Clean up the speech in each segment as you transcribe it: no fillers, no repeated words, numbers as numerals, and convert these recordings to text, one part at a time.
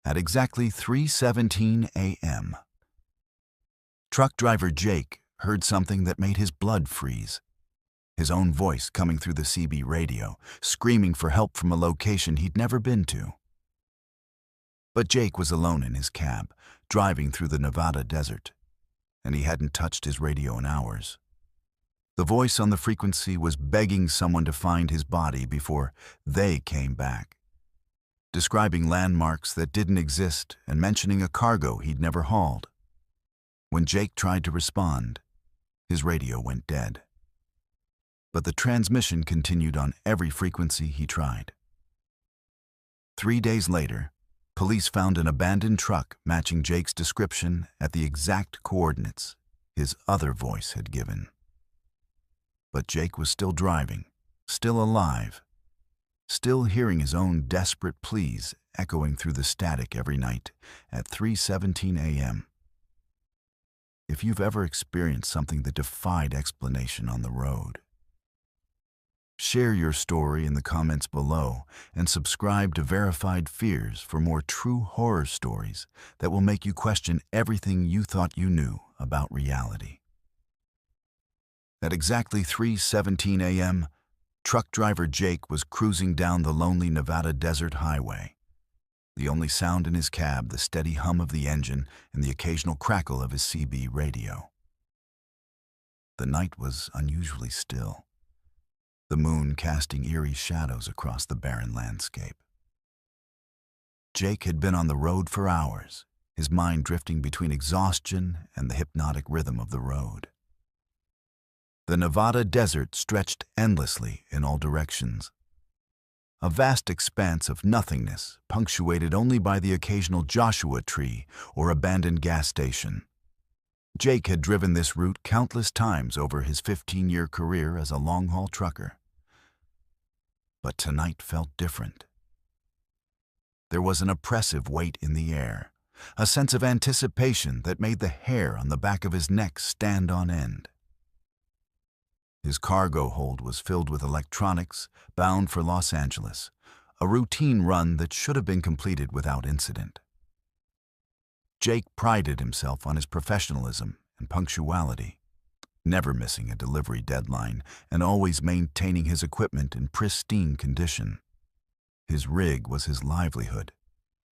At exactly 3:17 a.m., truck driver Jake heard something that made his blood freeze. His own voice coming through the CB radio, screaming for help from a location he'd never been to. But Jake was alone in his cab, driving through the Nevada desert, and he hadn't touched his radio in hours. The voice on the frequency was begging someone to find his body before they came back, describing landmarks that didn't exist and mentioning a cargo he'd never hauled. When Jake tried to respond, his radio went dead. But the transmission continued on every frequency he tried. 3 days later, police found an abandoned truck matching Jake's description at the exact coordinates his other voice had given. But Jake was still driving, still alive, still hearing his own desperate pleas echoing through the static every night at 3:17 a.m. If you've ever experienced something that defied explanation on the road, share your story in the comments below and subscribe to Verified Fears for more true horror stories that will make you question everything you thought you knew about reality. At exactly 3:17 a.m., truck driver Jake was cruising down the lonely Nevada desert highway. The only sound in his cab, the steady hum of the engine and the occasional crackle of his CB radio. The night was unusually still, the moon casting eerie shadows across the barren landscape. Jake had been on the road for hours, his mind drifting between exhaustion and the hypnotic rhythm of the road. The Nevada desert stretched endlessly in all directions. A vast expanse of nothingness, punctuated only by the occasional Joshua tree or abandoned gas station. Jake had driven this route countless times over his 15-year career as a long-haul trucker. But tonight felt different. There was an oppressive weight in the air, a sense of anticipation that made the hair on the back of his neck stand on end. His cargo hold was filled with electronics, bound for Los Angeles, a routine run that should have been completed without incident. Jake prided himself on his professionalism and punctuality, never missing a delivery deadline and always maintaining his equipment in pristine condition. His rig was his livelihood,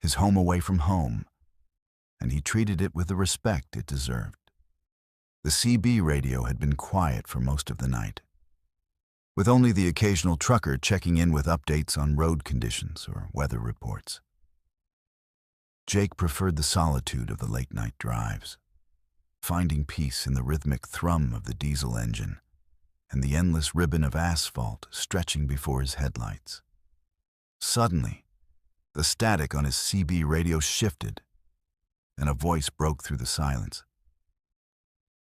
his home away from home, and he treated it with the respect it deserved. The CB radio had been quiet for most of the night, with only the occasional trucker checking in with updates on road conditions or weather reports. Jake preferred the solitude of the late-night drives, finding peace in the rhythmic thrum of the diesel engine and the endless ribbon of asphalt stretching before his headlights. Suddenly, the static on his CB radio shifted, and a voice broke through the silence.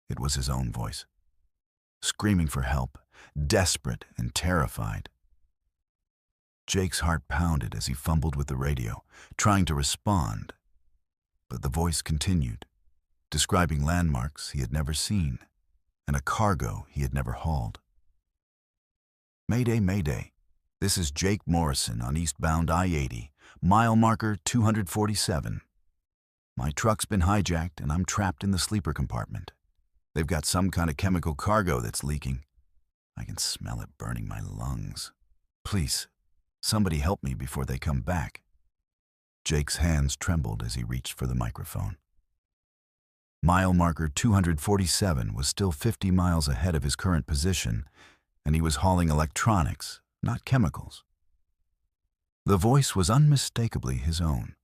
It was his own voice, screaming for help, desperate and terrified. Jake's heart pounded as he fumbled with the radio, trying to respond, but the voice continued, describing landmarks he had never seen and a cargo he had never hauled. "Mayday, mayday. This is Jake Morrison on eastbound I-80, mile marker 247. My truck's been hijacked and I'm trapped in the sleeper compartment. They've got some kind of chemical cargo that's leaking. I can smell it burning my lungs. Please, somebody help me before they come back." Jake's hands trembled as he reached for the microphone. Mile marker 247 was still 50 miles ahead of his current position, and he was hauling electronics, not chemicals. The voice was unmistakably his own.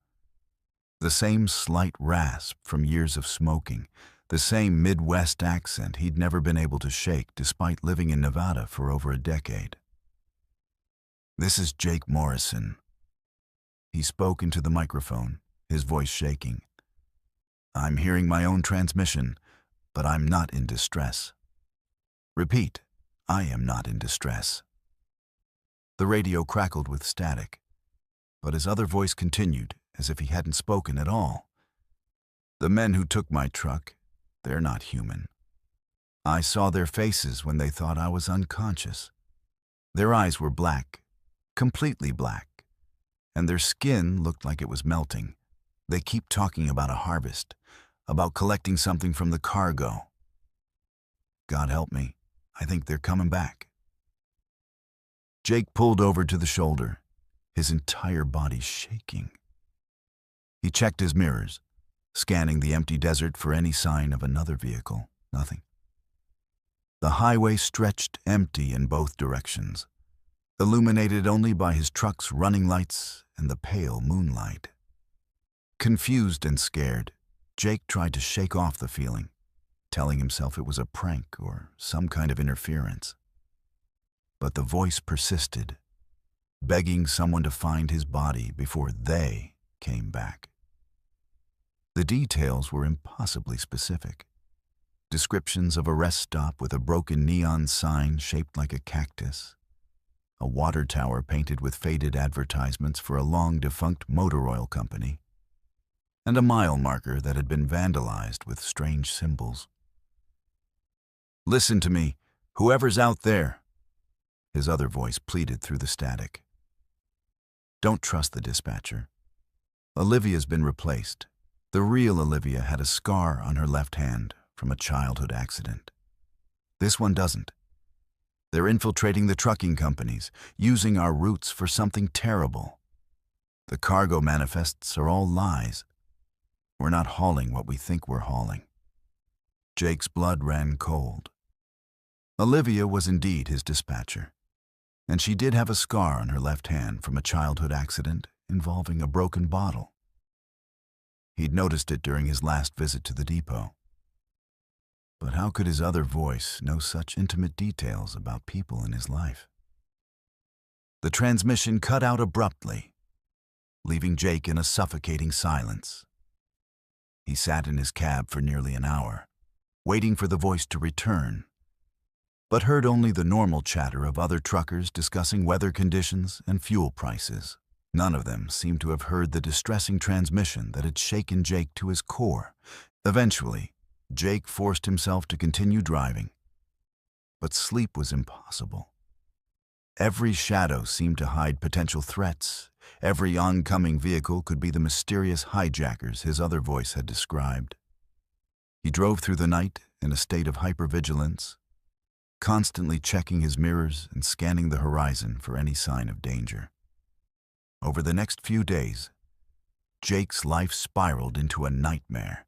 The same slight rasp from years of smoking, the same Midwest accent he'd never been able to shake despite living in Nevada for over a decade. "This is Jake Morrison." He spoke into the microphone, his voice shaking. "I'm hearing my own transmission, but I'm not in distress. Repeat, I am not in distress." The radio crackled with static, but his other voice continued as if he hadn't spoken at all. "The men who took my truck, they're not human. I saw their faces when they thought I was unconscious. Their eyes were black, completely black, and their skin looked like it was melting, They keep talking about a harvest, about collecting something from the cargo. God help me, I think they're coming back. Jake pulled over to the shoulder, his entire body shaking. He checked his mirrors, scanning the empty desert for any sign of another vehicle. Nothing. The highway stretched empty in both directions, illuminated only by his truck's running lights and the pale moonlight. Confused and scared, Jake tried to shake off the feeling, telling himself it was a prank or some kind of interference. But the voice persisted, begging someone to find his body before they came back. The details were impossibly specific. Descriptions of a rest stop with a broken neon sign shaped like a cactus, a water tower painted with faded advertisements for a long-defunct motor oil company, and a mile marker that had been vandalized with strange symbols. "Listen to me, whoever's out there," his other voice pleaded through the static. "Don't trust the dispatcher. Olivia's been replaced. The real Olivia had a scar on her left hand from a childhood accident. This one doesn't. They're infiltrating the trucking companies, using our routes for something terrible. The cargo manifests are all lies. We're not hauling what we think we're hauling." Jake's blood ran cold. Olivia was indeed his dispatcher, and she did have a scar on her left hand from a childhood accident involving a broken bottle. He'd noticed it during his last visit to the depot. But how could his other voice know such intimate details about people in his life? The transmission cut out abruptly, leaving Jake in a suffocating silence. He sat in his cab for nearly an hour, waiting for the voice to return, but heard only the normal chatter of other truckers discussing weather conditions and fuel prices. None of them seemed to have heard the distressing transmission that had shaken Jake to his core. Eventually, Jake forced himself to continue driving, but sleep was impossible. Every shadow seemed to hide potential threats. Every oncoming vehicle could be the mysterious hijackers his other voice had described. He drove through the night in a state of hypervigilance, constantly checking his mirrors and scanning the horizon for any sign of danger. Over the next few days, Jake's life spiraled into a nightmare.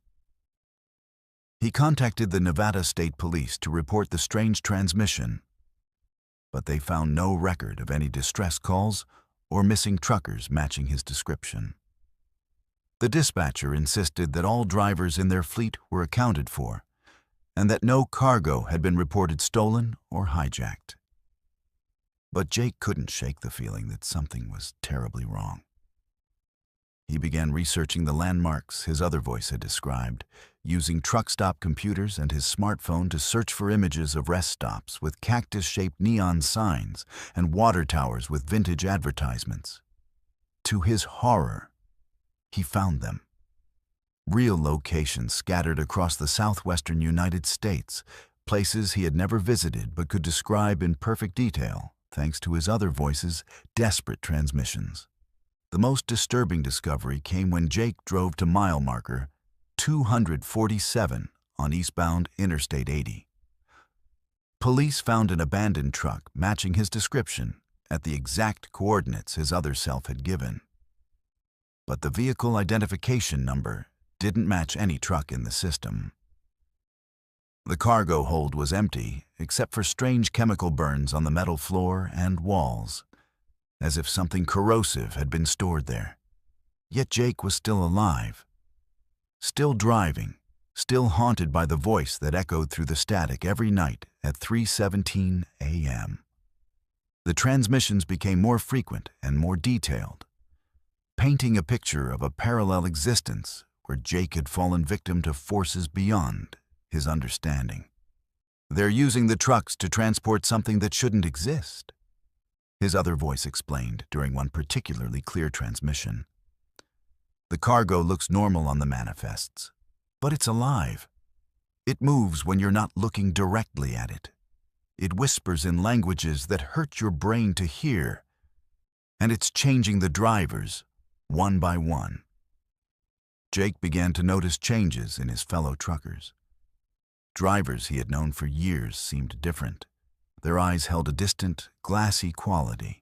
He contacted the Nevada State Police to report the strange transmission, but they found no record of any distress calls or missing truckers matching his description. The dispatcher insisted that all drivers in their fleet were accounted for and that no cargo had been reported stolen or hijacked. But Jake couldn't shake the feeling that something was terribly wrong. He began researching the landmarks his other voice had described, using truck stop computers and his smartphone to search for images of rest stops with cactus-shaped neon signs and water towers with vintage advertisements. To his horror, he found them. Real locations scattered across the southwestern United States, places he had never visited but could describe in perfect detail, thanks to his other voice's desperate transmissions. The most disturbing discovery came when Jake drove to mile marker 247 on eastbound Interstate 80. Police found an abandoned truck matching his description at the exact coordinates his other self had given. But the vehicle identification number didn't match any truck in the system. The cargo hold was empty, except for strange chemical burns on the metal floor and walls, as if something corrosive had been stored there. Yet Jake was still alive, still driving, still haunted by the voice that echoed through the static every night at 3:17 a.m. The transmissions became more frequent and more detailed, painting a picture of a parallel existence where Jake had fallen victim to forces beyond his understanding. "They're using the trucks to transport something that shouldn't exist," his other voice explained during one particularly clear transmission. "The cargo looks normal on the manifests, but it's alive. It moves when you're not looking directly at it. It whispers in languages that hurt your brain to hear, and it's changing the drivers one by one." Jake began to notice changes in his fellow truckers. Drivers he had known for years seemed different. Their eyes held a distant, glassy quality,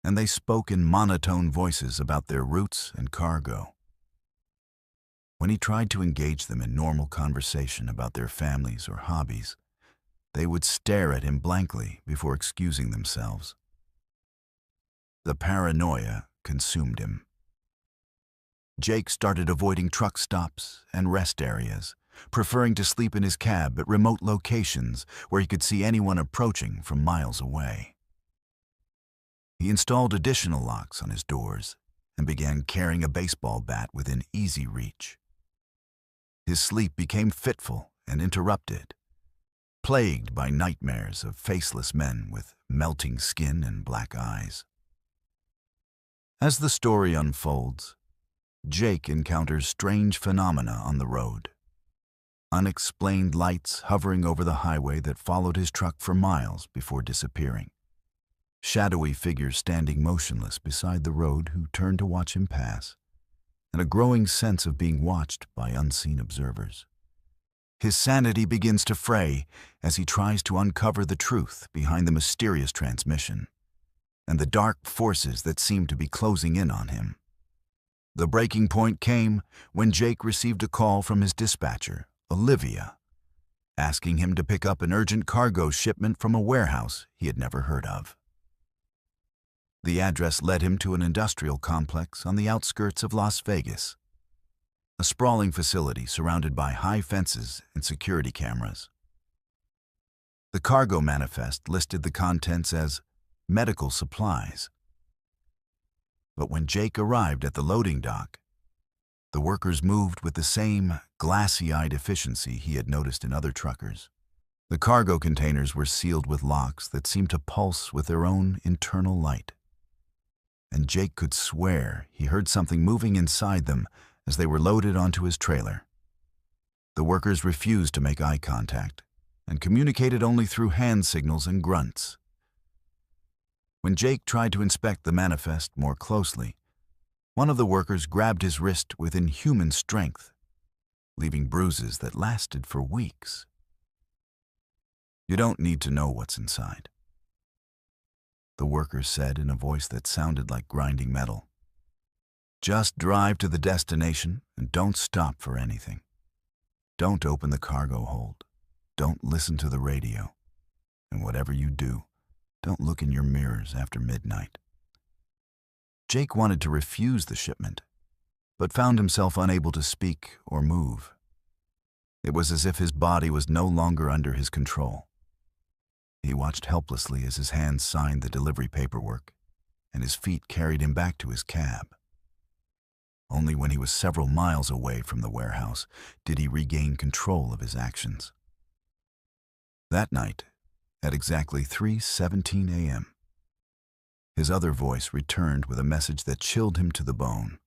and they spoke in monotone voices about their routes and cargo. When he tried to engage them in normal conversation about their families or hobbies, they would stare at him blankly before excusing themselves. The paranoia consumed him. Jake started avoiding truck stops and rest areas, preferring to sleep in his cab at remote locations where he could see anyone approaching from miles away. He installed additional locks on his doors and began carrying a baseball bat within easy reach. His sleep became fitful and interrupted, plagued by nightmares of faceless men with melting skin and black eyes. As the story unfolds, Jake encounters strange phenomena on the road. Unexplained lights hovering over the highway that followed his truck for miles before disappearing. Shadowy figures standing motionless beside the road who turn to watch him pass, and a growing sense of being watched by unseen observers. His sanity begins to fray as he tries to uncover the truth behind the mysterious transmission and the dark forces that seem to be closing in on him. The breaking point came when Jake received a call from his dispatcher, Olivia, asking him to pick up an urgent cargo shipment from a warehouse he had never heard of. The address led him to an industrial complex on the outskirts of Las Vegas, a sprawling facility surrounded by high fences and security cameras. The cargo manifest listed the contents as medical supplies. But when Jake arrived at the loading dock, the workers moved with the same glassy-eyed efficiency he had noticed in other truckers. The cargo containers were sealed with locks that seemed to pulse with their own internal light. And Jake could swear he heard something moving inside them as they were loaded onto his trailer. The workers refused to make eye contact and communicated only through hand signals and grunts. When Jake tried to inspect the manifest more closely, one of the workers grabbed his wrist with inhuman strength, leaving bruises that lasted for weeks. "You don't need to know what's inside," the worker said in a voice that sounded like grinding metal. "Just drive to the destination and don't stop for anything. Don't open the cargo hold. Don't listen to the radio. And whatever you do, don't look in your mirrors after midnight." Jake wanted to refuse the shipment, but found himself unable to speak or move. It was as if his body was no longer under his control. He watched helplessly as his hands signed the delivery paperwork, and his feet carried him back to his cab. Only when he was several miles away from the warehouse did he regain control of his actions. That night, at exactly 3:17 a.m., his other voice returned with a message that chilled him to the bone.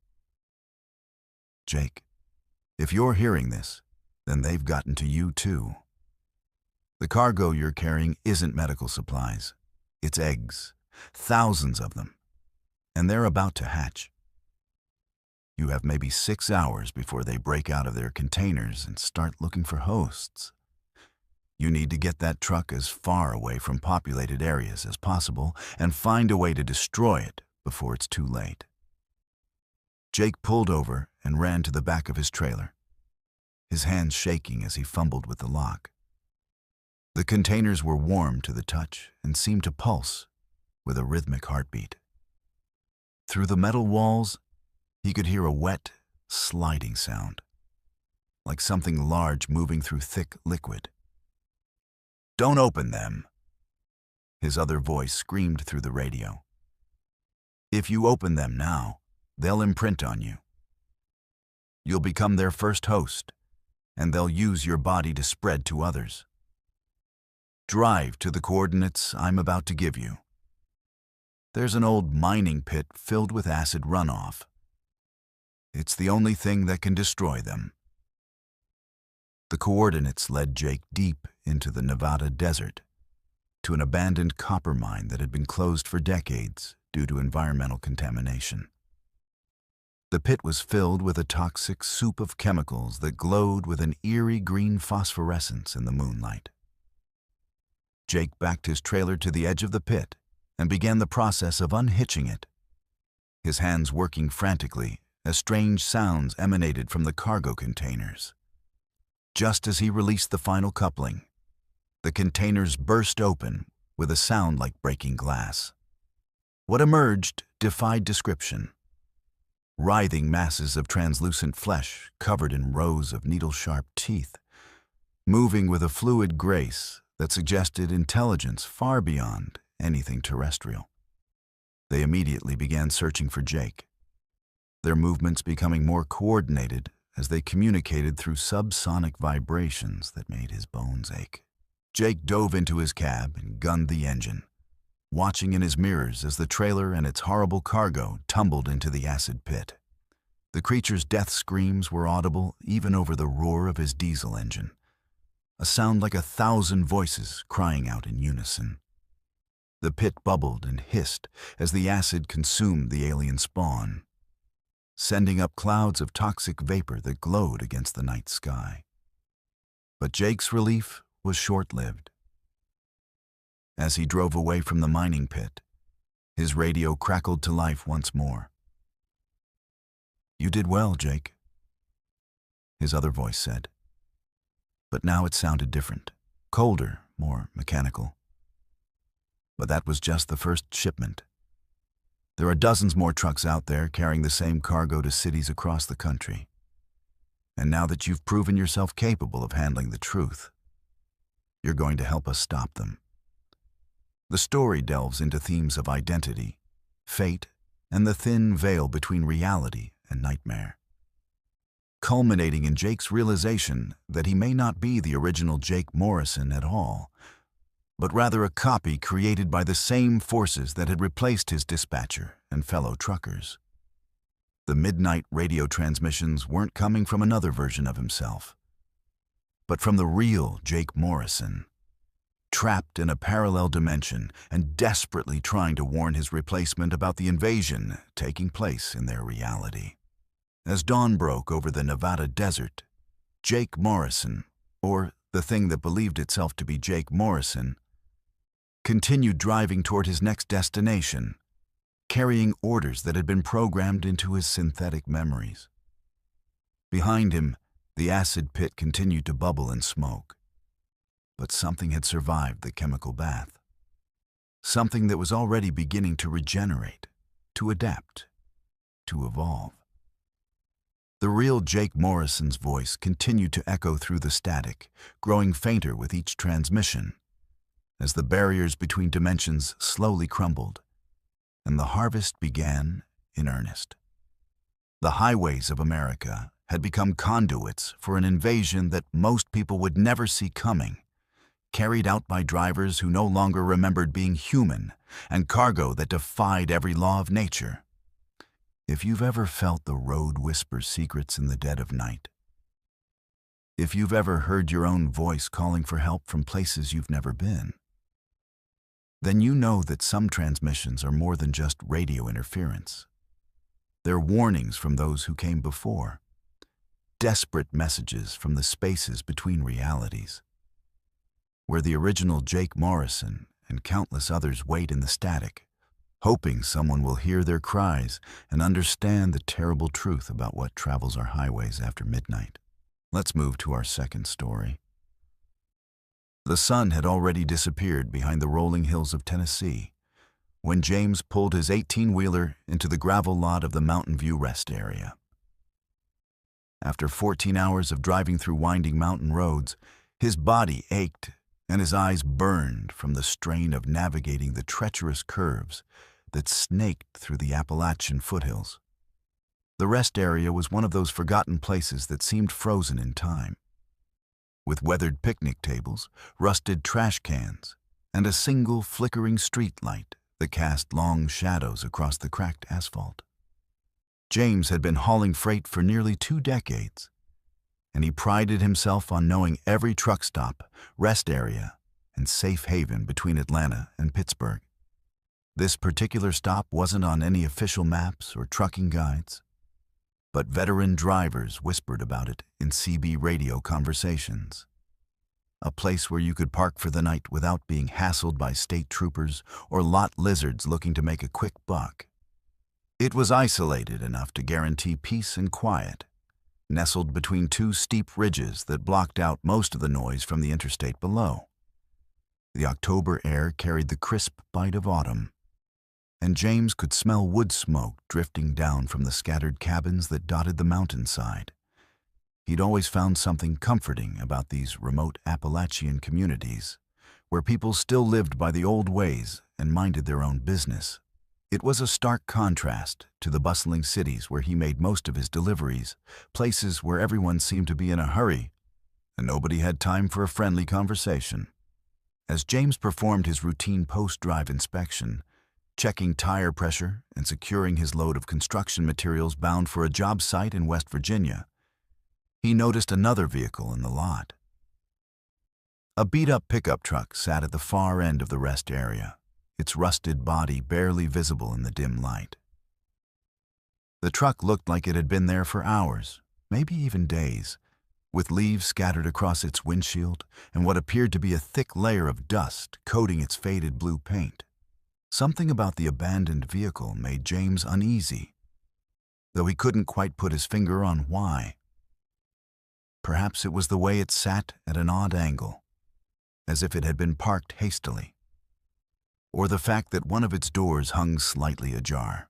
"Jake, if you're hearing this, then they've gotten to you too. The cargo you're carrying isn't medical supplies. It's eggs, thousands of them, and they're about to hatch. You have maybe 6 hours before they break out of their containers and start looking for hosts. You need to get that truck as far away from populated areas as possible and find a way to destroy it before it's too late." Jake pulled over and ran to the back of his trailer, his hands shaking as he fumbled with the lock. The containers were warm to the touch and seemed to pulse with a rhythmic heartbeat. Through the metal walls, he could hear a wet, sliding sound, like something large moving through thick liquid. "Don't open them," his other voice screamed through the radio. "If you open them now, they'll imprint on you. You'll become their first host, and they'll use your body to spread to others. Drive to the coordinates I'm about to give you. There's an old mining pit filled with acid runoff. It's the only thing that can destroy them." The coordinates led Jake deep into the Nevada desert, to an abandoned copper mine that had been closed for decades due to environmental contamination. The pit was filled with a toxic soup of chemicals that glowed with an eerie green phosphorescence in the moonlight. Jake backed his trailer to the edge of the pit and began the process of unhitching it, his hands working frantically as strange sounds emanated from the cargo containers. Just as he released the final coupling, the containers burst open with a sound like breaking glass. What emerged defied description. Writhing masses of translucent flesh covered in rows of needle-sharp teeth, moving with a fluid grace that suggested intelligence far beyond anything terrestrial. They immediately began searching for Jake, their movements becoming more coordinated as they communicated through subsonic vibrations that made his bones ache. Jake dove into his cab and gunned the engine, watching in his mirrors as the trailer and its horrible cargo tumbled into the acid pit. The creature's death screams were audible even over the roar of his diesel engine, a sound like 1,000 voices crying out in unison. The pit bubbled and hissed as the acid consumed the alien spawn, sending up clouds of toxic vapor that glowed against the night sky. But Jake's relief was short-lived. As he drove away from the mining pit, his radio crackled to life once more. "You did well, Jake," his other voice said. But now it sounded different, colder, more mechanical. But that was just the first shipment. There are dozens more trucks out there carrying the same cargo to cities across the country. And now that you've proven yourself capable of handling the truth, you're going to help us stop them. The story delves into themes of identity, fate, and the thin veil between reality and nightmare, culminating in Jake's realization that he may not be the original Jake Morrison at all, but rather a copy created by the same forces that had replaced his dispatcher and fellow truckers. The midnight radio transmissions weren't coming from another version of himself, but from the real Jake Morrison, trapped in a parallel dimension and desperately trying to warn his replacement about the invasion taking place in their reality. As dawn broke over the Nevada desert, Jake Morrison, or the thing that believed itself to be Jake Morrison, continued driving toward his next destination, carrying orders that had been programmed into his synthetic memories. Behind him, the acid pit continued to bubble and smoke. But something had survived the chemical bath. Something that was already beginning to regenerate, to adapt, to evolve. The real Jake Morrison's voice continued to echo through the static, growing fainter with each transmission, as the barriers between dimensions slowly crumbled, and the harvest began in earnest. The highways of America had become conduits for an invasion that most people would never see coming, carried out by drivers who no longer remembered being human and cargo that defied every law of nature. If you've ever felt the road whisper secrets in the dead of night, if you've ever heard your own voice calling for help from places you've never been, then you know that some transmissions are more than just radio interference. They're warnings from those who came before, desperate messages from the spaces between realities, where the original Jake Morrison and countless others wait in the static, hoping someone will hear their cries and understand the terrible truth about what travels our highways after midnight. Let's move to our second story. The sun had already disappeared behind the rolling hills of Tennessee when James pulled his 18-wheeler into the gravel lot of the Mountain View Rest Area. After 14 hours of driving through winding mountain roads, his body ached and his eyes burned from the strain of navigating the treacherous curves that snaked through the Appalachian foothills. The rest area was one of those forgotten places that seemed frozen in time, with weathered picnic tables, rusted trash cans, and a single flickering street light that cast long shadows across the cracked asphalt. James had been hauling freight for nearly 2 decades, and he prided himself on knowing every truck stop, rest area, and safe haven between Atlanta and Pittsburgh. This particular stop wasn't on any official maps or trucking guides. but veteran drivers whispered about it in CB radio conversations. A place where you could park for the night without being hassled by state troopers or lot lizards looking to make a quick buck. It was isolated enough to guarantee peace and quiet, nestled between two steep ridges that blocked out most of the noise from the interstate below. The October air carried the crisp bite of autumn, and James could smell wood smoke drifting down from the scattered cabins that dotted the mountainside. He'd always found something comforting about these remote Appalachian communities, where people still lived by the old ways and minded their own business. It was a stark contrast to the bustling cities where he made most of his deliveries, places where everyone seemed to be in a hurry, and nobody had time for a friendly conversation. As James performed his routine post-drive inspection, checking tire pressure and securing his load of construction materials bound for a job site in West Virginia, he noticed another vehicle in the lot. A beat-up pickup truck sat at the far end of the rest area, its rusted body barely visible in the dim light. The truck looked like it had been there for hours, maybe even days, with leaves scattered across its windshield and what appeared to be a thick layer of dust coating its faded blue paint. Something about the abandoned vehicle made James uneasy, though he couldn't quite put his finger on why. Perhaps it was the way it sat at an odd angle, as if it had been parked hastily, or the fact that one of its doors hung slightly ajar.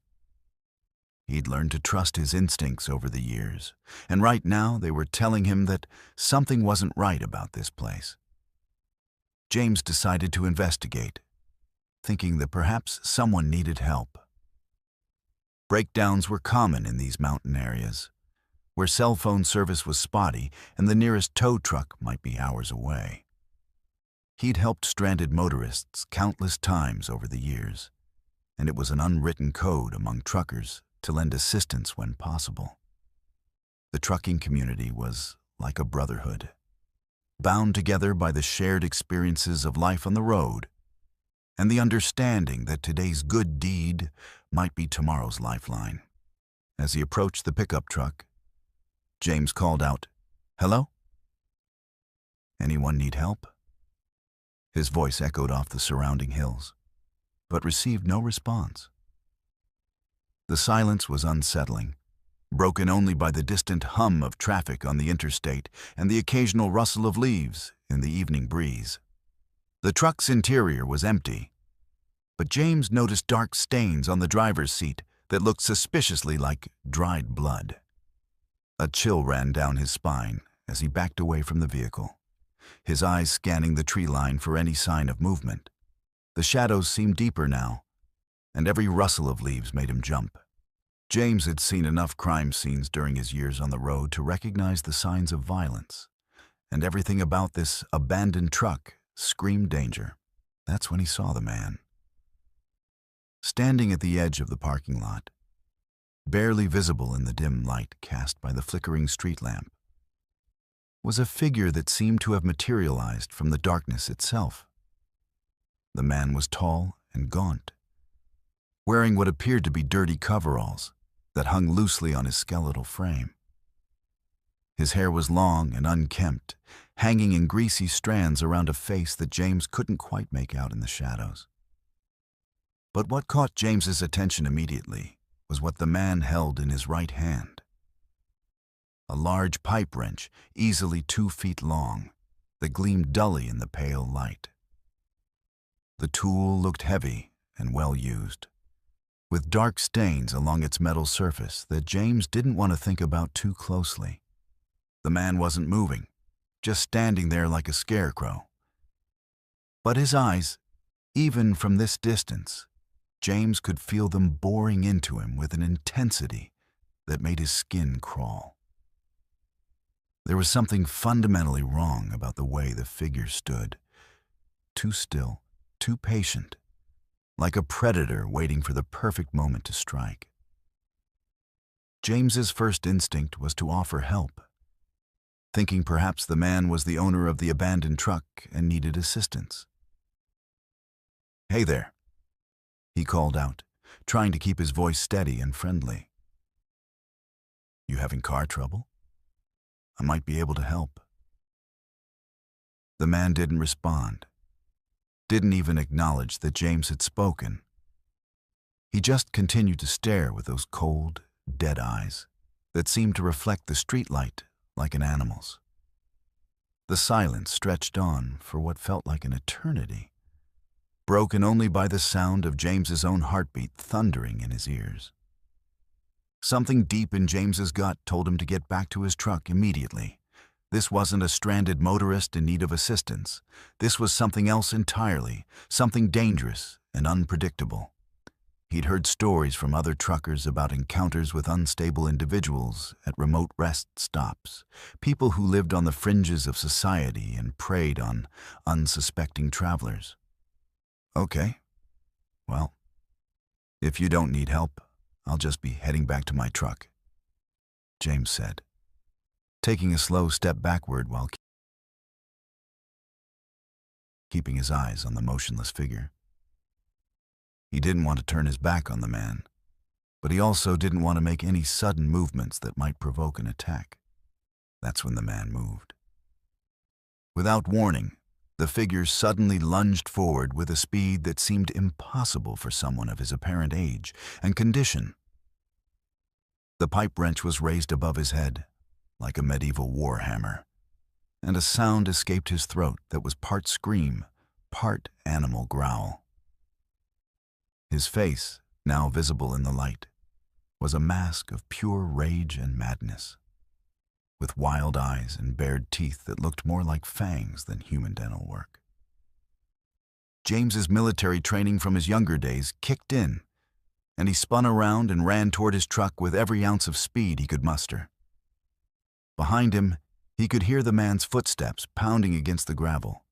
He'd learned to trust his instincts over the years, and right now they were telling him that something wasn't right about this place. James decided to investigate, thinking that perhaps someone needed help. Breakdowns were common in these mountain areas, where cell phone service was spotty and the nearest tow truck might be hours away. He'd helped stranded motorists countless times over the years, and it was an unwritten code among truckers to lend assistance when possible. The trucking community was like a brotherhood, bound together by the shared experiences of life on the road and the understanding that today's good deed might be tomorrow's lifeline. As he approached the pickup truck, James called out, "Hello? Anyone need help?" His voice echoed off the surrounding hills, but received no response. The silence was unsettling, broken only by the distant hum of traffic on the interstate and the occasional rustle of leaves in the evening breeze. The truck's interior was empty, but James noticed dark stains on the driver's seat that looked suspiciously like dried blood. A chill ran down his spine as he backed away from the vehicle, his eyes scanning the tree line for any sign of movement. The shadows seemed deeper now, and every rustle of leaves made him jump. James had seen enough crime scenes during his years on the road to recognize the signs of violence, and everything about this abandoned truck screamed danger. That's when he saw the man. Standing at the edge of the parking lot, barely visible in the dim light cast by the flickering street lamp, was a figure that seemed to have materialized from the darkness itself. The man was tall and gaunt, wearing what appeared to be dirty coveralls that hung loosely on his skeletal frame. His hair was long and unkempt, hanging in greasy strands around a face that James couldn't quite make out in the shadows. But what caught James's attention immediately was what the man held in his right hand. A large pipe wrench, easily 2 feet long, that gleamed dully in the pale light. The tool looked heavy and well used, with dark stains along its metal surface that James didn't want to think about too closely. The man wasn't moving, just standing there like a scarecrow. But his eyes, even from this distance, James could feel them boring into him with an intensity that made his skin crawl. There was something fundamentally wrong about the way the figure stood, too still, too patient, like a predator waiting for the perfect moment to strike. James's first instinct was to offer help, thinking perhaps the man was the owner of the abandoned truck and needed assistance. "Hey there," he called out, trying to keep his voice steady and friendly. You having car trouble? I might be able to help." The man didn't respond, didn't even acknowledge that James had spoken. He just continued to stare with those cold, dead eyes that seemed to reflect the streetlight like an animal's. The silence stretched on for what felt like an eternity, broken only by the sound of James's own heartbeat thundering in his ears. Something deep in James's gut told him to get back to his truck immediately. This wasn't a stranded motorist in need of assistance. This was something else entirely, something dangerous and unpredictable. He'd heard stories from other truckers about encounters with unstable individuals at remote rest stops, people who lived on the fringes of society and preyed on unsuspecting travelers. "Okay, well, if you don't need help, I'll just be heading back to my truck," James said, taking a slow step backward while keeping his eyes on the motionless figure. He didn't want to turn his back on the man, but he also didn't want to make any sudden movements that might provoke an attack. That's when the man moved. Without warning, the figure suddenly lunged forward with a speed that seemed impossible for someone of his apparent age and condition. The pipe wrench was raised above his head, like a medieval war hammer, and a sound escaped his throat that was part scream, part animal growl. His face, now visible in the light, was a mask of pure rage and madness, with wild eyes and bared teeth that looked more like fangs than human dental work. James's military training from his younger days kicked in, and he spun around and ran toward his truck with every ounce of speed he could muster. Behind him, he could hear the man's footsteps pounding against the gravel,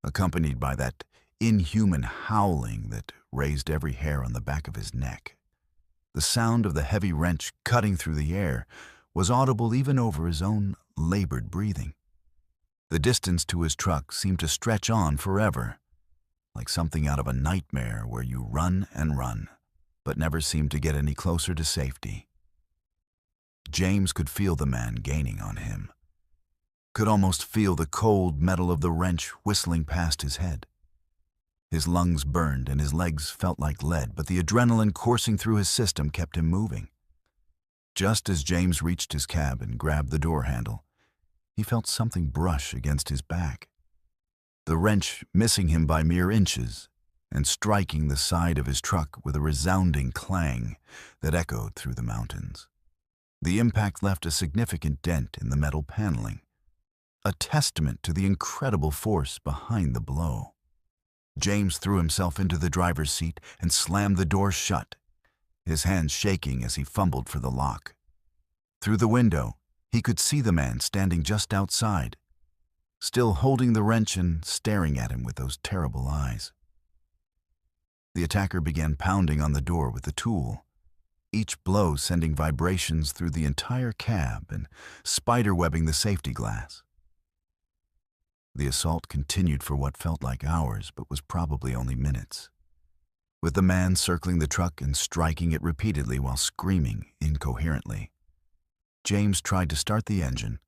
accompanied by that inhuman howling that raised every hair on the back of his neck. The sound of the heavy wrench cutting through the air was audible even over his own labored breathing. The distance to his truck seemed to stretch on forever, like something out of a nightmare where you run and run, but never seem to get any closer to safety. James could feel the man gaining on him, could almost feel the cold metal of the wrench whistling past his head. His lungs burned and his legs felt like lead, but the adrenaline coursing through his system kept him moving. Just as James reached his cab and grabbed the door handle, he felt something brush against his back, the wrench missing him by mere inches and striking the side of his truck with a resounding clang that echoed through the mountains. The impact left a significant dent in the metal paneling, a testament to the incredible force behind the blow. James threw himself into the driver's seat and slammed the door shut, his hands shaking as he fumbled for the lock. Through the window, he could see the man standing just outside, still holding the wrench and staring at him with those terrible eyes. The attacker began pounding on the door with the tool, each blow sending vibrations through the entire cab and spiderwebbing the safety glass. The assault continued for what felt like hours, but was probably only minutes, with the man circling the truck and striking it repeatedly while screaming incoherently. James tried to start the engine,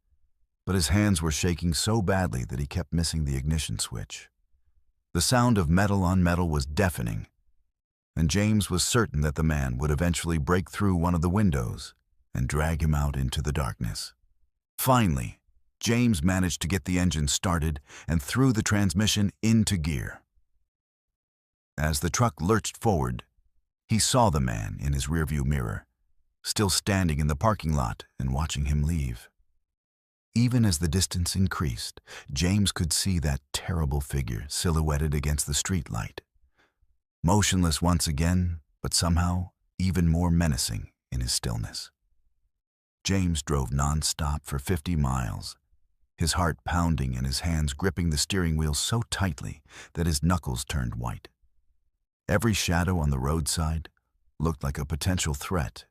but his hands were shaking so badly that he kept missing the ignition switch. The sound of metal on metal was deafening, and James was certain that the man would eventually break through one of the windows and drag him out into the darkness. Finally, James managed to get the engine started and threw the transmission into gear. As the truck lurched forward, he saw the man in his rearview mirror, still standing in the parking lot and watching him leave. Even as the distance increased, James could see that terrible figure silhouetted against the street light, motionless once again, but somehow even more menacing in his stillness. James drove non-stop for 50 miles, his heart pounding and his hands gripping the steering wheel so tightly that his knuckles turned white. Every shadow on the roadside looked like a potential threat.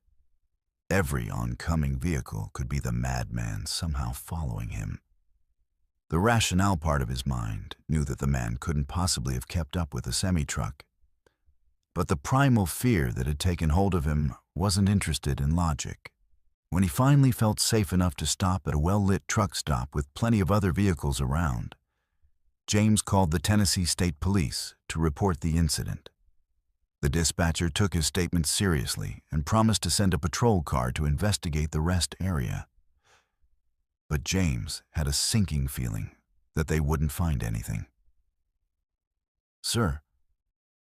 Every oncoming vehicle could be the madman somehow following him. The rationale part of his mind knew that the man couldn't possibly have kept up with a semi-truck, but the primal fear that had taken hold of him wasn't interested in logic. When he finally felt safe enough to stop at a well-lit truck stop with plenty of other vehicles around, James called the Tennessee State Police to report the incident. The dispatcher took his statement seriously and promised to send a patrol car to investigate the rest area. But James had a sinking feeling that they wouldn't find anything. "Sir,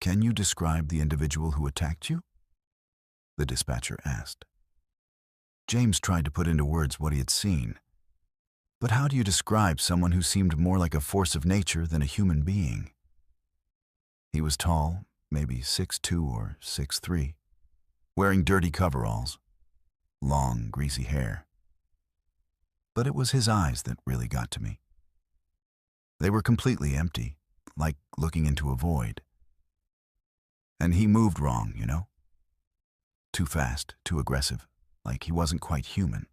can you describe the individual who attacked you?" the dispatcher asked. James tried to put into words what he had seen. But how do you describe someone who seemed more like a force of nature than a human being? He was tall, maybe 6'2" or 6'3", wearing dirty coveralls, long, greasy hair. But it was his eyes that really got to me. They were completely empty, like looking into a void. And he moved wrong, you know? Too fast, too aggressive, like he wasn't quite human.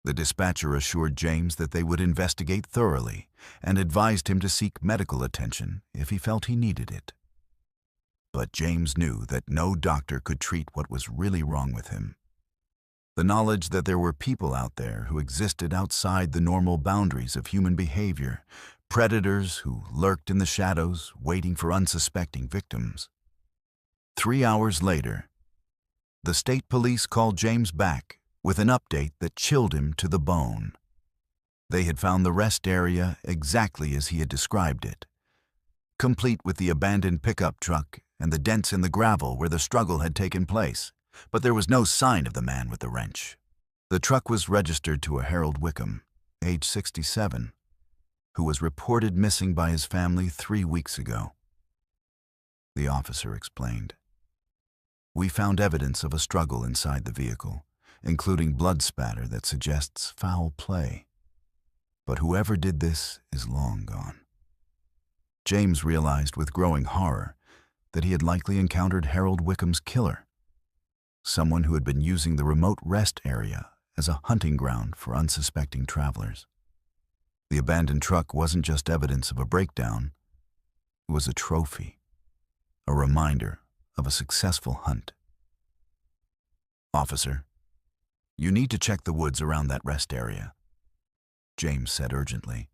The dispatcher assured James that they would investigate thoroughly and advised him to seek medical attention if he felt he needed it. But James knew that no doctor could treat what was really wrong with him. The knowledge that there were people out there who existed outside the normal boundaries of human behavior, predators who lurked in the shadows waiting for unsuspecting victims. 3 hours later, the state police called James back with an update that chilled him to the bone. They had found the rest area exactly as he had described it, complete with the abandoned pickup truck and the dents in the gravel where the struggle had taken place, but there was no sign of the man with the wrench. The truck was registered to a Harold Wickham, age 67, who was reported missing by his family 3 weeks ago. The officer explained. "We found evidence of a struggle inside the vehicle, including blood spatter that suggests foul play. But whoever did this is long gone." James realized with growing horror that he had likely encountered Harold Wickham's killer, someone who had been using the remote rest area as a hunting ground for unsuspecting travelers. The abandoned truck wasn't just evidence of a breakdown, it was a trophy, a reminder of a successful hunt. "Officer, you need to check the woods around that rest area," James said urgently.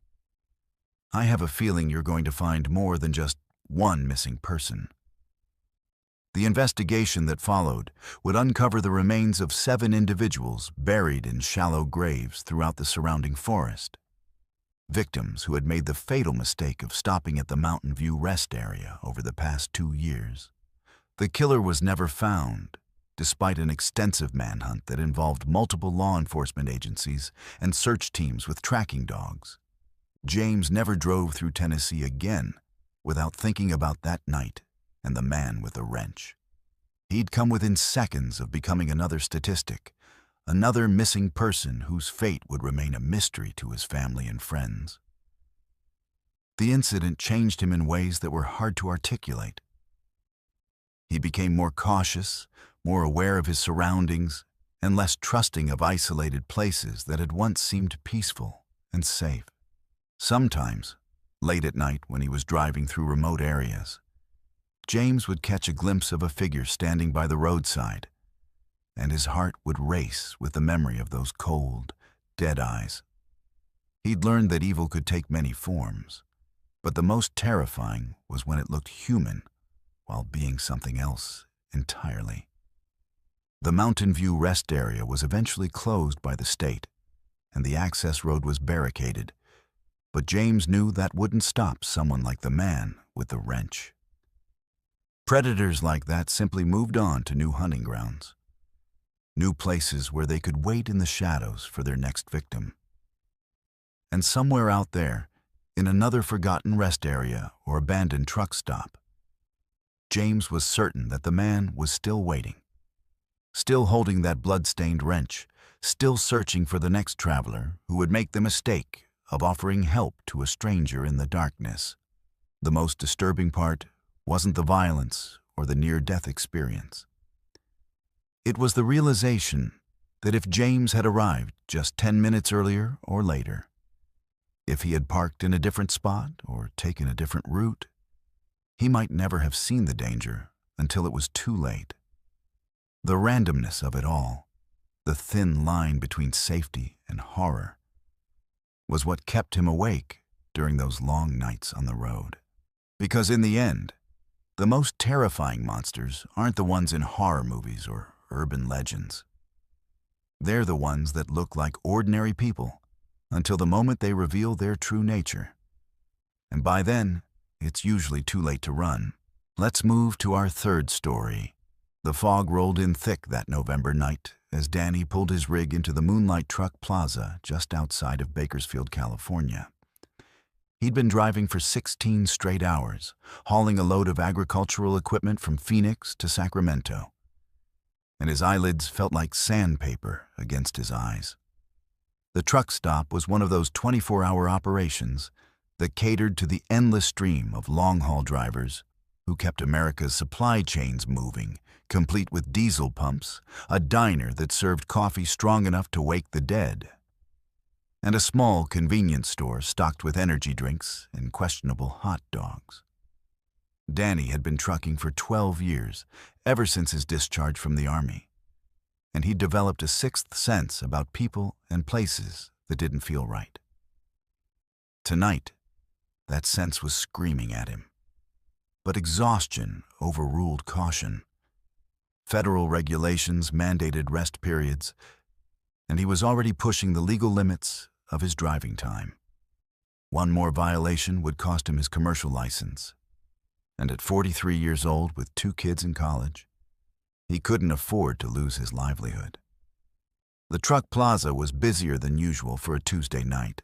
"I have a feeling you're going to find more than just one missing person." The investigation that followed would uncover the remains of 7 individuals buried in shallow graves throughout the surrounding forest. Victims who had made the fatal mistake of stopping at the Mountain View rest area over the past 2 years. The killer was never found, despite an extensive manhunt that involved multiple law enforcement agencies and search teams with tracking dogs. James never drove through Tennessee again without thinking about that night and the man with the wrench. He'd come within seconds of becoming another statistic, another missing person whose fate would remain a mystery to his family and friends. The incident changed him in ways that were hard to articulate. He became more cautious, more aware of his surroundings, and less trusting of isolated places that had once seemed peaceful and safe. Sometimes, late at night when he was driving through remote areas, James would catch a glimpse of a figure standing by the roadside, and his heart would race with the memory of those cold, dead eyes. He'd learned that evil could take many forms, but the most terrifying was when it looked human while being something else entirely. The Mountain View rest area was eventually closed by the state, and the access road was barricaded, but James knew that wouldn't stop someone like the man with the wrench. Predators like that simply moved on to new hunting grounds, new places where they could wait in the shadows for their next victim. And somewhere out there, in another forgotten rest area or abandoned truck stop, James was certain that the man was still waiting, still holding that blood-stained wrench, still searching for the next traveler who would make the mistake of offering help to a stranger in the darkness. The most disturbing part wasn't the violence or the near-death experience. It was the realization that if James had arrived just 10 minutes earlier or later, if he had parked in a different spot or taken a different route, he might never have seen the danger until it was too late. The randomness of it all, the thin line between safety and horror, was what kept him awake during those long nights on the road. Because in the end, the most terrifying monsters aren't the ones in horror movies or urban legends. They're the ones that look like ordinary people until the moment they reveal their true nature. And by then, it's usually too late to run. Let's move to our third story. The fog rolled in thick that November night as Danny pulled his rig into the Moonlight Truck Plaza just outside of Bakersfield, California. He'd been driving for 16 straight hours, hauling a load of agricultural equipment from Phoenix to Sacramento, and his eyelids felt like sandpaper against his eyes. The truck stop was one of those 24-hour operations that catered to the endless stream of long-haul drivers who kept America's supply chains moving, complete with diesel pumps, a diner that served coffee strong enough to wake the dead, and a small convenience store stocked with energy drinks and questionable hot dogs. Danny had been trucking for 12 years, ever since his discharge from the Army, and he'd developed a sixth sense about people and places that didn't feel right. Tonight, that sense was screaming at him. But exhaustion overruled caution. Federal regulations mandated rest periods, and he was already pushing the legal limits of his driving time. One more violation would cost him his commercial license, and at 43 years old with 2 kids in college, he couldn't afford to lose his livelihood. The truck plaza was busier than usual for a Tuesday night,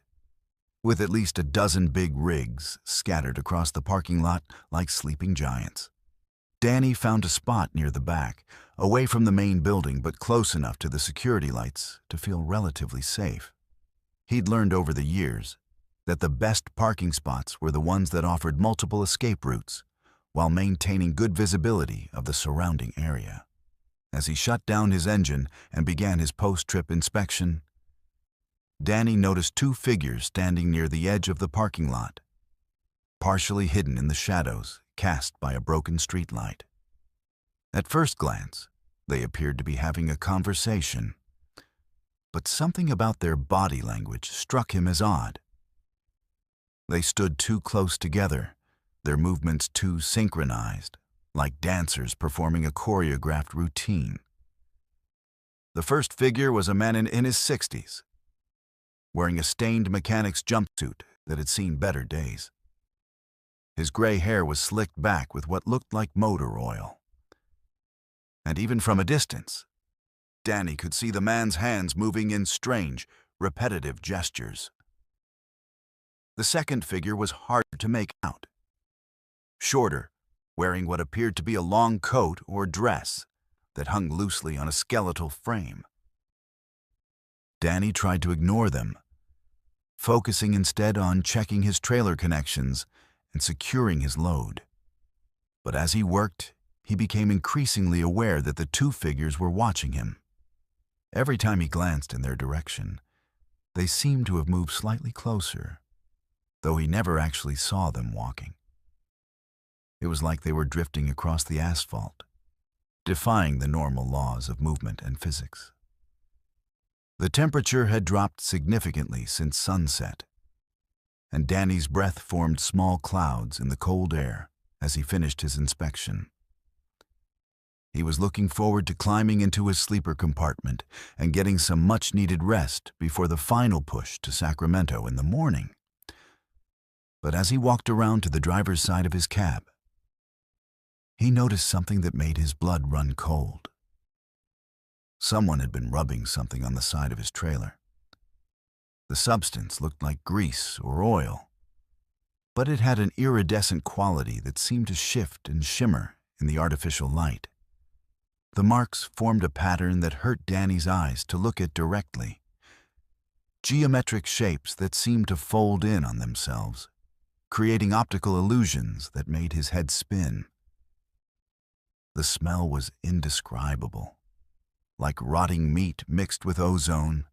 with at least a dozen big rigs scattered across the parking lot like sleeping giants. Danny found a spot near the back, away from the main building but close enough to the security lights to feel relatively safe. He'd learned over the years that the best parking spots were the ones that offered multiple escape routes while maintaining good visibility of the surrounding area. As he shut down his engine and began his post-trip inspection, Danny noticed 2 figures standing near the edge of the parking lot, partially hidden in the shadows cast by a broken streetlight. At first glance, they appeared to be having a conversation, but something about their body language struck him as odd. They stood too close together, their movements too synchronized, like dancers performing a choreographed routine. The first figure was a man in his 60s, wearing a stained mechanic's jumpsuit that had seen better days. His gray hair was slicked back with what looked like motor oil. And even from a distance, Danny could see the man's hands moving in strange, repetitive gestures. The second figure was harder to make out. Shorter, wearing what appeared to be a long coat or dress that hung loosely on a skeletal frame. Danny tried to ignore them, focusing instead on checking his trailer connections and securing his load. But as he worked, he became increasingly aware that the 2 figures were watching him. Every time he glanced in their direction, they seemed to have moved slightly closer, though he never actually saw them walking. It was like they were drifting across the asphalt, defying the normal laws of movement and physics. The temperature had dropped significantly since sunset, and Danny's breath formed small clouds in the cold air as he finished his inspection. He was looking forward to climbing into his sleeper compartment and getting some much-needed rest before the final push to Sacramento in the morning. But as he walked around to the driver's side of his cab, he noticed something that made his blood run cold. Someone had been rubbing something on the side of his trailer. The substance looked like grease or oil, but it had an iridescent quality that seemed to shift and shimmer in the artificial light. The marks formed a pattern that hurt Danny's eyes to look at directly. Geometric shapes that seemed to fold in on themselves, creating optical illusions that made his head spin. The smell was indescribable, like rotting meat mixed with ozone,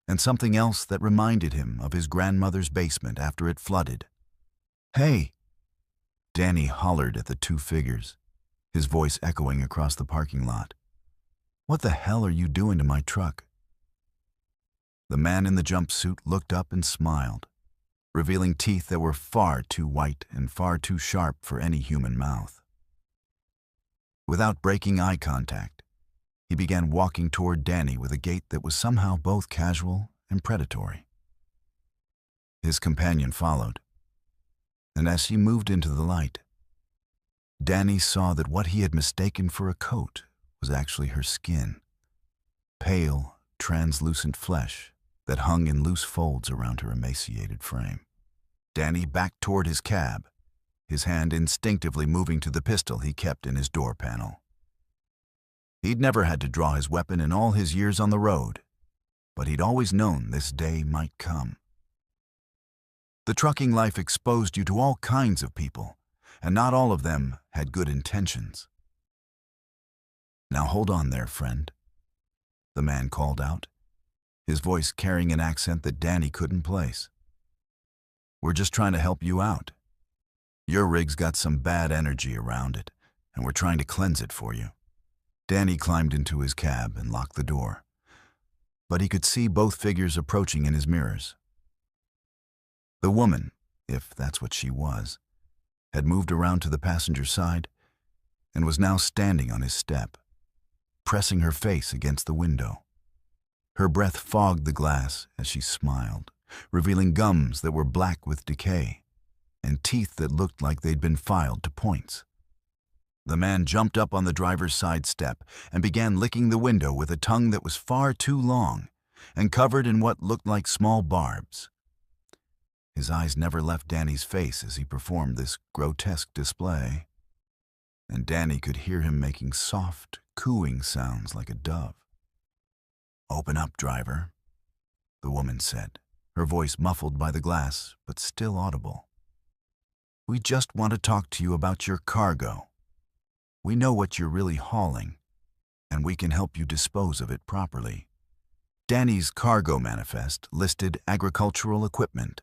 and something else that reminded him of his grandmother's basement after it flooded. "Hey!" Danny hollered at the 2 figures, his voice echoing across the parking lot. "What the hell are you doing to my truck?" The man in the jumpsuit looked up and smiled, revealing teeth that were far too white and far too sharp for any human mouth. Without breaking eye contact, he began walking toward Danny with a gait that was somehow both casual and predatory. His companion followed, and as she moved into the light, Danny saw that what he had mistaken for a coat was actually her skin, pale, translucent flesh that hung in loose folds around her emaciated frame. Danny backed toward his cab, his hand instinctively moving to the pistol he kept in his door panel. He'd never had to draw his weapon in all his years on the road, but he'd always known this day might come. The trucking life exposed you to all kinds of people, and not all of them had good intentions. "Now hold on there, friend," the man called out, his voice carrying an accent that Danny couldn't place. "We're just trying to help you out. Your rig's got some bad energy around it, and we're trying to cleanse it for you." Danny climbed into his cab and locked the door, but he could see both figures approaching in his mirrors. The woman, if that's what she was, had moved around to the passenger side and was now standing on his step, pressing her face against the window. Her breath fogged the glass as she smiled, revealing gums that were black with decay and teeth that looked like they'd been filed to points. The man jumped up on the driver's side step and began licking the window with a tongue that was far too long and covered in what looked like small barbs. His eyes never left Danny's face as he performed this grotesque display, and Danny could hear him making soft, cooing sounds like a dove. "Open up, driver," the woman said, her voice muffled by the glass but still audible. "We just want to talk to you about your cargo. We know what you're really hauling, and we can help you dispose of it properly." Danny's cargo manifest listed agricultural equipment,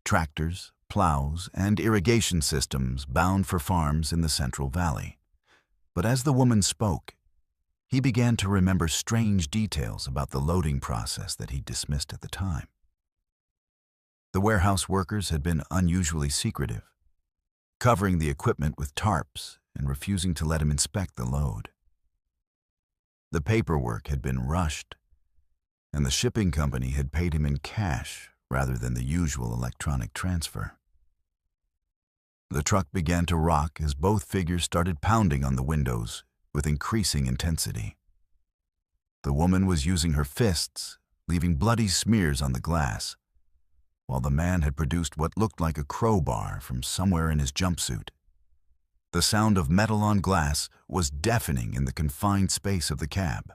tractors, plows, and irrigation systems bound for farms in the Central Valley. But as the woman spoke, he began to remember strange details about the loading process that he dismissed at the time. The warehouse workers had been unusually secretive, covering the equipment with tarps and refusing to let him inspect the load. The paperwork had been rushed, and the shipping company had paid him in cash rather than the usual electronic transfer. The truck began to rock as both figures started pounding on the windows with increasing intensity. The woman was using her fists, leaving bloody smears on the glass, while the man had produced what looked like a crowbar from somewhere in his jumpsuit. The sound of metal on glass was deafening in the confined space of the cab,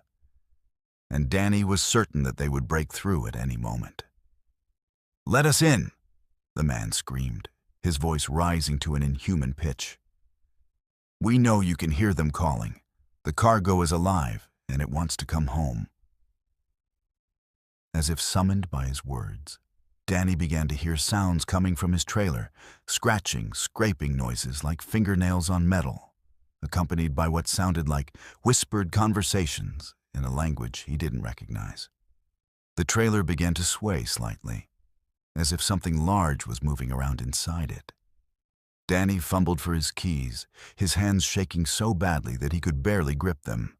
and Danny was certain that they would break through at any moment. "Let us in," the man screamed, his voice rising to an inhuman pitch. "We know you can hear them calling. The cargo is alive, and it wants to come home." As if summoned by his words, Danny began to hear sounds coming from his trailer, scratching, scraping noises like fingernails on metal, accompanied by what sounded like whispered conversations in a language he didn't recognize. The trailer began to sway slightly, as if something large was moving around inside it. Danny fumbled for his keys, his hands shaking so badly that he could barely grip them.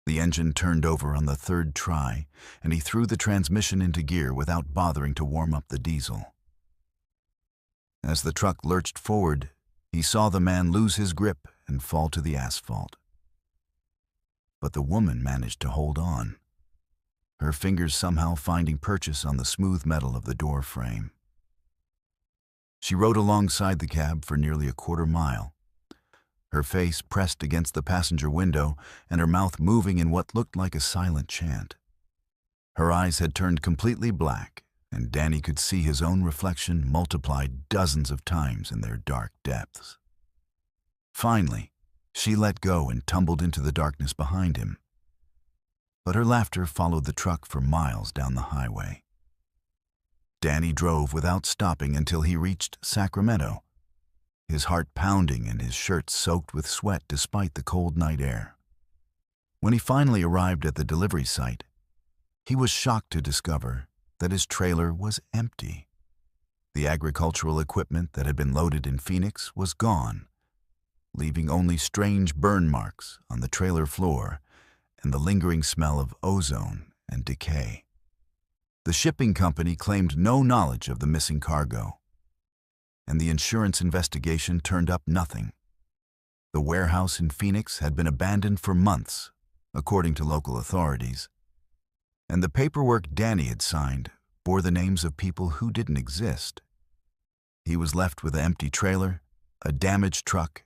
The engine turned over on the third try, and he threw the transmission into gear without bothering to warm up the diesel. As the truck lurched forward, he saw the man lose his grip and fall to the asphalt. But the woman managed to hold on, her fingers somehow finding purchase on the smooth metal of the door frame. She rode alongside the cab for nearly a quarter mile, her face pressed against the passenger window and her mouth moving in what looked like a silent chant. Her eyes had turned completely black, and Danny could see his own reflection multiplied dozens of times in their dark depths. Finally, she let go and tumbled into the darkness behind him. But her laughter followed the truck for miles down the highway. Danny drove without stopping until he reached Sacramento, his heart pounding and his shirt soaked with sweat despite the cold night air. When he finally arrived at the delivery site, he was shocked to discover that his trailer was empty. The agricultural equipment that had been loaded in Phoenix was gone, leaving only strange burn marks on the trailer floor and the lingering smell of ozone and decay. The shipping company claimed no knowledge of the missing cargo, and the insurance investigation turned up nothing. The warehouse in Phoenix had been abandoned for months, according to local authorities, and the paperwork Danny had signed bore the names of people who didn't exist. He was left with an empty trailer, a damaged truck,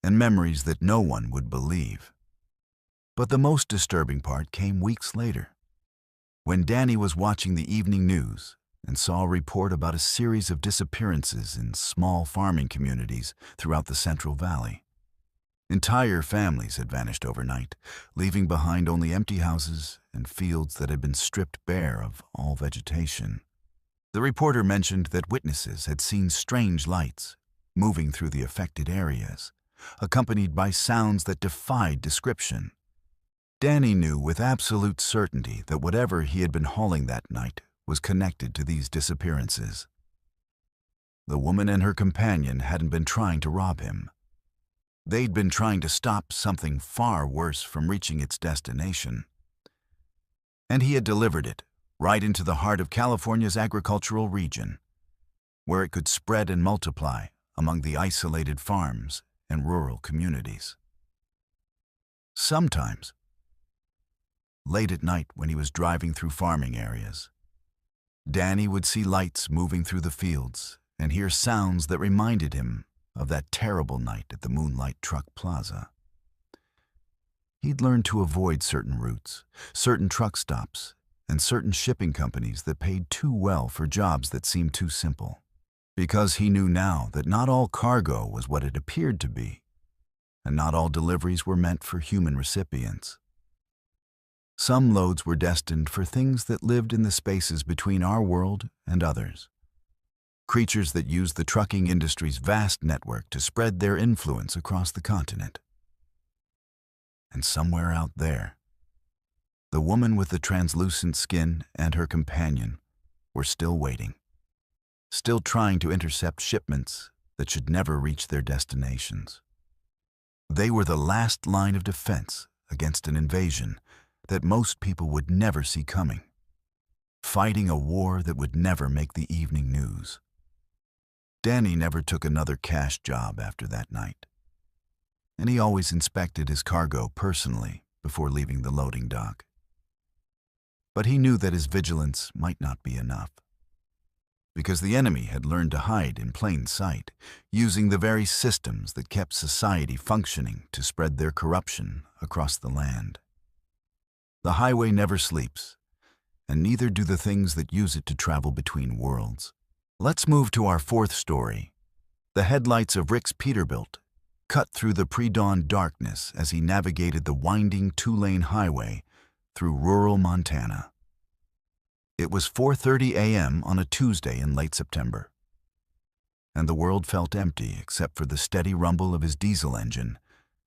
and memories that no one would believe. But the most disturbing part came weeks later, when Danny was watching the evening news and saw a report about a series of disappearances in small farming communities throughout the Central Valley. Entire families had vanished overnight, leaving behind only empty houses and fields that had been stripped bare of all vegetation. The reporter mentioned that witnesses had seen strange lights moving through the affected areas, accompanied by sounds that defied description. Danny knew with absolute certainty that whatever he had been hauling that night was connected to these disappearances. The woman and her companion hadn't been trying to rob him. They'd been trying to stop something far worse from reaching its destination. And he had delivered it right into the heart of California's agricultural region, where it could spread and multiply among the isolated farms and rural communities. Sometimes, late at night when he was driving through farming areas, Danny would see lights moving through the fields and hear sounds that reminded him of that terrible night at the Moonlight Truck Plaza. He'd learned to avoid certain routes, certain truck stops, and certain shipping companies that paid too well for jobs that seemed too simple, because he knew now that not all cargo was what it appeared to be, and not all deliveries were meant for human recipients. Some loads were destined for things that lived in the spaces between our world and others, creatures that used the trucking industry's vast network to spread their influence across the continent. And somewhere out there, the woman with the translucent skin and her companion were still waiting, still trying to intercept shipments that should never reach their destinations. They were the last line of defense against an invasion that most people would never see coming, fighting a war that would never make the evening news. Danny never took another cash job after that night, and he always inspected his cargo personally before leaving the loading dock. But he knew that his vigilance might not be enough, because the enemy had learned to hide in plain sight, using the very systems that kept society functioning to spread their corruption across the land. The highway never sleeps, and neither do the things that use it to travel between worlds. Let's move to our fourth story. The headlights of Rick's Peterbilt cut through the pre-dawn darkness as he navigated the winding two-lane highway through rural Montana. It was 4:30 a.m. on a Tuesday in late September, and the world felt empty except for the steady rumble of his diesel engine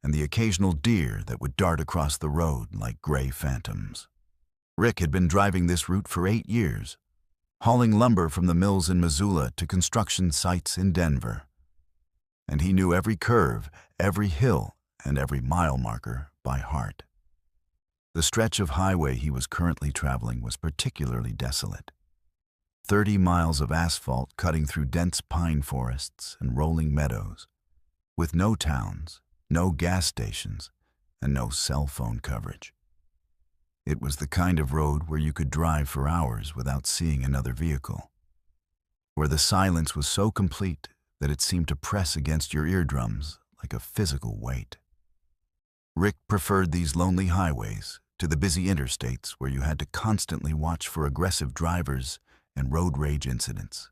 and the occasional deer that would dart across the road like gray phantoms. Rick had been driving this route for 8 years, hauling lumber from the mills in Missoula to construction sites in Denver. And he knew every curve, every hill, and every mile marker by heart. The stretch of highway he was currently traveling was particularly desolate. 30 miles of asphalt cutting through dense pine forests and rolling meadows, with no towns, no gas stations, and no cell phone coverage. It was the kind of road where you could drive for hours without seeing another vehicle, where the silence was so complete that it seemed to press against your eardrums like a physical weight. Rick preferred these lonely highways to the busy interstates where you had to constantly watch for aggressive drivers and road rage incidents.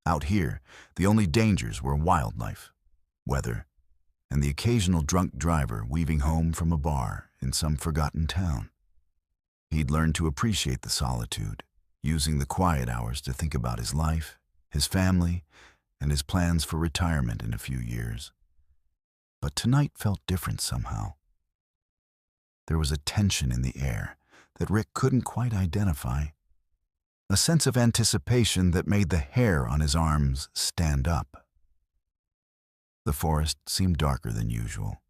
Out here, the only dangers were wildlife, weather, and the occasional drunk driver weaving home from a bar in some forgotten town. He'd learned to appreciate the solitude, using the quiet hours to think about his life, his family, and his plans for retirement in a few years. But tonight felt different somehow. there was a tension in the air that Rick couldn't quite identify, a sense of anticipation that made the hair on his arms stand up. The forest seemed darker than usual,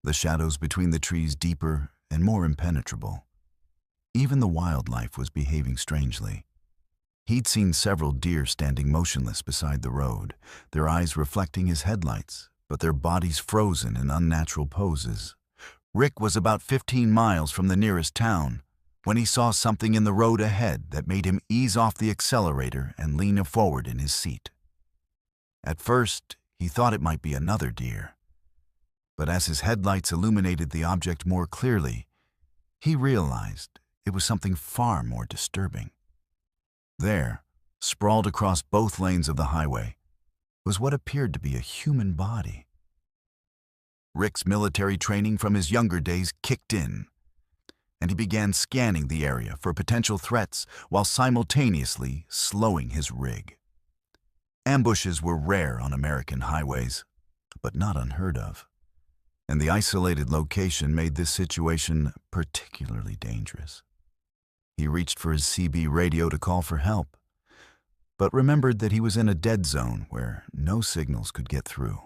the shadows between the trees deeper and more impenetrable. Even the wildlife was behaving strangely. He'd seen several deer standing motionless beside the road, their eyes reflecting his headlights, but their bodies frozen in unnatural poses. Rick was about 15 miles from the nearest town when he saw something in the road ahead that made him ease off the accelerator and lean forward in his seat. At first, he thought it might be another deer, but as his headlights illuminated the object more clearly, he realized it was something far more disturbing. There, sprawled across both lanes of the highway, was what appeared to be a human body. Rick's military training from his younger days kicked in, and he began scanning the area for potential threats while simultaneously slowing his rig. Ambushes were rare on American highways, but not unheard of, and the isolated location made this situation particularly dangerous. He reached for his CB radio to call for help, but remembered that he was in a dead zone where no signals could get through.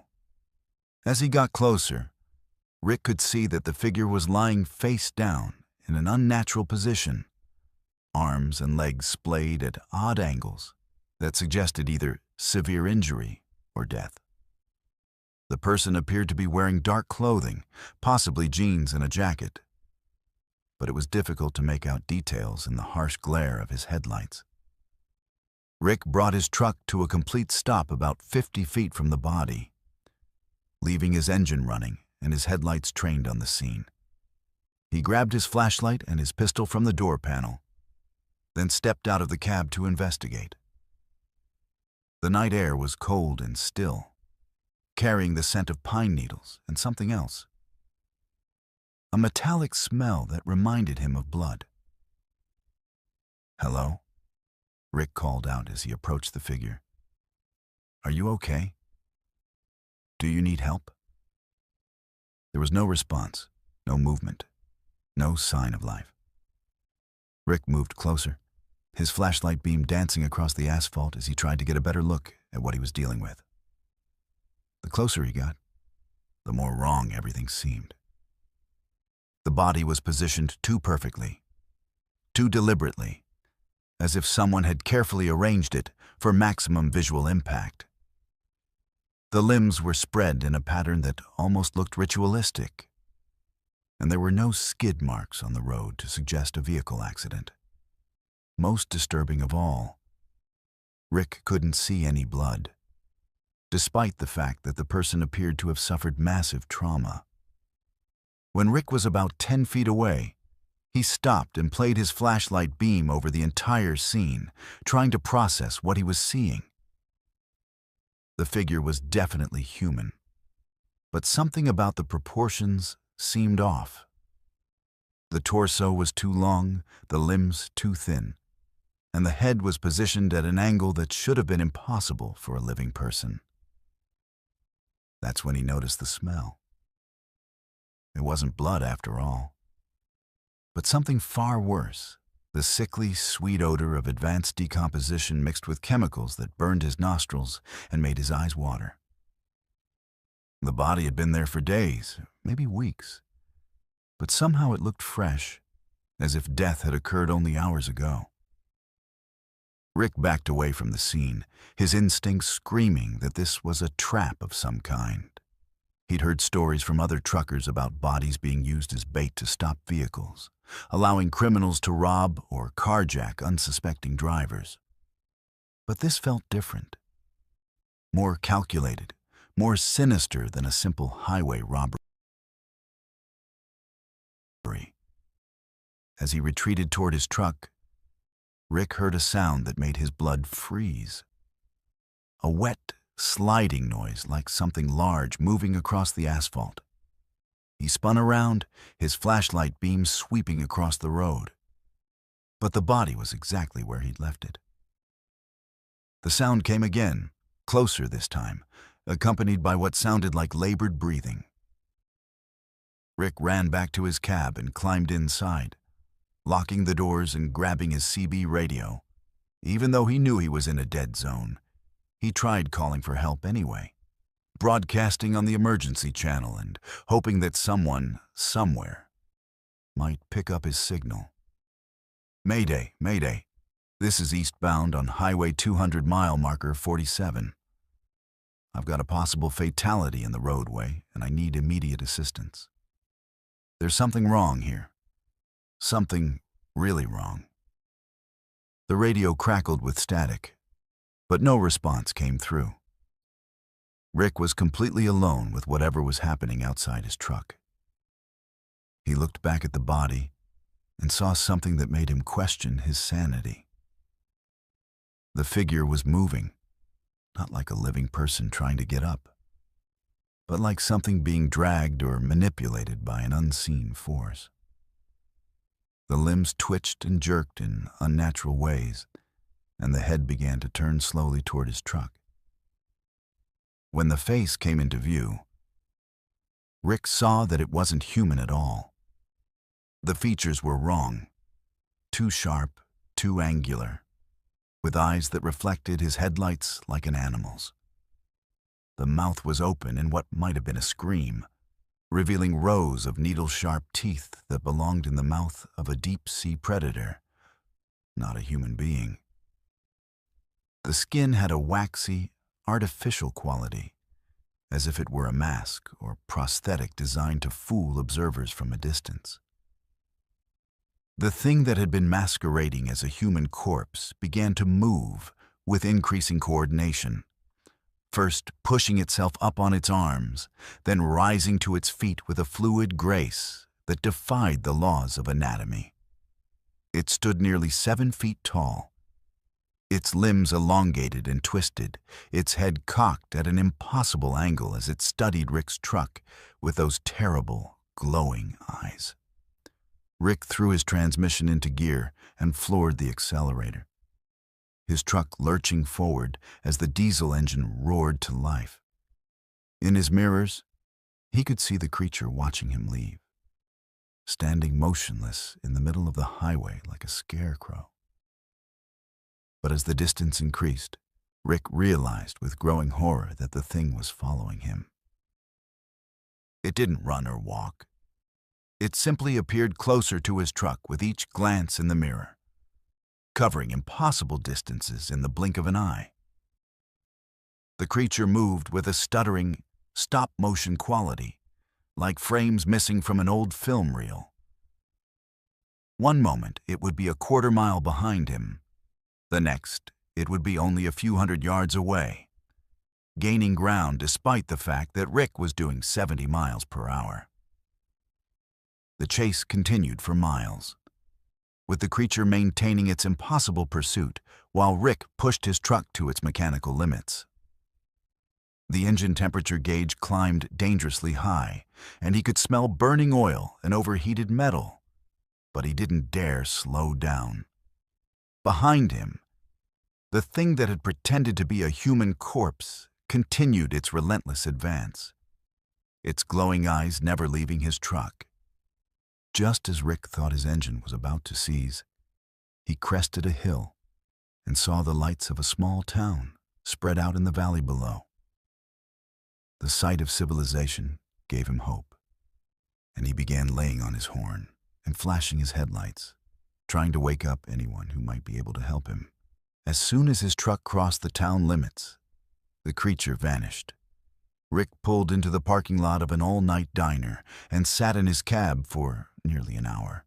As he got closer, Rick could see that the figure was lying face down in an unnatural position, arms and legs splayed at odd angles that suggested either severe injury or death. The person appeared to be wearing dark clothing, possibly jeans and a jacket, but it was difficult to make out details in the harsh glare of his headlights. Rick brought his truck to a complete stop about 50 feet from the body, leaving his engine running and his headlights trained on the scene. He grabbed his flashlight and his pistol from the door panel, then stepped out of the cab to investigate. The night air was cold and still, carrying the scent of pine needles and something else. A metallic smell that reminded him of blood. "Hello?" Rick called out as he approached the figure. "Are you okay? Do you need help?" There was no response, no movement, no sign of life. Rick moved closer, his flashlight beam dancing across the asphalt as he tried to get a better look at what he was dealing with. The closer he got, the more wrong everything seemed. The body was positioned too perfectly, too deliberately, as if someone had carefully arranged it for maximum visual impact. The limbs were spread in a pattern that almost looked ritualistic, and there were no skid marks on the road to suggest a vehicle accident. Most disturbing of all, Rick couldn't see any blood, despite the fact that the person appeared to have suffered massive trauma. When Rick was about 10 feet away, he stopped and played his flashlight beam over the entire scene, trying to process what he was seeing. The figure was definitely human, but something about the proportions seemed off. The torso was too long, the limbs too thin, and the head was positioned at an angle that should have been impossible for a living person. That's when he noticed the smell. It wasn't blood after all, but something far worse, the sickly, sweet odor of advanced decomposition mixed with chemicals that burned his nostrils and made his eyes water. The body had been there for days, maybe weeks, but somehow it looked fresh, as if death had occurred only hours ago. Rick backed away from the scene, his instincts screaming that this was a trap of some kind. He'd heard stories from other truckers about bodies being used as bait to stop vehicles, allowing criminals to rob or carjack unsuspecting drivers. But this felt different, more calculated, more sinister than a simple highway robbery. As he retreated toward his truck, Rick heard a sound that made his blood freeze. A wet, sliding noise like something large moving across the asphalt. He spun around, his flashlight beam sweeping across the road. But the body was exactly where he'd left it. The sound came again, closer this time, accompanied by what sounded like labored breathing. Rick ran back to his cab and climbed inside, locking the doors and grabbing his CB radio. Even though he knew he was in a dead zone, he tried calling for help anyway, broadcasting on the emergency channel and hoping that someone, somewhere, might pick up his signal. Mayday, Mayday. This is eastbound on Highway 200 mile marker 47. I've got a possible fatality in the roadway and I need immediate assistance. There's something wrong here. Something really wrong. The radio crackled with static, but no response came through. Rick was completely alone with whatever was happening outside his truck. He looked back at the body and saw something that made him question his sanity. The figure was moving, not like a living person trying to get up, but like something being dragged or manipulated by an unseen force. The limbs twitched and jerked in unnatural ways, and the head began to turn slowly toward his truck. When the face came into view, Rick saw that it wasn't human at all. The features were wrong, too sharp, too angular, with eyes that reflected his headlights like an animal's. The mouth was open in what might have been a scream, revealing rows of needle-sharp teeth that belonged in the mouth of a deep-sea predator, not a human being. The skin had a waxy, artificial quality, as if it were a mask or prosthetic designed to fool observers from a distance. The thing that had been masquerading as a human corpse began to move with increasing coordination, first pushing itself up on its arms, then rising to its feet with a fluid grace that defied the laws of anatomy. It stood nearly 7 feet tall, its limbs elongated and twisted, its head cocked at an impossible angle as it studied Rick's truck with those terrible, glowing eyes. Rick threw his transmission into gear and floored the accelerator, his truck lurching forward as the diesel engine roared to life. In his mirrors, he could see the creature watching him leave, standing motionless in the middle of the highway like a scarecrow. But as the distance increased, Rick realized with growing horror that the thing was following him. It didn't run or walk. It simply appeared closer to his truck with each glance in the mirror, covering impossible distances in the blink of an eye. The creature moved with a stuttering, stop-motion quality, like frames missing from an old film reel. One moment, it would be a quarter-mile behind him. The next, it would be only a few hundred yards away, gaining ground despite the fact that Rick was doing 70 miles per hour. The chase continued for miles, with the creature maintaining its impossible pursuit while Rick pushed his truck to its mechanical limits. The engine temperature gauge climbed dangerously high, and he could smell burning oil and overheated metal, but he didn't dare slow down. Behind him, the thing that had pretended to be a human corpse continued its relentless advance, its glowing eyes never leaving his truck. Just as Rick thought his engine was about to seize, he crested a hill and saw the lights of a small town spread out in the valley below. The sight of civilization gave him hope, and he began laying on his horn and flashing his headlights, trying to wake up anyone who might be able to help him. As soon as his truck crossed the town limits, the creature vanished. Rick pulled into the parking lot of an all-night diner and sat in his cab for nearly an hour,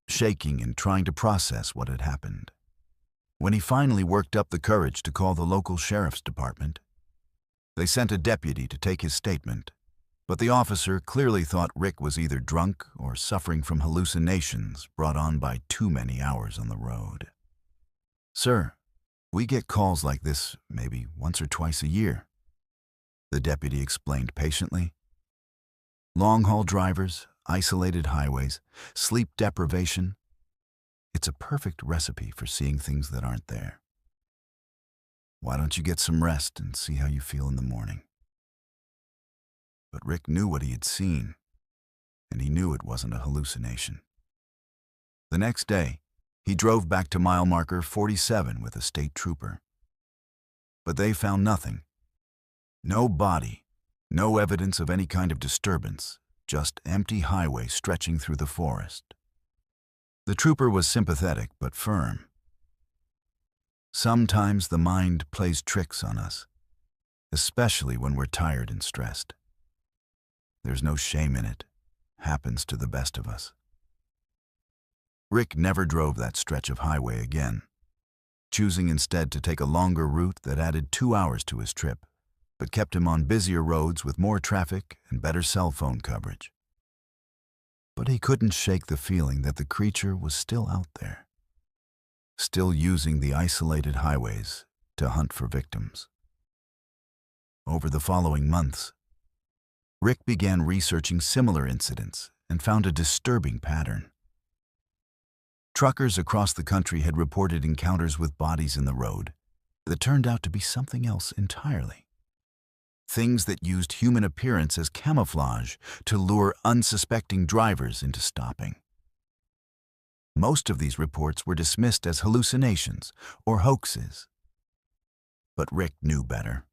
shaking and trying to process what had happened. When he finally worked up the courage to call the local sheriff's department, they sent a deputy to take his statement, but the officer clearly thought Rick was either drunk or suffering from hallucinations brought on by too many hours on the road. "Sir, we get calls like this maybe once or twice a year," the deputy explained patiently. "Long-haul drivers, isolated highways, sleep deprivation. It's a perfect recipe for seeing things that aren't there. Why don't you get some rest and see how you feel in the morning?" But Rick knew what he had seen. and he knew it wasn't a hallucination. The next day, he drove back to mile marker 47 with a state trooper. But they found nothing. No body, no evidence of any kind of disturbance, just empty highway stretching through the forest. The trooper was sympathetic but firm. Sometimes the mind plays tricks on us, especially when we're tired and stressed. There's no shame in it. Happens to the best of us. Rick never drove that stretch of highway again, choosing instead to take a longer route that added 2 hours to his trip, but kept him on busier roads with more traffic and better cell phone coverage. But he couldn't shake the feeling that the creature was still out there, still using the isolated highways to hunt for victims. Over the following months, Rick began researching similar incidents and found a disturbing pattern. Truckers across the country had reported encounters with bodies in the road that turned out to be something else entirely. Things that used human appearance as camouflage to lure unsuspecting drivers into stopping. Most of these reports were dismissed as hallucinations or hoaxes. But Rick knew better.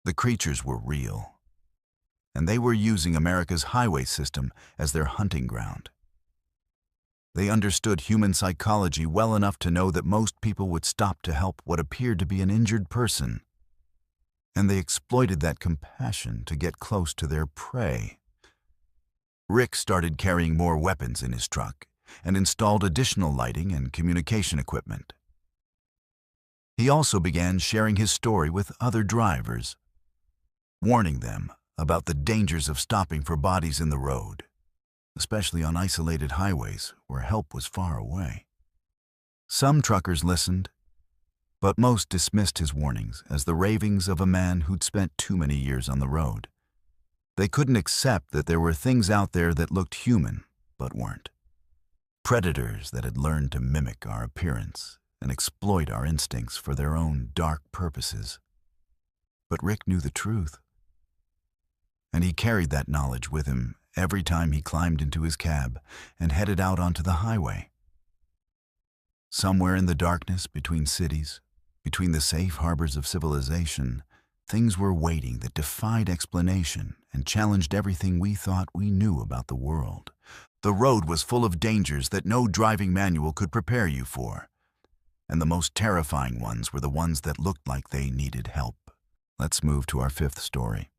The creatures were real, and they were using America's highway system as their hunting ground. They understood human psychology well enough to know that most people would stop to help what appeared to be an injured person, and they exploited that compassion to get close to their prey. Rick started carrying more weapons in his truck and installed additional lighting and communication equipment. He also began sharing his story with other drivers, warning them about the dangers of stopping for bodies in the road, especially on isolated highways where help was far away. Some truckers listened, but most dismissed his warnings as the ravings of a man who'd spent too many years on the road. They couldn't accept that there were things out there that looked human, but weren't. Predators that had learned to mimic our appearance and exploit our instincts for their own dark purposes. But Rick knew the truth, and he carried that knowledge with him every time he climbed into his cab and headed out onto the highway. Somewhere in the darkness between cities, between the safe harbors of civilization, things were waiting that defied explanation and challenged everything we thought we knew about the world. The road was full of dangers that no driving manual could prepare you for, and the most terrifying ones were the ones that looked like they needed help. Let's move to our fifth story.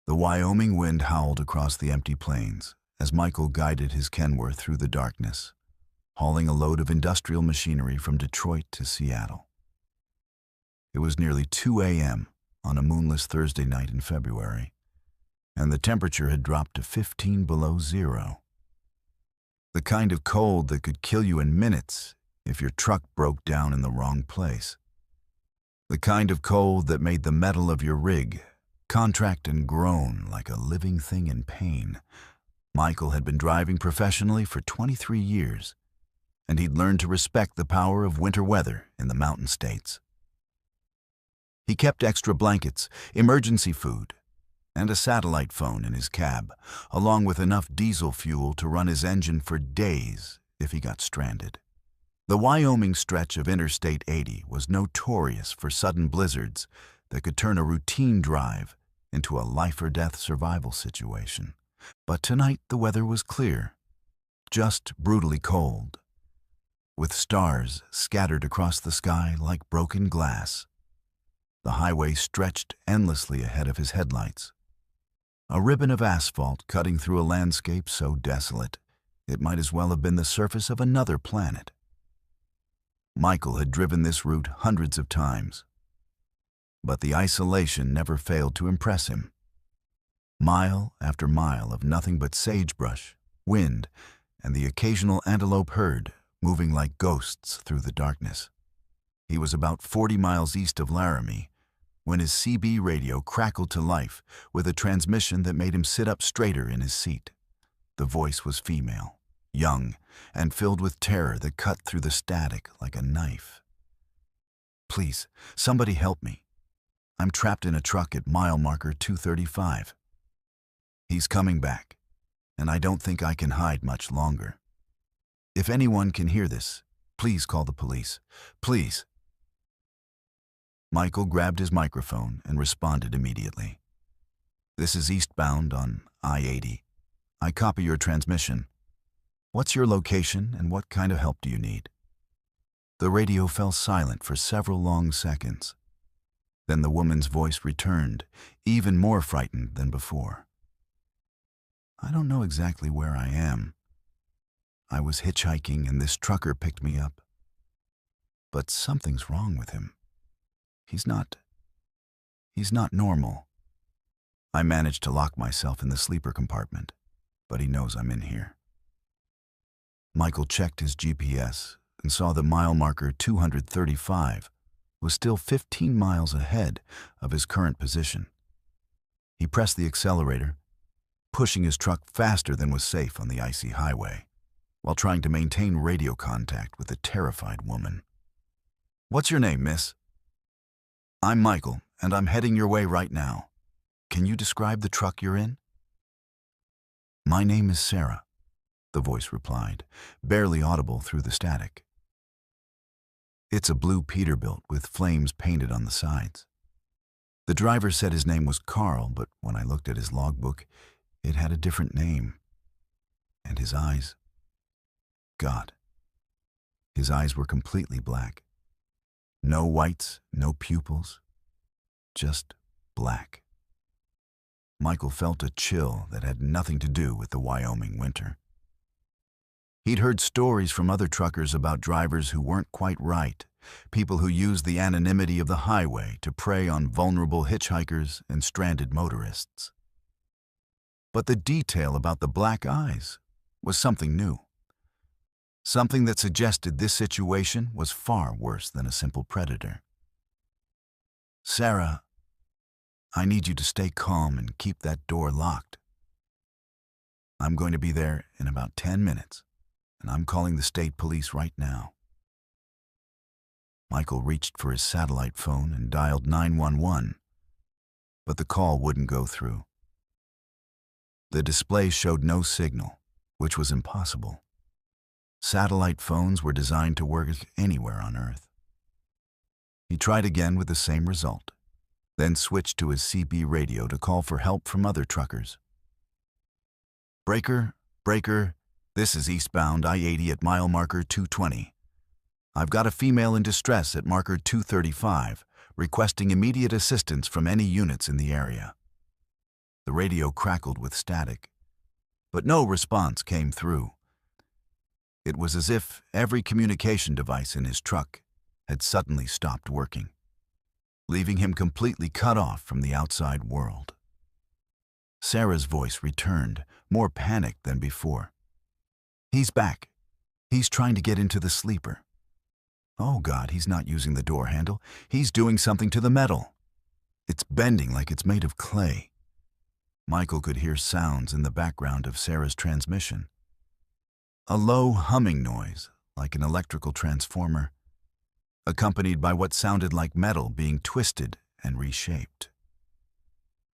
The Wyoming wind howled across the empty plains as Michael guided his Kenworth through the darkness, hauling a load of industrial machinery from Detroit to Seattle. It was nearly 2 a.m. on a moonless Thursday night in February, and the temperature had dropped to 15 below zero. The kind of cold that could kill you in minutes if your truck broke down in the wrong place. The kind of cold that made the metal of your rig contract and groan like a living thing in pain. Michael had been driving professionally for 23 years, and he'd learned to respect the power of winter weather in the mountain states. He kept extra blankets, emergency food, and a satellite phone in his cab, along with enough diesel fuel to run his engine for days if he got stranded. The Wyoming stretch of Interstate 80 was notorious for sudden blizzards that could turn a routine drive into a life-or-death survival situation. But tonight the weather was clear, just brutally cold, with stars scattered across the sky like broken glass. The highway stretched endlessly ahead of his headlights, a ribbon of asphalt cutting through a landscape so desolate it might as well have been the surface of another planet. Michael had driven this route hundreds of times, but the isolation never failed to impress him. Mile after mile of nothing but sagebrush, wind, and the occasional antelope herd moving like ghosts through the darkness. He was about 40 miles east of Laramie when his CB radio crackled to life with a transmission that made him sit up straighter in his seat. The voice was female, young, and filled with terror that cut through the static like a knife. "Please, somebody help me. I'm trapped in a truck at mile marker 235. He's coming back, and I don't think I can hide much longer. If anyone can hear this, please call the police. Please." Michael grabbed his microphone and responded immediately. "This is eastbound on I-80. I copy your transmission. What's your location and what kind of help do you need?" The radio fell silent for several long seconds. Then the woman's voice returned, even more frightened than before. "I don't know exactly where I am. I was hitchhiking and this trucker picked me up. But something's wrong with him. He's not normal. I managed to lock myself in the sleeper compartment, but he knows I'm in here." Michael checked his GPS and saw the mile marker 235 was still 15 miles ahead of his current position. He pressed the accelerator, pushing his truck faster than was safe on the icy highway, while trying to maintain radio contact with the terrified woman. "What's your name, miss?" "I'm Michael, and I'm heading your way right now. Can you describe the truck you're in?" "My name is Sarah," the voice replied, barely audible through the static. "It's a blue Peterbilt with flames painted on the sides. The driver said his name was Carl, but when I looked at his logbook, it had a different name. And his eyes... God. His eyes were completely black. No whites, no pupils, just black." Michael felt a chill that had nothing to do with the Wyoming winter. He'd heard stories from other truckers about drivers who weren't quite right, people who used the anonymity of the highway to prey on vulnerable hitchhikers and stranded motorists. But the detail about the black eyes was something new. Something that suggested this situation was far worse than a simple predator. "Sarah, I need you to stay calm and keep that door locked. I'm going to be there in about 10 minutes, and I'm calling the state police right now." Michael reached for his satellite phone and dialed 911, but the call wouldn't go through. The display showed no signal, which was impossible. Satellite phones were designed to work anywhere on Earth. He tried again with the same result, then switched to his CB radio to call for help from other truckers. "Breaker, this is eastbound I-80 at mile marker 220. I've got a female in distress at marker 235, requesting immediate assistance from any units in the area." The radio crackled with static, but no response came through. It was as if every communication device in his truck had suddenly stopped working, leaving him completely cut off from the outside world. Sarah's voice returned, more panicked than before. "He's back. He's trying to get into the sleeper. Oh God, he's not using the door handle. He's doing something to the metal. It's bending like it's made of clay." Michael could hear sounds in the background of Sarah's transmission. A low humming noise, like an electrical transformer, accompanied by what sounded like metal being twisted and reshaped.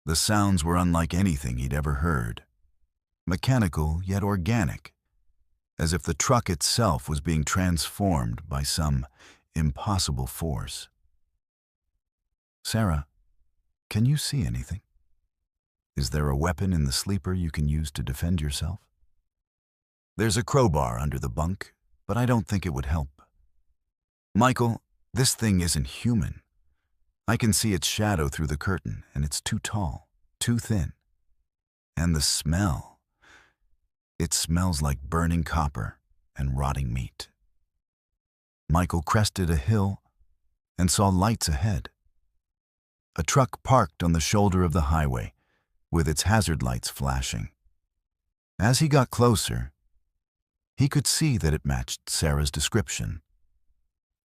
The sounds were unlike anything he'd ever heard, mechanical yet organic, as if the truck itself was being transformed by some impossible force. "Sarah, can you see anything? Is there a weapon in the sleeper you can use to defend yourself?" "There's a crowbar under the bunk, but I don't think it would help. Michael, this thing isn't human. I can see its shadow through the curtain, and it's too tall, too thin. And the smell. It smells like burning copper and rotting meat." Michael crested a hill and saw lights ahead. A truck parked on the shoulder of the highway, with its hazard lights flashing. As he got closer, he could see that it matched Sarah's description.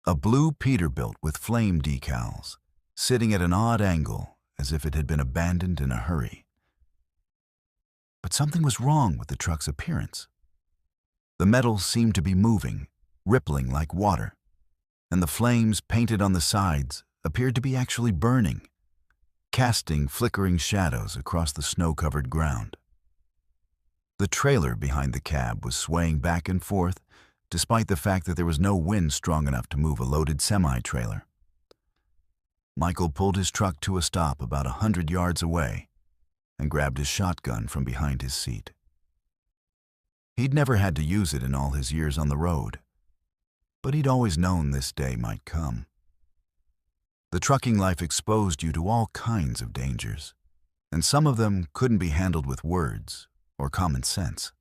A blue Peterbilt with flame decals, sitting at an odd angle as if it had been abandoned in a hurry. But something was wrong with the truck's appearance. The metal seemed to be moving, rippling like water, and the flames painted on the sides appeared to be actually burning, casting flickering shadows across the snow-covered ground. The trailer behind the cab was swaying back and forth, despite the fact that there was no wind strong enough to move a loaded semi-trailer. Michael pulled his truck to a stop about 100 yards away and grabbed his shotgun from behind his seat. He'd never had to use it in all his years on the road, but he'd always known this day might come. The trucking life exposed you to all kinds of dangers, and some of them couldn't be handled with words or common sense.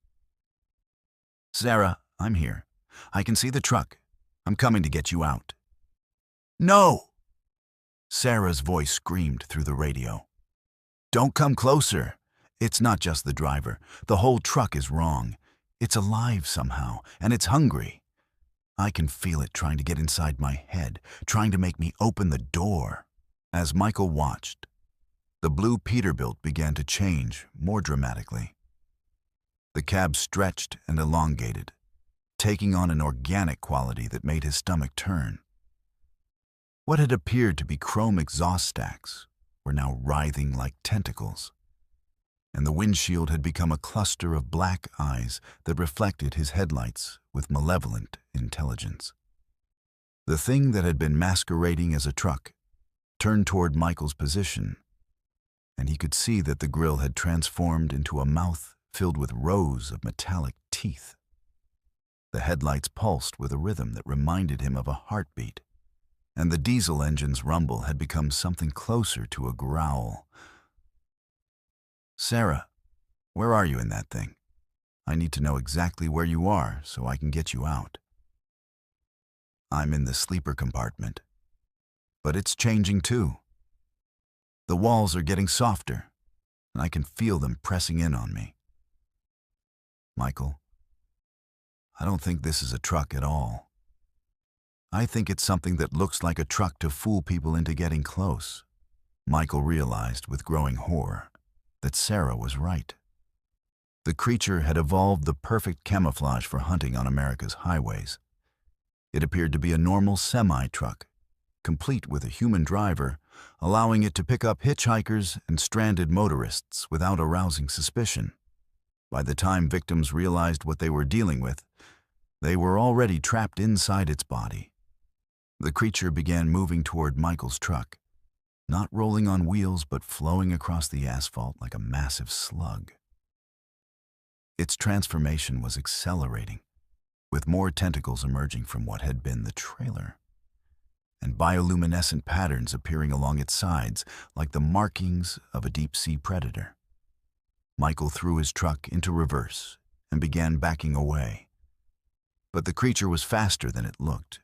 "Sarah, I'm here. I can see the truck. I'm coming to get you out." "No!" Sarah's voice screamed through the radio. "Don't come closer. It's not just the driver. The whole truck is wrong. It's alive somehow, and it's hungry. I can feel it trying to get inside my head, trying to make me open the door." As Michael watched, the blue Peterbilt began to change more dramatically. The cab stretched and elongated, taking on an organic quality that made his stomach turn. What had appeared to be chrome exhaust stacks were now writhing like tentacles, and the windshield had become a cluster of black eyes that reflected his headlights with malevolent intelligence. The thing that had been masquerading as a truck turned toward Michael's position, and he could see that the grille had transformed into a mouth filled with rows of metallic teeth. The headlights pulsed with a rhythm that reminded him of a heartbeat, and the diesel engine's rumble had become something closer to a growl. "Sarah, where are you in that thing? I need to know exactly where you are so I can get you out." "I'm in the sleeper compartment, but it's changing too. The walls are getting softer, and I can feel them pressing in on me." "Michael, I don't think this is a truck at all. I think it's something that looks like a truck to fool people into getting close." Michael realized with growing horror that Sarah was right. The creature had evolved the perfect camouflage for hunting on America's highways. It appeared to be a normal semi-truck, complete with a human driver, allowing it to pick up hitchhikers and stranded motorists without arousing suspicion. By the time victims realized what they were dealing with, they were already trapped inside its body. The creature began moving toward Michael's truck, not rolling on wheels but flowing across the asphalt like a massive slug. Its transformation was accelerating, with more tentacles emerging from what had been the trailer, and bioluminescent patterns appearing along its sides like the markings of a deep-sea predator. Michael threw his truck into reverse and began backing away. But the creature was faster than it looked.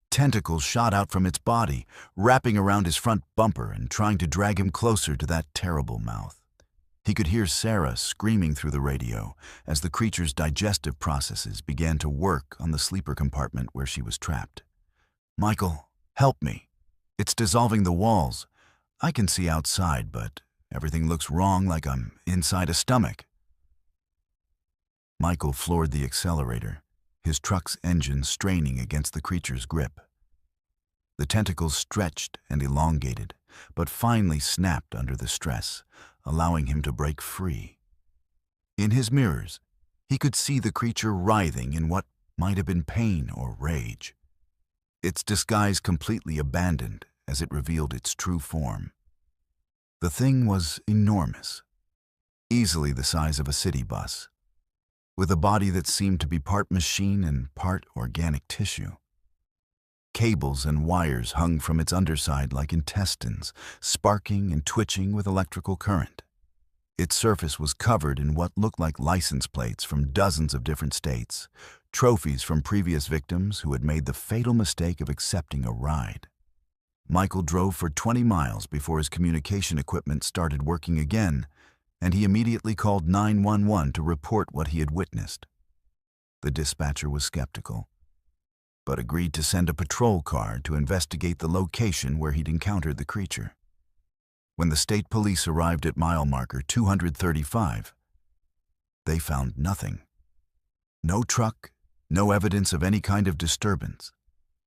Tentacles shot out from its body, wrapping around his front bumper and trying to drag him closer to that terrible mouth. He could hear Sarah screaming through the radio as the creature's digestive processes began to work on the sleeper compartment where she was trapped. "Michael, help me. It's dissolving the walls. I can see outside, but everything looks wrong, like I'm inside a stomach." Michael floored the accelerator, his truck's engine straining against the creature's grip. The tentacles stretched and elongated, but finally snapped under the stress, allowing him to break free. In his mirrors, he could see the creature writhing in what might have been pain or rage. Its disguise completely abandoned as it revealed its true form. The thing was enormous, easily the size of a city bus, with a body that seemed to be part machine and part organic tissue. Cables and wires hung from its underside like intestines, sparking and twitching with electrical current. Its surface was covered in what looked like license plates from dozens of different states, trophies from previous victims who had made the fatal mistake of accepting a ride. Michael drove for 20 miles before his communication equipment started working again, and he immediately called 911 to report what he had witnessed. The dispatcher was skeptical, but agreed to send a patrol car to investigate the location where he'd encountered the creature. When the state police arrived at mile marker 235, they found nothing. No truck, no evidence of any kind of disturbance,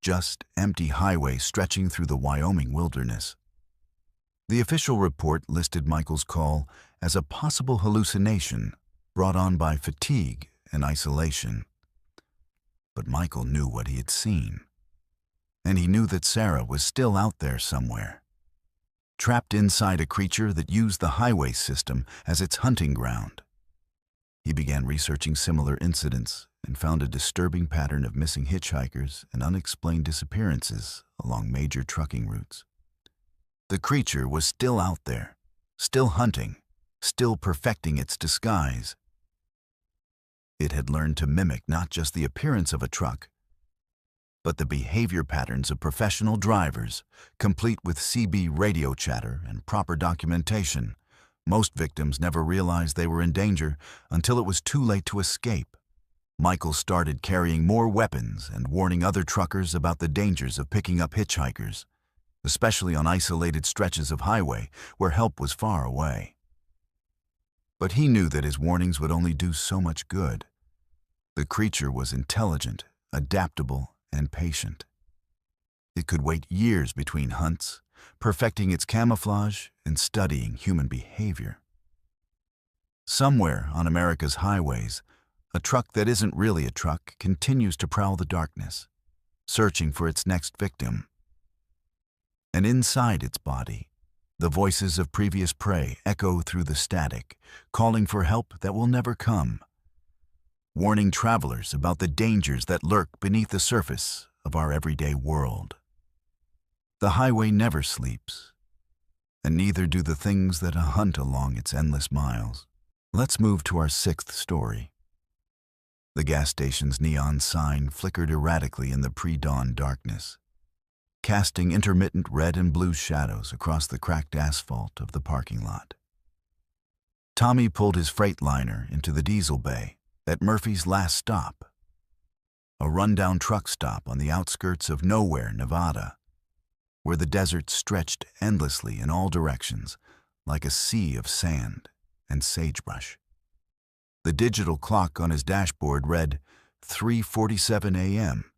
just empty highway stretching through the Wyoming wilderness. The official report listed Michael's call as a possible hallucination brought on by fatigue and isolation. But Michael knew what he had seen, and he knew that Sarah was still out there somewhere, trapped inside a creature that used the highway system as its hunting ground. He began researching similar incidents and found a disturbing pattern of missing hitchhikers and unexplained disappearances along major trucking routes. The creature was still out there, still hunting, still perfecting its disguise. It had learned to mimic not just the appearance of a truck, but the behavior patterns of professional drivers, complete with CB radio chatter and proper documentation. Most victims never realized they were in danger until it was too late to escape. Michael started carrying more weapons and warning other truckers about the dangers of picking up hitchhikers, especially on isolated stretches of highway where help was far away. But he knew that his warnings would only do so much good. The creature was intelligent, adaptable, and patient. It could wait years between hunts, perfecting its camouflage and studying human behavior. Somewhere on America's highways, a truck that isn't really a truck continues to prowl the darkness, searching for its next victim. And inside its body, the voices of previous prey echo through the static, calling for help that will never come, warning travelers about the dangers that lurk beneath the surface of our everyday world. The highway never sleeps, and neither do the things that hunt along its endless miles. Let's move to our sixth story. The gas station's neon sign flickered erratically in the pre-dawn darkness, casting intermittent red and blue shadows across the cracked asphalt of the parking lot. Tommy pulled his Freightliner into the diesel bay at Murphy's Last Stop, a rundown truck stop on the outskirts of nowhere, Nevada, where the desert stretched endlessly in all directions like a sea of sand and sagebrush. The digital clock on his dashboard read 3:47 a.m.,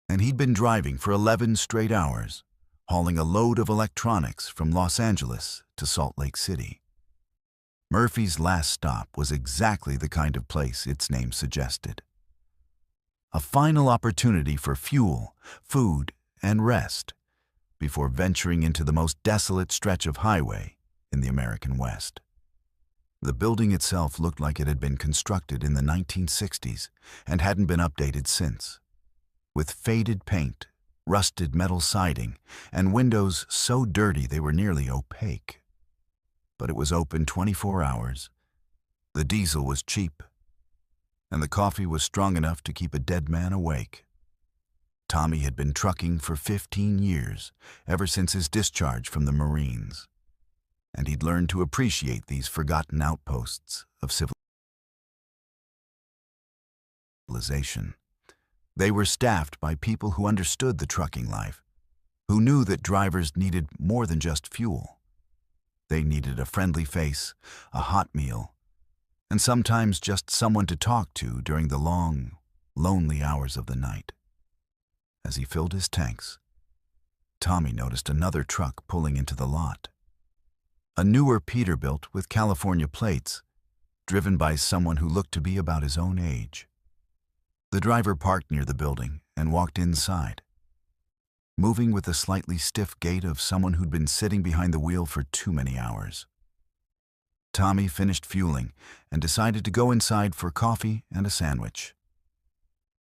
and he'd been driving for 11 straight hours, hauling a load of electronics from Los Angeles to Salt Lake City. Murphy's Last Stop was exactly the kind of place its name suggested. A final opportunity for fuel, food, and rest before venturing into the most desolate stretch of highway in the American West. The building itself looked like it had been constructed in the 1960s and hadn't been updated since, with faded paint, rusted metal siding, and windows so dirty they were nearly opaque. But it was open 24 hours, the diesel was cheap, and the coffee was strong enough to keep a dead man awake. Tommy had been trucking for 15 years, ever since his discharge from the Marines, and he'd learned to appreciate these forgotten outposts of civilization. They were staffed by people who understood the trucking life, who knew that drivers needed more than just fuel. They needed a friendly face, a hot meal, and sometimes just someone to talk to during the long, lonely hours of the night. As he filled his tanks, Tommy noticed another truck pulling into the lot. A newer Peterbilt with California plates, driven by someone who looked to be about his own age. The driver parked near the building and walked inside, moving with the slightly stiff gait of someone who'd been sitting behind the wheel for too many hours. Tommy finished fueling and decided to go inside for coffee and a sandwich.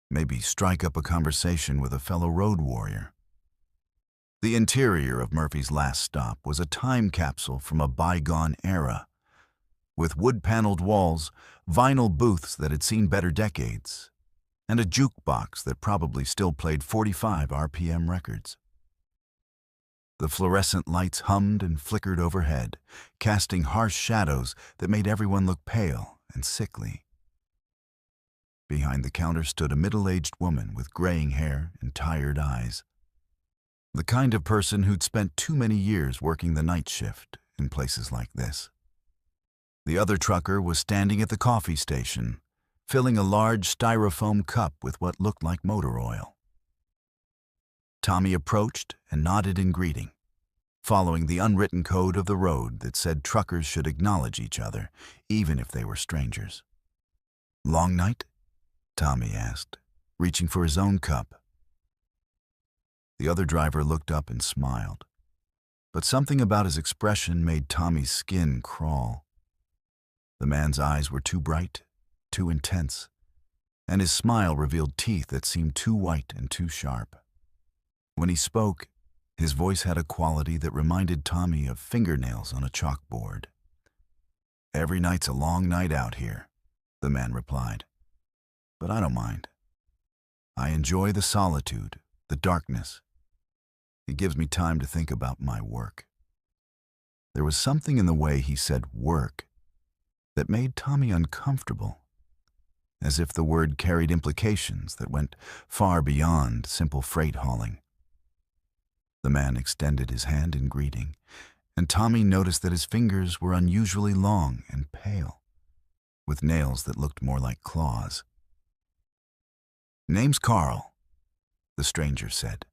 Maybe strike up a conversation with a fellow road warrior. The interior of Murphy's Last Stop was a time capsule from a bygone era, with wood-paneled walls, vinyl booths that had seen better decades, and a jukebox that probably still played 45 RPM records. The fluorescent lights hummed and flickered overhead, casting harsh shadows that made everyone look pale and sickly. Behind the counter stood a middle-aged woman with graying hair and tired eyes, the kind of person who'd spent too many years working the night shift in places like this. The other trucker was standing at the coffee station, filling a large styrofoam cup with what looked like motor oil. Tommy approached and nodded in greeting, following the unwritten code of the road that said truckers should acknowledge each other, even if they were strangers. Long night? Tommy asked, reaching for his own cup. The other driver looked up and smiled, but something about his expression made Tommy's skin crawl. The man's eyes were too bright, too intense, and his smile revealed teeth that seemed too white and too sharp. When he spoke, his voice had a quality that reminded Tommy of fingernails on a chalkboard. "Every night's a long night out here," the man replied. "But I don't mind. I enjoy the solitude, the darkness. It gives me time to think about my work." There was something in the way he said work that made Tommy uncomfortable, as if the word carried implications that went far beyond simple freight hauling. The man extended his hand in greeting, and Tommy noticed that his fingers were unusually long and pale, with nails that looked more like claws. "Name's Carl," the stranger said.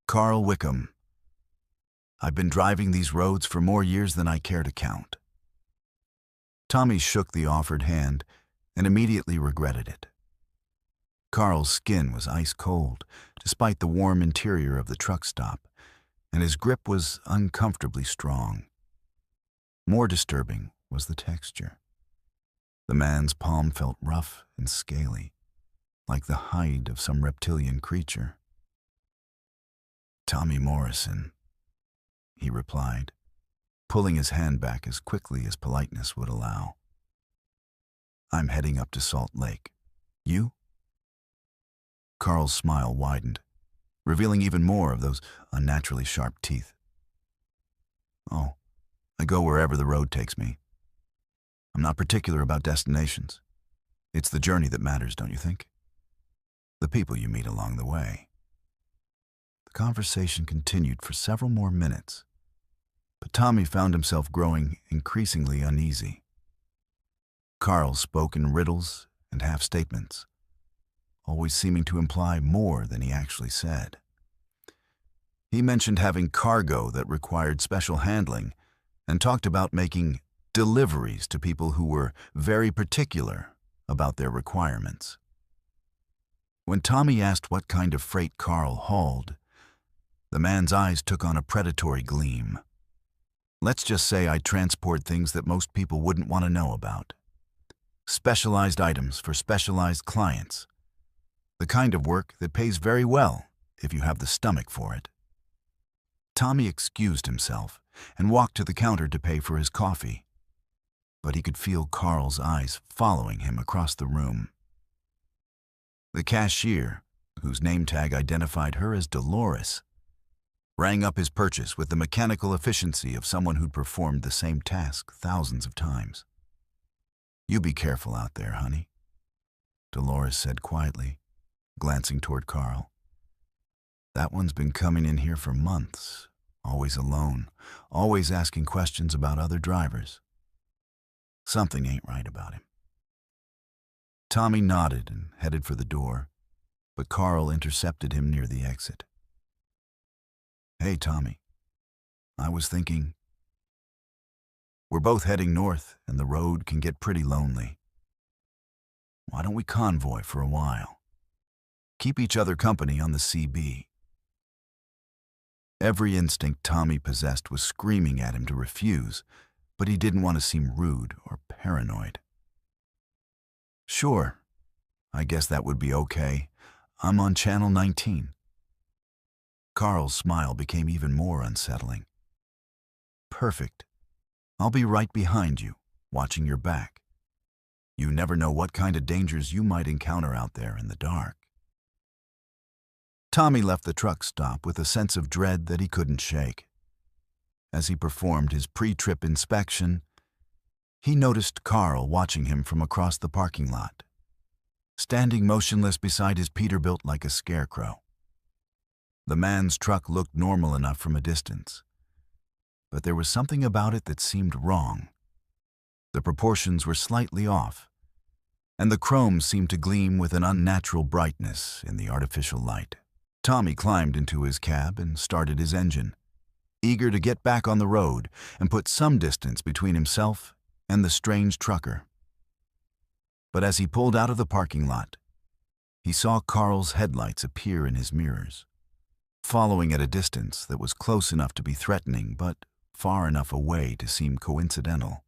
"Carl Wickham. I've been driving these roads for more years than I care to count." Tommy shook the offered hand and immediately regretted it. Carl's skin was ice cold, despite the warm interior of the truck stop, and his grip was uncomfortably strong. More disturbing was the texture. The man's palm felt rough and scaly, like the hide of some reptilian creature. "Tommy Morrison," he replied, pulling his hand back as quickly as politeness would allow. "I'm heading up to Salt Lake. You?" Carl's smile widened, revealing even more of those unnaturally sharp teeth. "Oh, I go wherever the road takes me. I'm not particular about destinations. It's the journey that matters, don't you think? The people you meet along the way." The conversation continued for several more minutes, but Tommy found himself growing increasingly uneasy. Carl spoke in riddles and half-statements, always seeming to imply more than he actually said. He mentioned having cargo that required special handling and talked about making deliveries to people who were very particular about their requirements. When Tommy asked what kind of freight Carl hauled, the man's eyes took on a predatory gleam. "Let's just say I transport things that most people wouldn't want to know about. Specialized items for specialized clients. The kind of work that pays very well if you have the stomach for it." Tommy excused himself and walked to the counter to pay for his coffee, but he could feel Carl's eyes following him across the room. The cashier, whose name tag identified her as Dolores, rang up his purchase with the mechanical efficiency of someone who'd performed the same task thousands of times. "You be careful out there, honey," Dolores said quietly, glancing toward Carl. "That one's been coming in here for months, always alone, always asking questions about other drivers. Something ain't right about him." Tommy nodded and headed for the door, but Carl intercepted him near the exit. "Hey, Tommy, I was thinking, we're both heading north and the road can get pretty lonely. Why don't we convoy for a while? Keep each other company on the CB." Every instinct Tommy possessed was screaming at him to refuse, but he didn't want to seem rude or paranoid. "Sure, I guess that would be okay. I'm on Channel 19. Carl's smile became even more unsettling. "Perfect. I'll be right behind you, watching your back. You never know what kind of dangers you might encounter out there in the dark." Tommy left the truck stop with a sense of dread that he couldn't shake. As he performed his pre-trip inspection, he noticed Carl watching him from across the parking lot, standing motionless beside his Peterbilt like a scarecrow. The man's truck looked normal enough from a distance, but there was something about it that seemed wrong. The proportions were slightly off, and the chrome seemed to gleam with an unnatural brightness in the artificial light. Tommy climbed into his cab and started his engine, eager to get back on the road and put some distance between himself and the strange trucker. But as he pulled out of the parking lot, he saw Carl's headlights appear in his mirrors, following at a distance that was close enough to be threatening but far enough away to seem coincidental.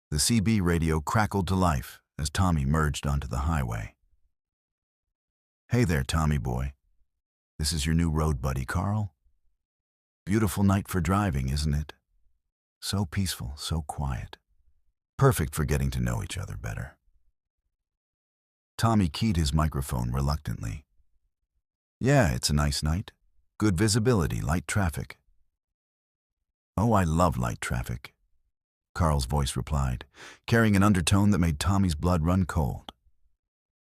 The CB radio crackled to life as Tommy merged onto the highway. "Hey there, Tommy boy. This is your new road buddy, Carl. Beautiful night for driving, isn't it? So peaceful, so quiet. Perfect for getting to know each other better." Tommy keyed his microphone reluctantly. "Yeah, it's a nice night. Good visibility, light traffic." "Oh, I love light traffic," Carl's voice replied, carrying an undertone that made Tommy's blood run cold.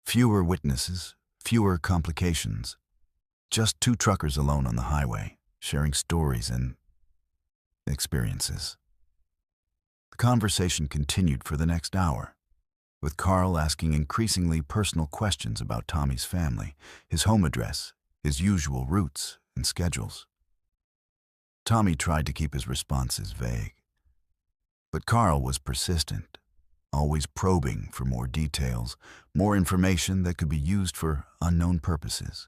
Fewer witnesses, fewer complications. Just two truckers alone on the highway, sharing stories and experiences. The conversation continued for the next hour, with Carl asking increasingly personal questions about Tommy's family, his home address, his usual routes and schedules. Tommy tried to keep his responses vague, but Carl was persistent, always probing for more details, more information that could be used for unknown purposes.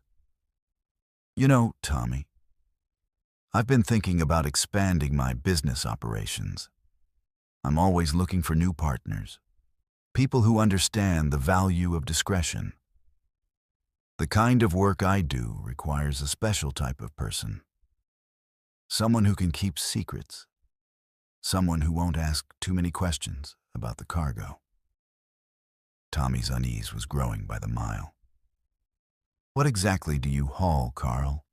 "You know, Tommy, I've been thinking about expanding my business operations. I'm always looking for new partners, people who understand the value of discretion. The kind of work I do requires a special type of person. Someone who can keep secrets. Someone who won't ask too many questions about the cargo." Tommy's unease was growing by the mile. "What exactly do you haul, Carl?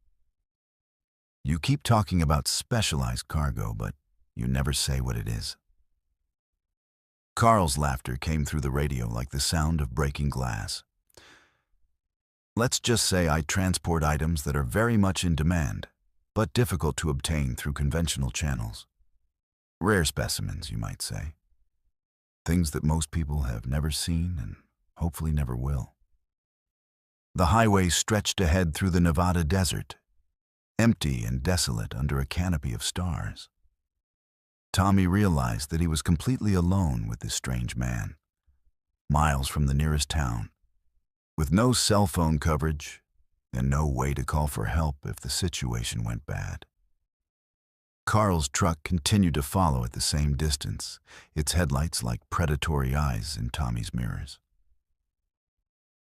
You keep talking about specialized cargo, but you never say what it is." Carl's laughter came through the radio like the sound of breaking glass. "Let's just say I transport items that are very much in demand, but difficult to obtain through conventional channels. Rare specimens, you might say. Things that most people have never seen and hopefully never will." The highway stretched ahead through the Nevada desert, empty and desolate under a canopy of stars. Tommy realized that he was completely alone with this strange man, miles from the nearest town, with no cell phone coverage and no way to call for help if the situation went bad. Carl's truck continued to follow at the same distance, its headlights like predatory eyes in Tommy's mirrors.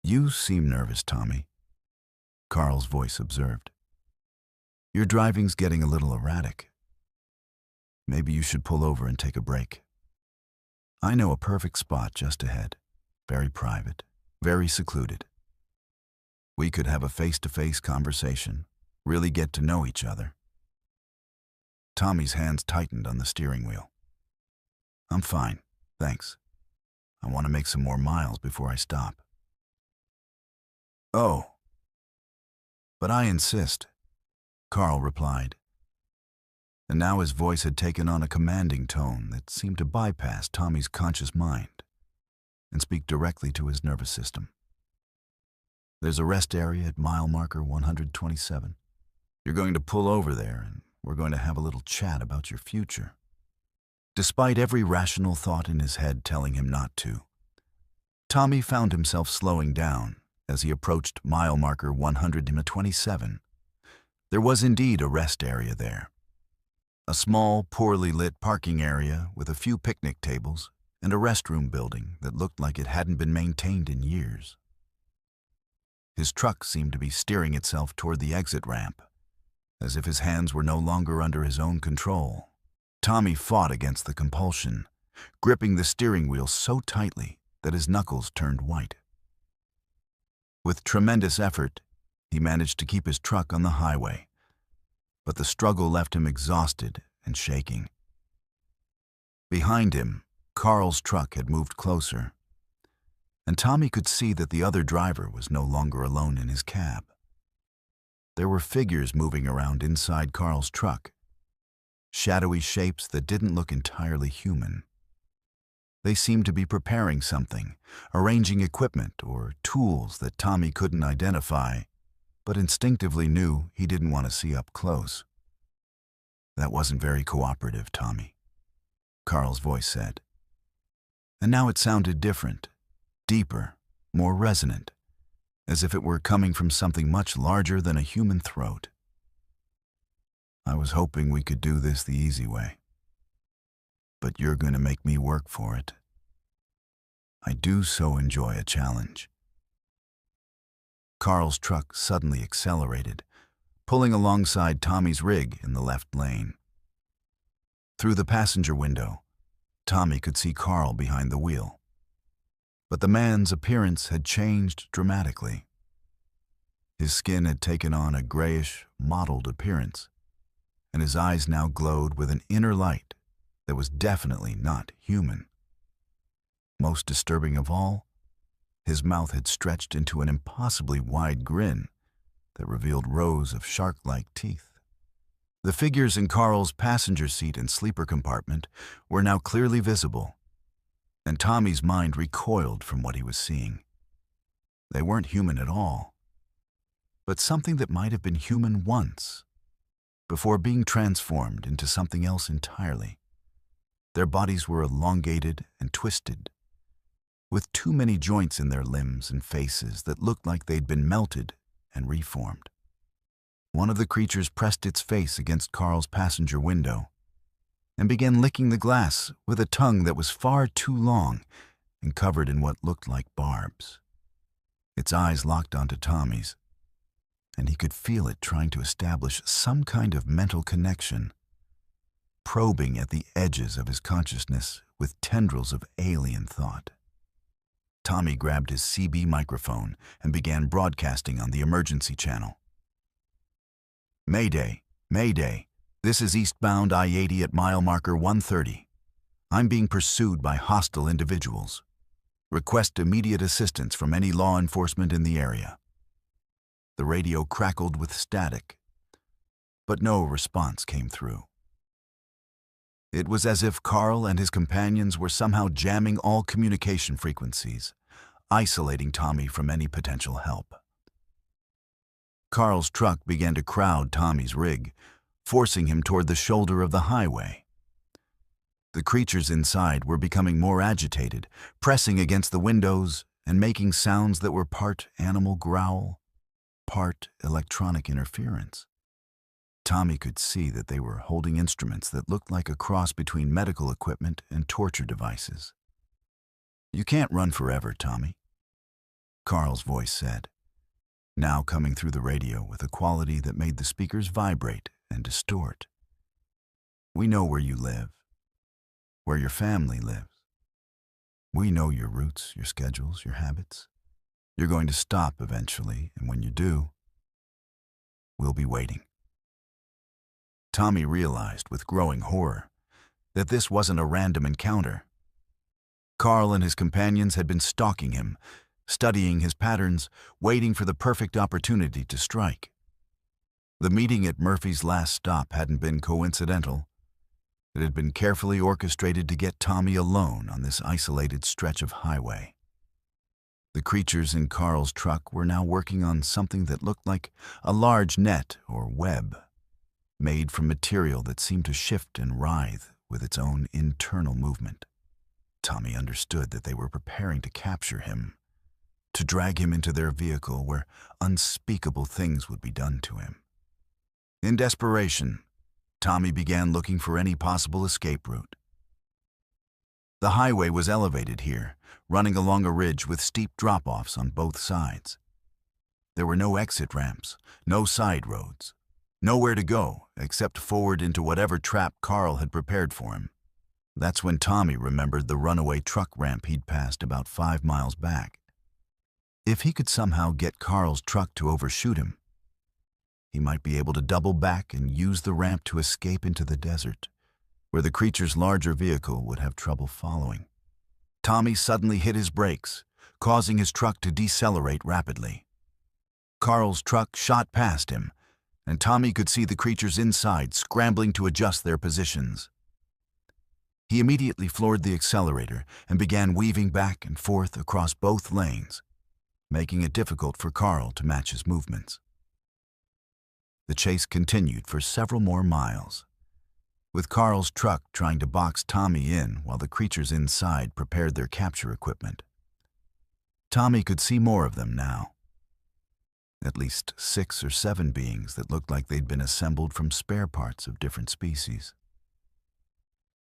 "You seem nervous, Tommy," Carl's voice observed. "Your driving's getting a little erratic. Maybe you should pull over and take a break. I know a perfect spot just ahead, very private, very secluded. We could have a face-to-face conversation, really get to know each other." Tommy's hands tightened on the steering wheel. "I'm fine, thanks. I want to make some more miles before I stop." "Oh, but I insist," Carl replied. And now his voice had taken on a commanding tone that seemed to bypass Tommy's conscious mind and speak directly to his nervous system. "There's a rest area at mile marker 127. You're going to pull over there and we're going to have a little chat about your future." Despite every rational thought in his head telling him not to, Tommy found himself slowing down as he approached mile marker 127. There was indeed a rest area there. A small, poorly lit parking area with a few picnic tables and a restroom building that looked like it hadn't been maintained in years. His truck seemed to be steering itself toward the exit ramp, as if his hands were no longer under his own control. Tommy fought against the compulsion, gripping the steering wheel so tightly that his knuckles turned white. With tremendous effort, he managed to keep his truck on the highway, but the struggle left him exhausted and shaking. Behind him, Carl's truck had moved closer, and Tommy could see that the other driver was no longer alone in his cab. There were figures moving around inside Carl's truck, shadowy shapes that didn't look entirely human. They seemed to be preparing something, arranging equipment or tools that Tommy couldn't identify, but instinctively knew he didn't want to see up close. "That wasn't very cooperative, Tommy," Carl's voice said. And now it sounded different, deeper, more resonant, as if it were coming from something much larger than a human throat. I was hoping we could do this the easy way, but you're going to make me work for it. I do so enjoy a challenge. Carl's truck suddenly accelerated, pulling alongside Tommy's rig in the left lane. Through the passenger window, Tommy could see Carl behind the wheel. But the man's appearance had changed dramatically. His skin had taken on a grayish, mottled appearance, and his eyes now glowed with an inner light that was definitely not human. Most disturbing of all, his mouth had stretched into an impossibly wide grin that revealed rows of shark-like teeth. The figures in Carl's passenger seat and sleeper compartment were now clearly visible, and Tommy's mind recoiled from what he was seeing. They weren't human at all, but something that might have been human once, before being transformed into something else entirely. Their bodies were elongated and twisted, with too many joints in their limbs and faces that looked like they'd been melted and reformed. One of the creatures pressed its face against Carl's passenger window and began licking the glass with a tongue that was far too long and covered in what looked like barbs. Its eyes locked onto Tommy's, and he could feel it trying to establish some kind of mental connection, probing at the edges of his consciousness with tendrils of alien thought. Tommy grabbed his CB microphone and began broadcasting on the emergency channel. Mayday, Mayday, this is eastbound I-80 at mile marker 130. I'm being pursued by hostile individuals. Request immediate assistance from any law enforcement in the area. The radio crackled with static, but no response came through. It was as if Carl and his companions were somehow jamming all communication frequencies, isolating Tommy from any potential help. Carl's truck began to crowd Tommy's rig, forcing him toward the shoulder of the highway. The creatures inside were becoming more agitated, pressing against the windows and making sounds that were part animal growl, part electronic interference. Tommy could see that they were holding instruments that looked like a cross between medical equipment and torture devices. "You can't run forever, Tommy," Carl's voice said, now coming through the radio with a quality that made the speakers vibrate and distort. "We know where you live, where your family lives. We know your roots, your schedules, your habits. You're going to stop eventually, and when you do, we'll be waiting." Tommy realized with growing horror that this wasn't a random encounter. Carl and his companions had been stalking him, studying his patterns, waiting for the perfect opportunity to strike. The meeting at Murphy's last stop hadn't been coincidental. It had been carefully orchestrated to get Tommy alone on this isolated stretch of highway. The creatures in Carl's truck were now working on something that looked like a large net or web, made from material that seemed to shift and writhe with its own internal movement. Tommy understood that they were preparing to capture him, to drag him into their vehicle where unspeakable things would be done to him. In desperation, Tommy began looking for any possible escape route. The highway was elevated here, running along a ridge with steep drop-offs on both sides. There were no exit ramps, no side roads, nowhere to go except forward into whatever trap Carl had prepared for him. That's when Tommy remembered the runaway truck ramp he'd passed about 5 miles back. If he could somehow get Carl's truck to overshoot him, he might be able to double back and use the ramp to escape into the desert, where the creature's larger vehicle would have trouble following. Tommy suddenly hit his brakes, causing his truck to decelerate rapidly. Carl's truck shot past him, and Tommy could see the creatures inside scrambling to adjust their positions. He immediately floored the accelerator and began weaving back and forth across both lanes, making it difficult for Carl to match his movements. The chase continued for several more miles, with Carl's truck trying to box Tommy in while the creatures inside prepared their capture equipment. Tommy could see more of them now. At least 6 or 7 beings that looked like they'd been assembled from spare parts of different species.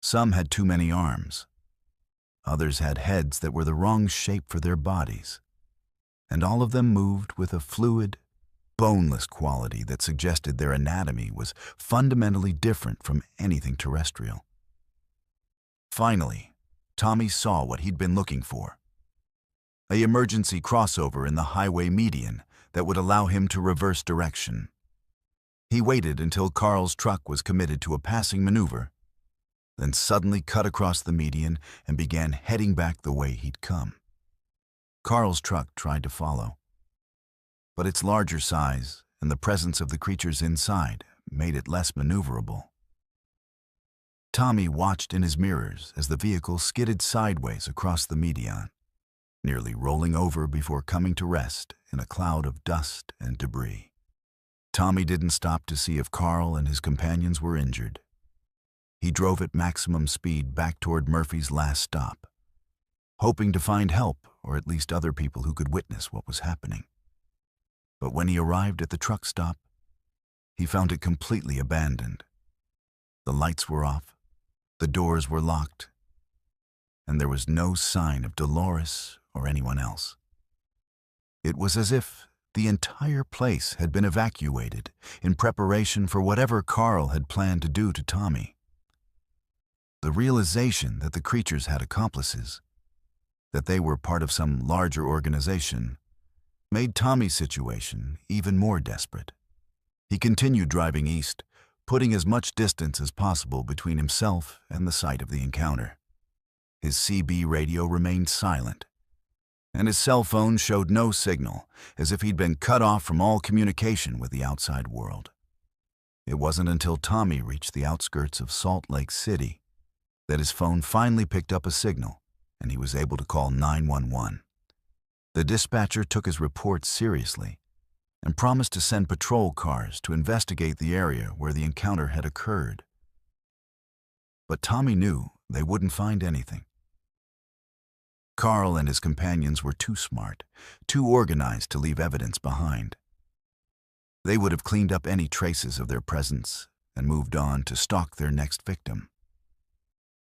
Some had too many arms. Others had heads that were the wrong shape for their bodies. And all of them moved with a fluid, boneless quality that suggested their anatomy was fundamentally different from anything terrestrial. Finally, Tommy saw what he'd been looking for. An emergency crossover in the highway median that would allow him to reverse direction. He waited until Carl's truck was committed to a passing maneuver, then suddenly cut across the median and began heading back the way he'd come. Carl's truck tried to follow, but its larger size and the presence of the creatures inside made it less maneuverable. Tommy watched in his mirrors as the vehicle skidded sideways across the median, nearly rolling over before coming to rest in a cloud of dust and debris. Tommy didn't stop to see if Carl and his companions were injured. He drove at maximum speed back toward Murphy's last stop, hoping to find help or at least other people who could witness what was happening. But when he arrived at the truck stop, he found it completely abandoned. The lights were off, the doors were locked, and there was no sign of Dolores or anyone else. It was as if the entire place had been evacuated in preparation for whatever Carl had planned to do to Tommy. The realization that the creatures had accomplices, that they were part of some larger organization, made Tommy's situation even more desperate. He continued driving east, putting as much distance as possible between himself and the site of the encounter. His CB radio remained silent, and his cell phone showed no signal, as if he'd been cut off from all communication with the outside world. It wasn't until Tommy reached the outskirts of Salt Lake City that his phone finally picked up a signal, and he was able to call 911. The dispatcher took his report seriously and promised to send patrol cars to investigate the area where the encounter had occurred. But Tommy knew they wouldn't find anything. Carl and his companions were too smart, too organized to leave evidence behind. They would have cleaned up any traces of their presence and moved on to stalk their next victim.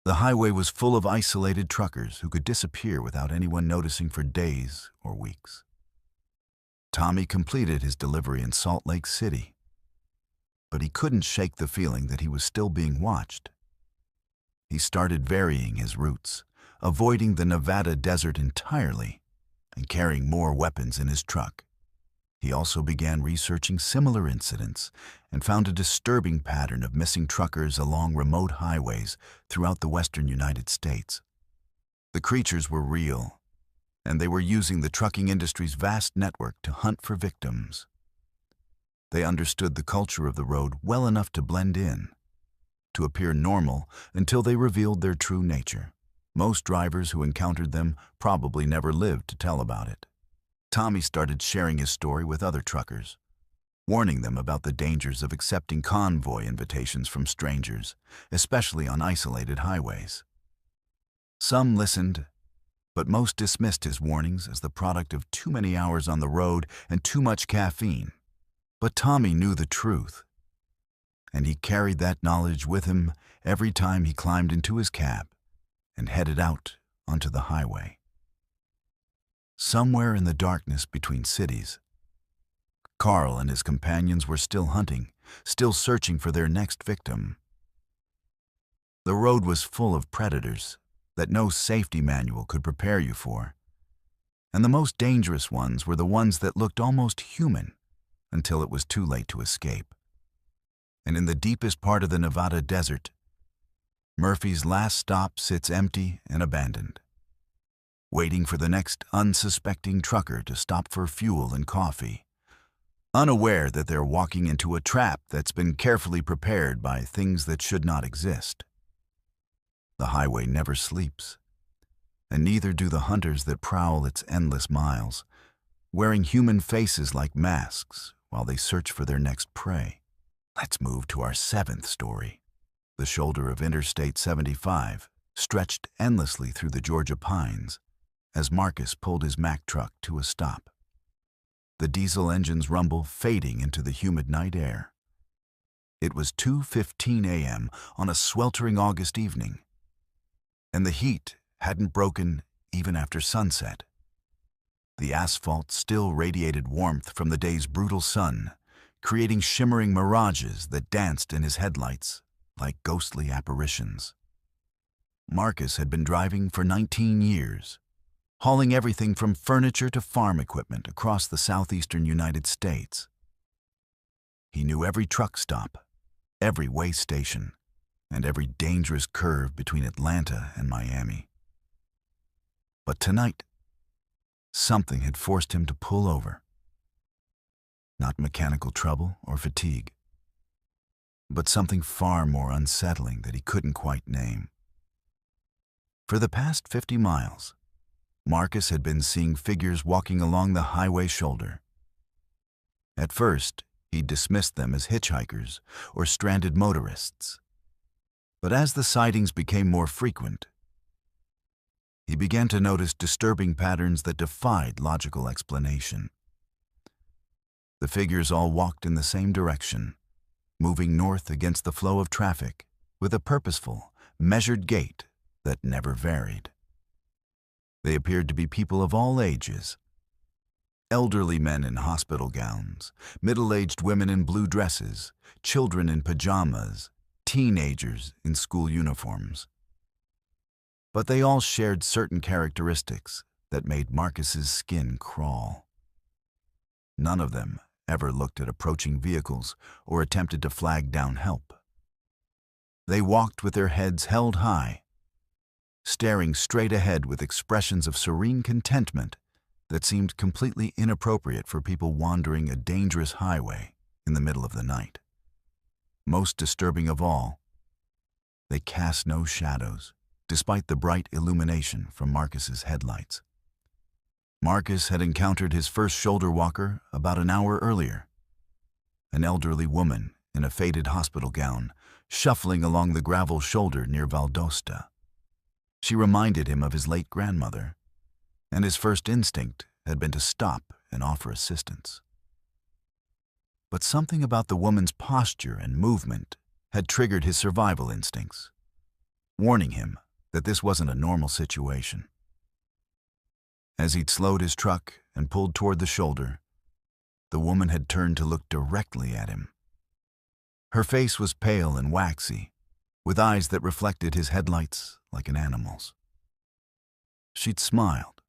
The highway was full of isolated truckers who could disappear without anyone noticing for days or weeks. Tommy completed his delivery in Salt Lake City, but he couldn't shake the feeling that he was still being watched. He started varying his routes, avoiding the Nevada desert entirely and carrying more weapons in his truck. He also began researching similar incidents and found a disturbing pattern of missing truckers along remote highways throughout the western United States. The creatures were real, and they were using the trucking industry's vast network to hunt for victims. They understood the culture of the road well enough to blend in, to appear normal until they revealed their true nature. Most drivers who encountered them probably never lived to tell about it. Tommy started sharing his story with other truckers, warning them about the dangers of accepting convoy invitations from strangers, especially on isolated highways. Some listened, but most dismissed his warnings as the product of too many hours on the road and too much caffeine. But Tommy knew the truth, and he carried that knowledge with him every time he climbed into his cab and headed out onto the highway. Somewhere in the darkness between cities, Carl and his companions were still hunting, still searching for their next victim. The road was full of predators that no safety manual could prepare you for, and the most dangerous ones were the ones that looked almost human until it was too late to escape. And in the deepest part of the Nevada desert, Murphy's last stop sits empty and abandoned, waiting for the next unsuspecting trucker to stop for fuel and coffee, unaware that they're walking into a trap that's been carefully prepared by things that should not exist. The highway never sleeps, and neither do the hunters that prowl its endless miles, wearing human faces like masks while they search for their next prey. Let's move to our 7th story. The shoulder of Interstate 75 stretched endlessly through the Georgia pines, as Marcus pulled his Mack truck to a stop, the diesel engine's rumble fading into the humid night air. It was 2:15 a.m. on a sweltering August evening, and the heat hadn't broken even after sunset. The asphalt still radiated warmth from the day's brutal sun, creating shimmering mirages that danced in his headlights like ghostly apparitions. Marcus had been driving for 19 years, hauling everything from furniture to farm equipment across the southeastern United States. He knew every truck stop, every way station, and every dangerous curve between Atlanta and Miami. But tonight, something had forced him to pull over. Not mechanical trouble or fatigue, but something far more unsettling that he couldn't quite name. For the past 50 miles, Marcus had been seeing figures walking along the highway shoulder. At first, he dismissed them as hitchhikers or stranded motorists. But as the sightings became more frequent, he began to notice disturbing patterns that defied logical explanation. The figures all walked in the same direction, moving north against the flow of traffic with a purposeful, measured gait that never varied. They appeared to be people of all ages. Elderly men in hospital gowns, middle-aged women in blue dresses, children in pajamas, teenagers in school uniforms. But they all shared certain characteristics that made Marcus's skin crawl. None of them ever looked at approaching vehicles or attempted to flag down help. They walked with their heads held high, staring straight ahead with expressions of serene contentment that seemed completely inappropriate for people wandering a dangerous highway in the middle of the night. Most disturbing of all, they cast no shadows, despite the bright illumination from Marcus's headlights. Marcus had encountered his first shoulder walker about an hour earlier, an elderly woman in a faded hospital gown, shuffling along the gravel shoulder near Valdosta. She reminded him of his late grandmother, and his first instinct had been to stop and offer assistance. But something about the woman's posture and movement had triggered his survival instincts, warning him that this wasn't a normal situation. As he'd slowed his truck and pulled toward the shoulder, the woman had turned to look directly at him. Her face was pale and waxy, with eyes that reflected his headlights like an animal's. She'd smiled,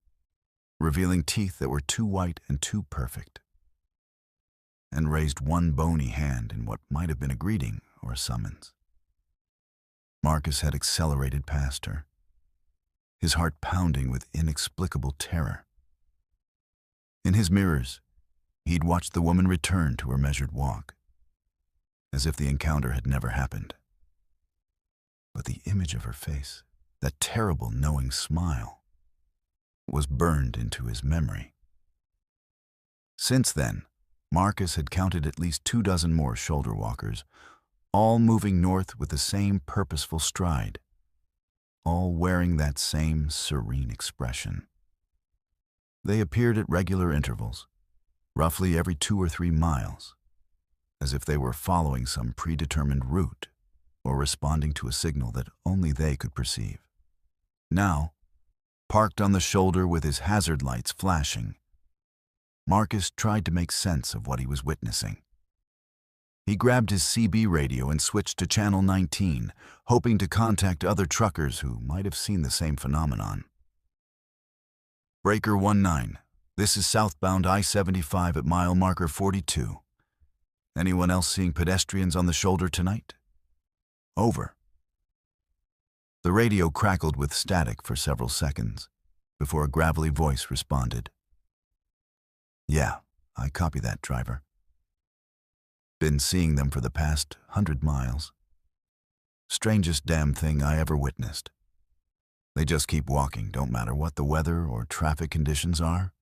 revealing teeth that were too white and too perfect, and raised one bony hand in what might have been a greeting or a summons. Marcus had accelerated past her, his heart pounding with inexplicable terror. In his mirrors, he'd watched the woman return to her measured walk, as if the encounter had never happened. But the image of her face, that terrible knowing smile, was burned into his memory. Since then, Marcus had counted at least 24 more shoulder walkers, all moving north with the same purposeful stride, all wearing that same serene expression. They appeared at regular intervals, roughly every 2 or 3 miles, as if they were following some predetermined route or responding to a signal that only they could perceive. Now, parked on the shoulder with his hazard lights flashing, Marcus tried to make sense of what he was witnessing. He grabbed his CB radio and switched to Channel 19, hoping to contact other truckers who might have seen the same phenomenon. Breaker 19, this is southbound I-75 at mile marker 42. Anyone else seeing pedestrians on the shoulder tonight? Over. The radio crackled with static for several seconds before a gravelly voice responded. Yeah, I copy that, driver. Been seeing them for the past 100 miles. Strangest damn thing I ever witnessed. They just keep walking, don't matter what the weather or traffic conditions are.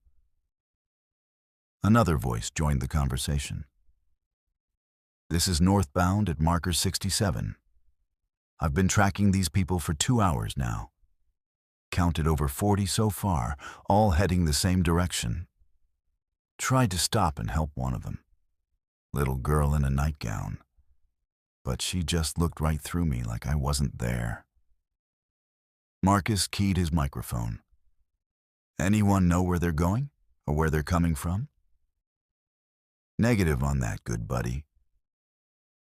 Another voice joined the conversation. This is northbound at marker 67. I've been tracking these people for 2 hours now. counted over 40 so far, all heading the same direction. Tried to stop and help one of them. Little girl in a nightgown. But she just looked right through me like I wasn't there. Marcus keyed his microphone. Anyone know where they're going or where they're coming from? Negative on that, good buddy.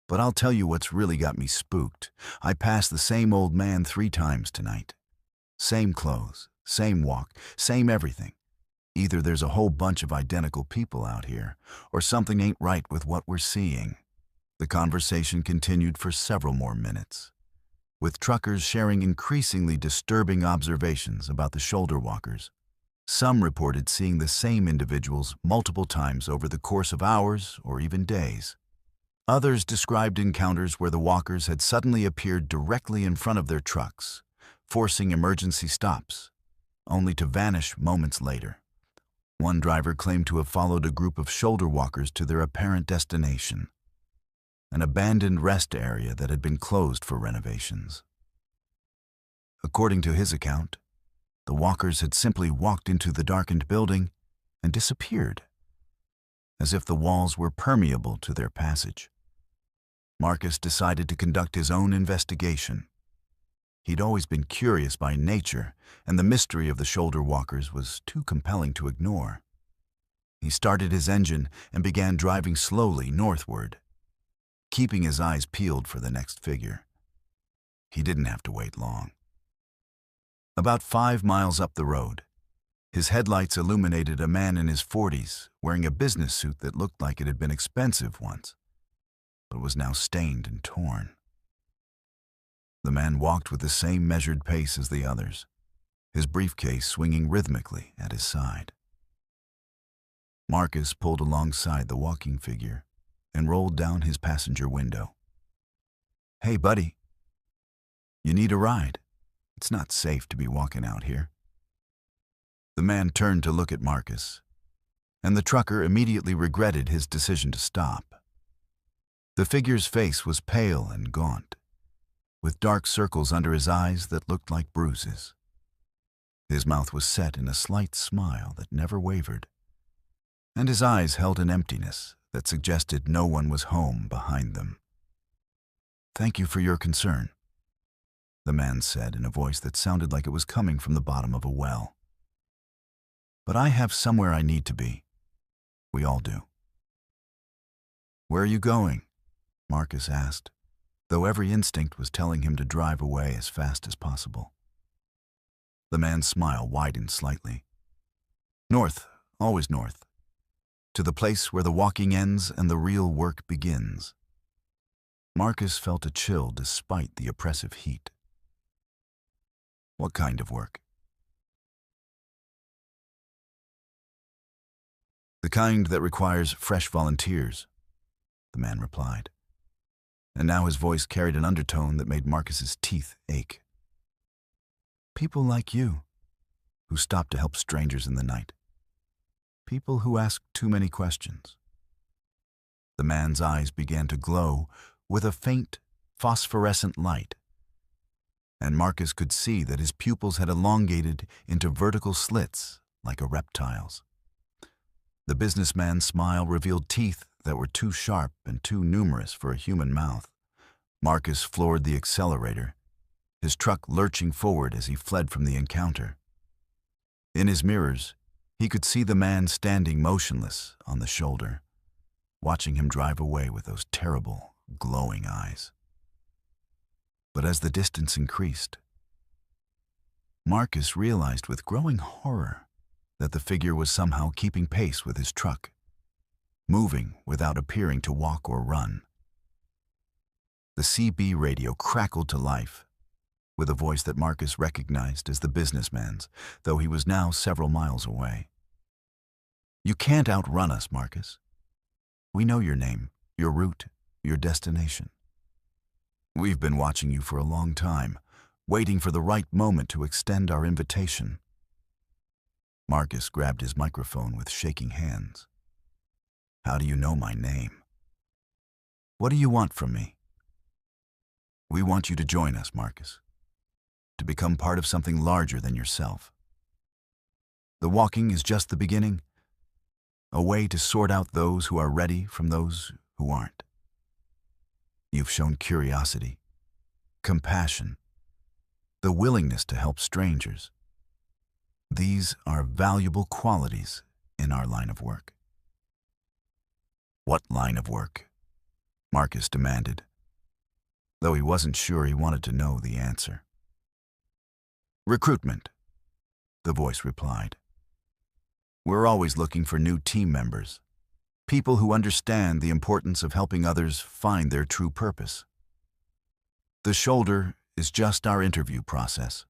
But I'll tell you what's really got me spooked. I passed the same old man 3 times tonight. Same clothes, same walk, same everything. Either there's a whole bunch of identical people out here, or something ain't right with what we're seeing. The conversation continued for several more minutes, with truckers sharing increasingly disturbing observations about the shoulder walkers. Some reported seeing the same individuals multiple times over the course of hours or even days. Others described encounters where the walkers had suddenly appeared directly in front of their trucks, forcing emergency stops, only to vanish moments later. One driver claimed to have followed a group of shoulder walkers to their apparent destination, an abandoned rest area that had been closed for renovations. According to his account, the walkers had simply walked into the darkened building and disappeared, as if the walls were permeable to their passage. Marcus decided to conduct his own investigation. He'd always been curious by nature, and the mystery of the shoulder walkers was too compelling to ignore. He started his engine and began driving slowly northward, keeping his eyes peeled for the next figure. He didn't have to wait long. About 5 miles up the road, his headlights illuminated a man in his 40s wearing a business suit that looked like it had been expensive once, but was now stained and torn. The man walked with the same measured pace as the others, his briefcase swinging rhythmically at his side. Marcus pulled alongside the walking figure and rolled down his passenger window. "Hey, buddy. You need a ride? It's not safe to be walking out here." The man turned to look at Marcus, and the trucker immediately regretted his decision to stop. The figure's face was pale and gaunt, with dark circles under his eyes that looked like bruises. His mouth was set in a slight smile that never wavered, and his eyes held an emptiness that suggested no one was home behind them. "Thank you for your concern," the man said in a voice that sounded like it was coming from the bottom of a well. "But I have somewhere I need to be. We all do." "Where are you going?" Marcus asked, though every instinct was telling him to drive away as fast as possible. The man's smile widened slightly. "North, always north. To the place where the walking ends and the real work begins." Marcus felt a chill despite the oppressive heat. "What kind of work?" "The kind that requires fresh volunteers," the man replied. And now his voice carried an undertone that made Marcus's teeth ache. "People like you, who stop to help strangers in the night. People who ask too many questions." The man's eyes began to glow with a faint, phosphorescent light, and Marcus could see that his pupils had elongated into vertical slits like a reptile's. The businessman's smile revealed teeth that were too sharp and too numerous for a human mouth. Marcus floored the accelerator, his truck lurching forward as he fled from the encounter. In his mirrors, he could see the man standing motionless on the shoulder, watching him drive away with those terrible, glowing eyes. But as the distance increased, Marcus realized with growing horror that the figure was somehow keeping pace with his truck, moving without appearing to walk or run. The CB radio crackled to life, with a voice that Marcus recognized as the businessman's, though he was now several miles away. "You can't outrun us, Marcus. We know your name, your route, your destination. We've been watching you for a long time, waiting for the right moment to extend our invitation." Marcus grabbed his microphone with shaking hands. "How do you know my name? What do you want from me?" "We want you to join us, Marcus. to become part of something larger than yourself. The walking is just the beginning, a way to sort out those who are ready from those who aren't. You've shown curiosity, compassion, the willingness to help strangers. These are valuable qualities in our line of work. What line of work? Marcus demanded, though he wasn't sure he wanted to know the answer. Recruitment, the voice replied. We're always looking for new team members, people who understand the importance of helping others find their true purpose. The shoulder is just our interview process,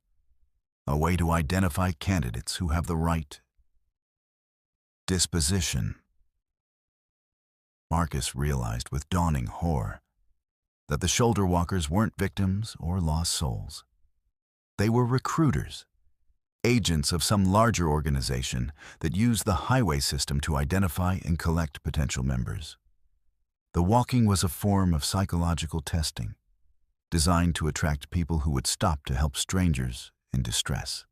a way to identify candidates who have the right disposition. Marcus realized with dawning horror that the shoulder walkers weren't victims or lost souls. They were recruiters, agents of some larger organization that used the highway system to identify and collect potential members. The walking was a form of psychological testing, designed to attract people who would stop to help strangers in distress.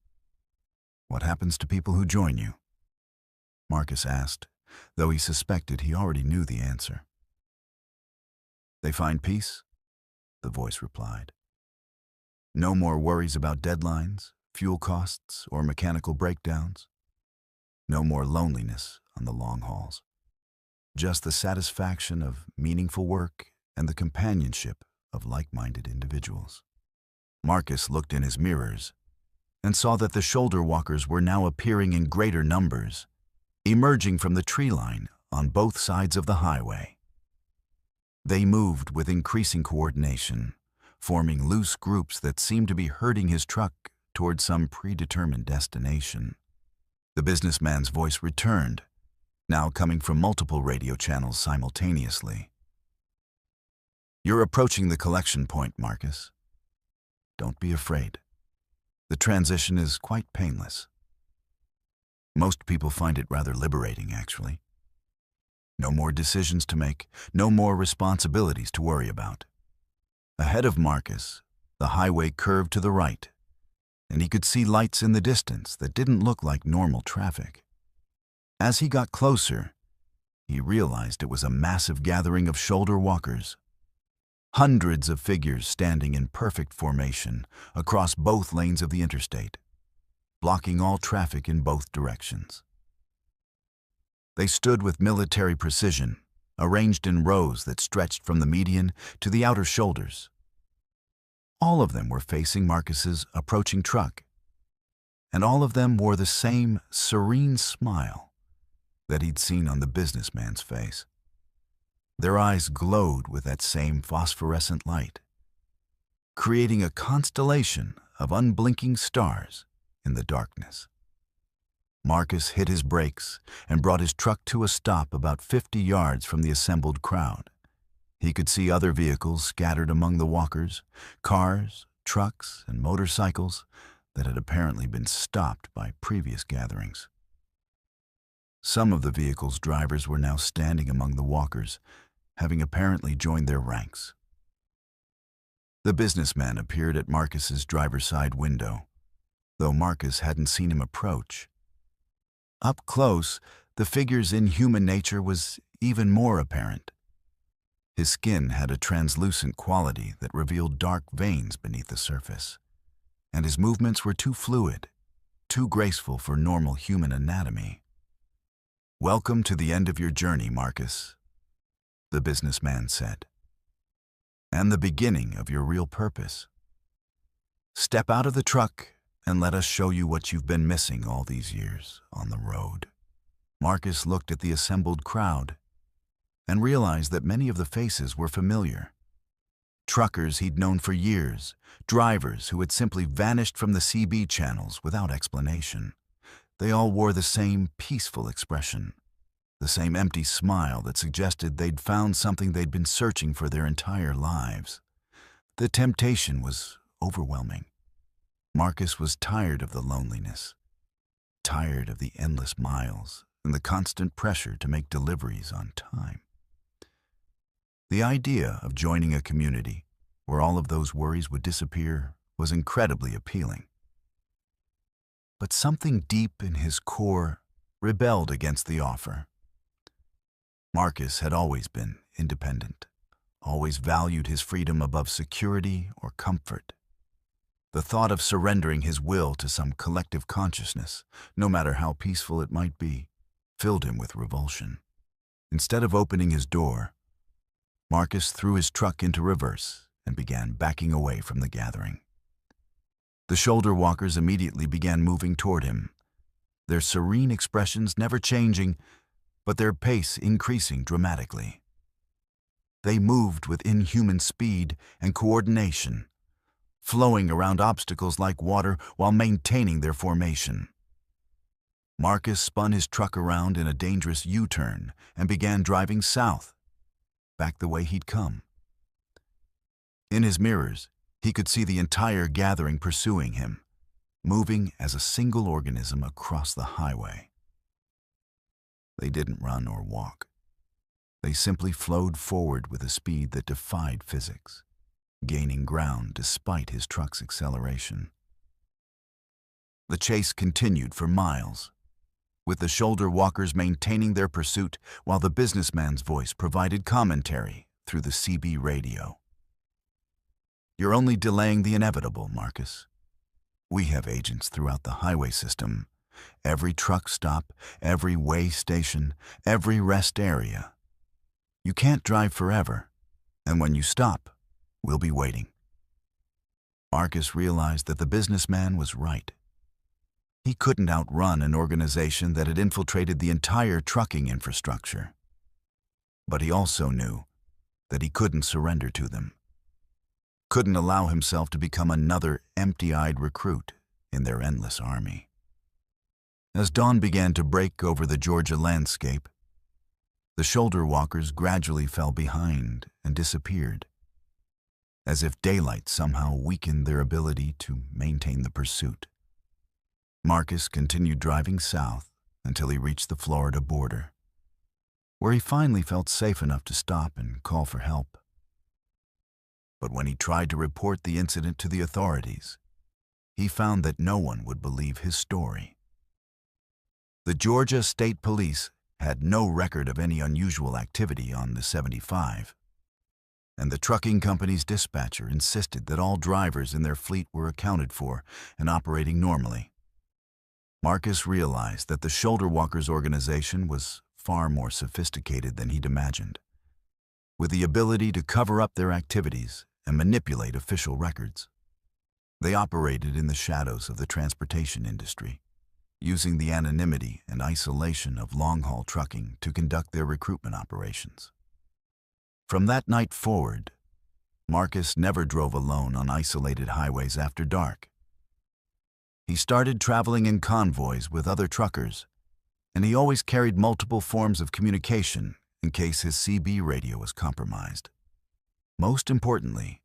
What happens to people who join you? Marcus asked, though he suspected he already knew the answer. They find peace, the voice replied. No more worries about deadlines, fuel costs, or mechanical breakdowns. No more loneliness on the long hauls. Just the satisfaction of meaningful work and the companionship of like-minded individuals. Marcus looked in his mirrors and saw that the shoulder walkers were now appearing in greater numbers, emerging from the tree line on both sides of the highway. They moved with increasing coordination, forming loose groups that seemed to be herding his truck toward some predetermined destination. The businessman's voice returned, now coming from multiple radio channels simultaneously. You're approaching the collection point, Marcus. Don't be afraid. The transition is quite painless. Most people find it rather liberating, actually. No more decisions to make, no more responsibilities to worry about. Ahead of Marcus, the highway curved to the right, and he could see lights in the distance that didn't look like normal traffic. As he got closer, he realized it was a massive gathering of shoulder walkers. Hundreds of figures standing in perfect formation across both lanes of the interstate, blocking all traffic in both directions. They stood with military precision, arranged in rows that stretched from the median to the outer shoulders. All of them were facing Marcus's approaching truck, and all of them wore the same serene smile that he'd seen on the businessman's face. Their eyes glowed with that same phosphorescent light, creating a constellation of unblinking stars in the darkness. Marcus hit his brakes and brought his truck to a stop about 50 yards from the assembled crowd. He could see other vehicles scattered among the walkers, cars, trucks, and motorcycles that had apparently been stopped by previous gatherings. Some of the vehicles' drivers were now standing among the walkers, having apparently joined their ranks. The businessman appeared at Marcus's driver's side window, though Marcus hadn't seen him approach. Up close, the figure's inhuman nature was even more apparent. His skin had a translucent quality that revealed dark veins beneath the surface, and his movements were too fluid, too graceful for normal human anatomy. "Welcome to the end of your journey, Marcus," the businessman said, "and the beginning of your real purpose. Step out of the truck and let us show you what you've been missing all these years on the road." Marcus looked at the assembled crowd and realized that many of the faces were familiar. Truckers he'd known for years, drivers who had simply vanished from the CB channels without explanation. They all wore the same peaceful expression, the same empty smile that suggested they'd found something they'd been searching for their entire lives. The temptation was overwhelming. Marcus was tired of the loneliness, tired of the endless miles and the constant pressure to make deliveries on time. The idea of joining a community where all of those worries would disappear was incredibly appealing. But something deep in his core rebelled against the offer. Marcus had always been independent, always valued his freedom above security or comfort. The thought of surrendering his will to some collective consciousness, no matter how peaceful it might be, filled him with revulsion. Instead of opening his door, Marcus threw his truck into reverse and began backing away from the gathering. The shoulder walkers immediately began moving toward him, their serene expressions never changing, but their pace increasing dramatically. They moved with inhuman speed and coordination, flowing around obstacles like water while maintaining their formation. Marcus spun his truck around in a dangerous U-turn and began driving south, back the way he'd come. In his mirrors, he could see the entire gathering pursuing him, moving as a single organism across the highway. They didn't run or walk. They simply flowed forward with a speed that defied physics, gaining ground despite his truck's acceleration. The chase continued for miles, with the shoulder walkers maintaining their pursuit while the businessman's voice provided commentary through the CB radio. "You're only delaying the inevitable, Marcus. We have agents throughout the highway system. Every truck stop, every way station, every rest area. You can't drive forever, and when you stop, we'll be waiting." Marcus realized that the businessman was right. He couldn't outrun an organization that had infiltrated the entire trucking infrastructure. But he also knew that he couldn't surrender to them, couldn't allow himself to become another empty-eyed recruit in their endless army. As dawn began to break over the Georgia landscape, the shoulder walkers gradually fell behind and disappeared, as if daylight somehow weakened their ability to maintain the pursuit. Marcus continued driving south until he reached the Florida border, where he finally felt safe enough to stop and call for help. But when he tried to report the incident to the authorities, he found that no one would believe his story. The Georgia State Police had no record of any unusual activity on the 75, and the trucking company's dispatcher insisted that all drivers in their fleet were accounted for and operating normally. Marcus realized that the Shoulder Walkers organization was far more sophisticated than he'd imagined, with the ability to cover up their activities and manipulate official records. They operated in the shadows of the transportation industry, using the anonymity and isolation of long-haul trucking to conduct their recruitment operations. From that night forward, Marcus never drove alone on isolated highways after dark. He started traveling in convoys with other truckers, and he always carried multiple forms of communication in case his CB radio was compromised. Most importantly,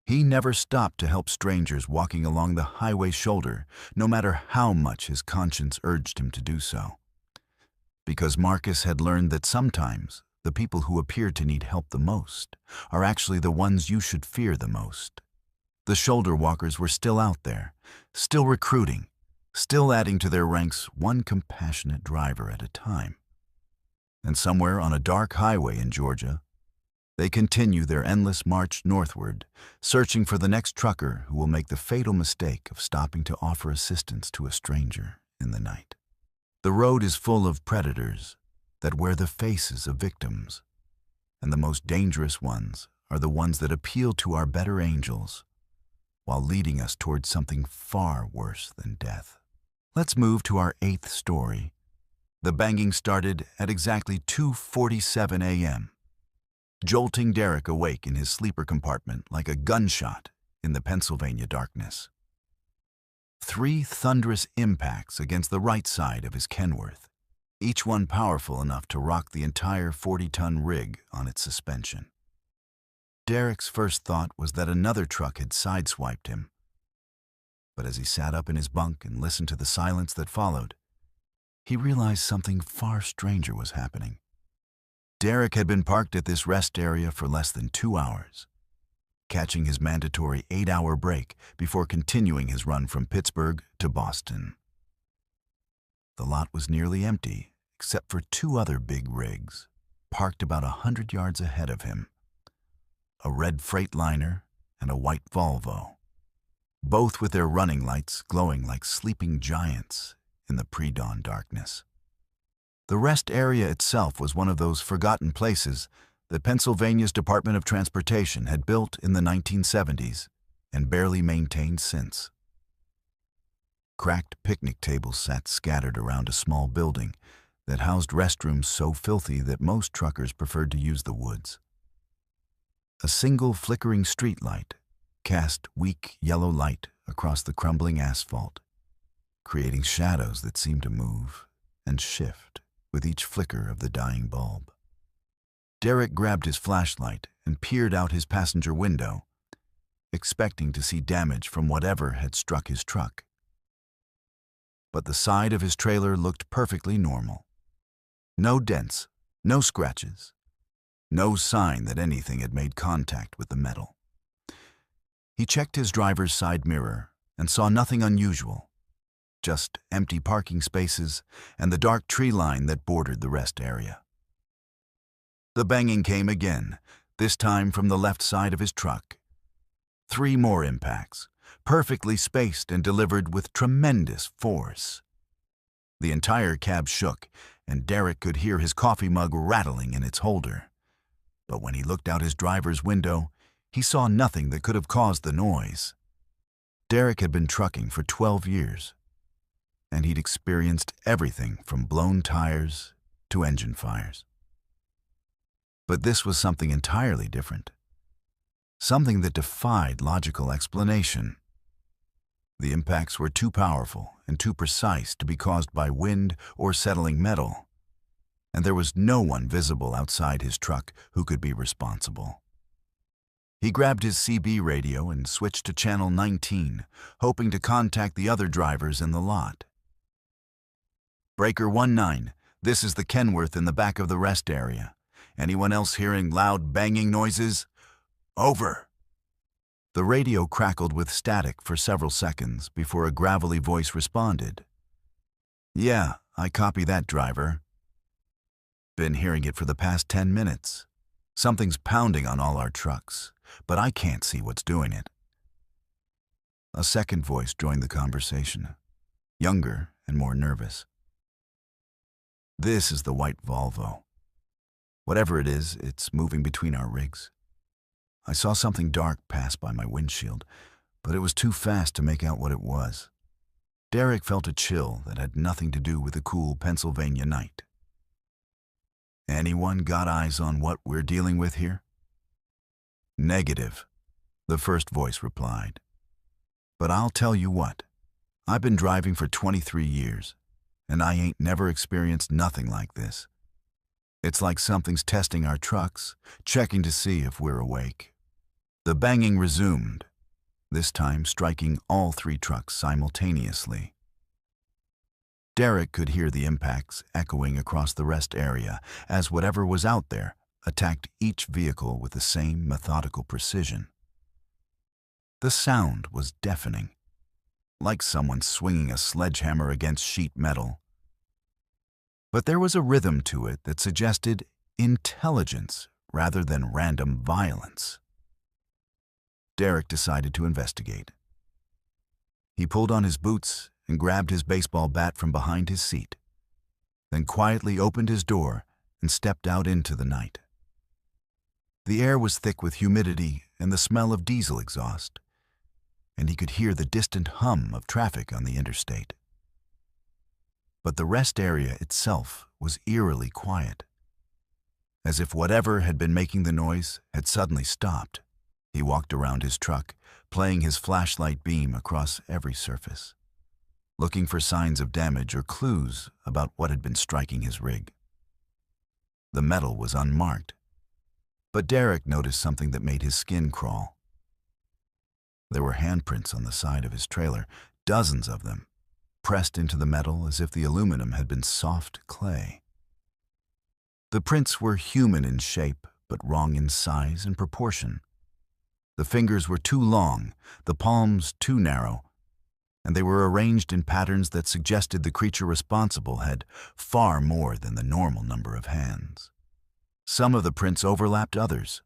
he never stopped to help strangers walking along the highway shoulder, no matter how much his conscience urged him to do so. Because Marcus had learned that sometimes the people who appear to need help the most are actually the ones you should fear the most. The shoulder walkers were still out there, still recruiting, still adding to their ranks one compassionate driver at a time. And somewhere on a dark highway in Georgia, they continue their endless march northward, searching for the next trucker who will make the fatal mistake of stopping to offer assistance to a stranger in the night. The road is full of predators that wear the faces of victims, and the most dangerous ones are the ones that appeal to our better angels, while leading us towards something far worse than death. Let's move to our 8th story. The banging started at exactly 2:47 a.m., jolting Derek awake in his sleeper compartment like a gunshot in the Pennsylvania darkness. 3 thunderous impacts against the right side of his Kenworth, each one powerful enough to rock the entire 40-ton rig on its suspension. Derek's first thought was that another truck had sideswiped him. But as he sat up in his bunk and listened to the silence that followed, he realized something far stranger was happening. Derek had been parked at this rest area for less than 2 hours. catching his mandatory 8-hour break before continuing his run from Pittsburgh to Boston. The lot was nearly empty, except for two other big rigs, parked about 100 yards ahead of him. A red Freightliner and a white Volvo, both with their running lights glowing like sleeping giants in the pre-dawn darkness. The rest area itself was one of those forgotten places that Pennsylvania's Department of Transportation had built in the 1970s and barely maintained since. Cracked picnic tables sat scattered around a small building that housed restrooms so filthy that most truckers preferred to use the woods. A single flickering streetlight cast weak yellow light across the crumbling asphalt, creating shadows that seemed to move and shift with each flicker of the dying bulb. Derek grabbed his flashlight and peered out his passenger window, expecting to see damage from whatever had struck his truck. But the side of his trailer looked perfectly normal. No dents, no scratches, no sign that anything had made contact with the metal. He checked his driver's side mirror and saw nothing unusual, just empty parking spaces and the dark tree line that bordered the rest area. The banging came again, this time from the left side of his truck. 3 more impacts, perfectly spaced and delivered with tremendous force. The entire cab shook, and Derek could hear his coffee mug rattling in its holder. But when he looked out his driver's window, he saw nothing that could have caused the noise. Derek had been trucking for 12 years, and he'd experienced everything from blown tires to engine fires. But this was something entirely different, something that defied logical explanation. The impacts were too powerful and too precise to be caused by wind or settling metal, and there was no one visible outside his truck who could be responsible. He grabbed his CB radio and switched to channel 19, hoping to contact the other drivers in the lot. Breaker 19, this is the Kenworth in the back of the rest area. Anyone else hearing loud banging noises? Over. The radio crackled with static for several seconds before a gravelly voice responded. Yeah, I copy that, driver. Been hearing it for the past 10 minutes. Something's pounding on all our trucks, but I can't see what's doing it. A second voice joined the conversation, younger and more nervous. This is the white Volvo. Whatever it is, it's moving between our rigs. I saw something dark pass by my windshield, but it was too fast to make out what it was. Derek felt a chill that had nothing to do with the cool Pennsylvania night. Anyone got eyes on what we're dealing with here? Negative, the first voice replied. But I'll tell you what, I've been driving for 23 years, and I ain't never experienced nothing like this. It's like something's testing our trucks, checking to see if we're awake. The banging resumed, this time striking all 3 trucks simultaneously. Derek could hear the impacts echoing across the rest area as whatever was out there attacked each vehicle with the same methodical precision. The sound was deafening, like someone swinging a sledgehammer against sheet metal. But there was a rhythm to it that suggested intelligence rather than random violence. Derek decided to investigate. He pulled on his boots and grabbed his baseball bat from behind his seat, then quietly opened his door and stepped out into the night. The air was thick with humidity and the smell of diesel exhaust, and he could hear the distant hum of traffic on the interstate. But the rest area itself was eerily quiet, as if whatever had been making the noise had suddenly stopped. He walked around his truck, playing his flashlight beam across every surface, looking for signs of damage or clues about what had been striking his rig. The metal was unmarked, but Derek noticed something that made his skin crawl. There were handprints on the side of his trailer, dozens of them, pressed into the metal as if the aluminum had been soft clay. The prints were human in shape, but wrong in size and proportion. The fingers were too long, the palms too narrow, and they were arranged in patterns that suggested the creature responsible had far more than the normal number of hands. Some of the prints overlapped others,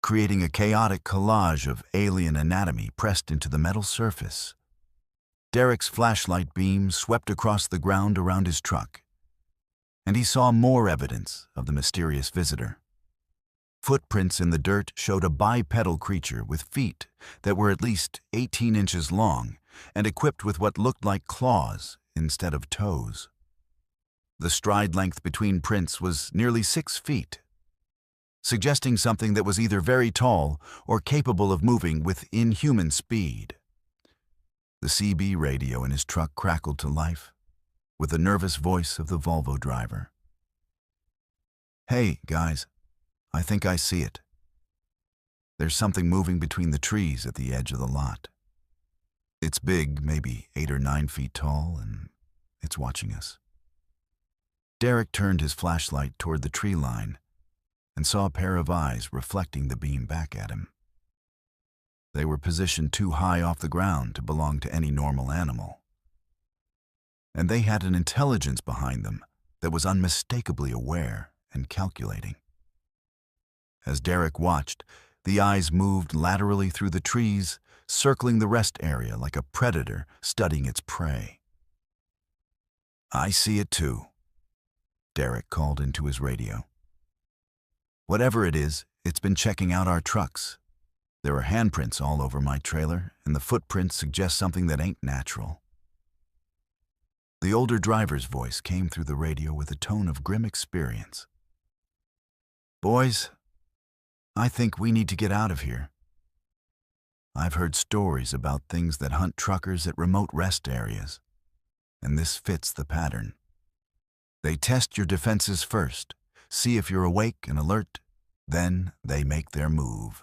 creating a chaotic collage of alien anatomy pressed into the metal surface. Derek's flashlight beam swept across the ground around his truck, and he saw more evidence of the mysterious visitor. Footprints in the dirt showed a bipedal creature with feet that were at least 18 inches long and equipped with what looked like claws instead of toes. The stride length between prints was nearly 6 feet, suggesting something that was either very tall or capable of moving with inhuman speed. The CB radio in his truck crackled to life with the nervous voice of the Volvo driver. "Hey, guys, I think I see it. There's something moving between the trees at the edge of the lot. It's big, maybe 8 or 9 feet tall, and it's watching us." Derek turned his flashlight toward the tree line and saw a pair of eyes reflecting the beam back at him. They were positioned too high off the ground to belong to any normal animal. And they had an intelligence behind them that was unmistakably aware and calculating. As Derek watched, the eyes moved laterally through the trees, circling the rest area like a predator studying its prey. "I see it too," Derek called into his radio. "Whatever it is, it's been checking out our trucks. There are handprints all over my trailer, and the footprints suggest something that ain't natural." The older driver's voice came through the radio with a tone of grim experience. "Boys, I think we need to get out of here. I've heard stories about things that hunt truckers at remote rest areas, and this fits the pattern. They test your defenses first, see if you're awake and alert, then they make their move."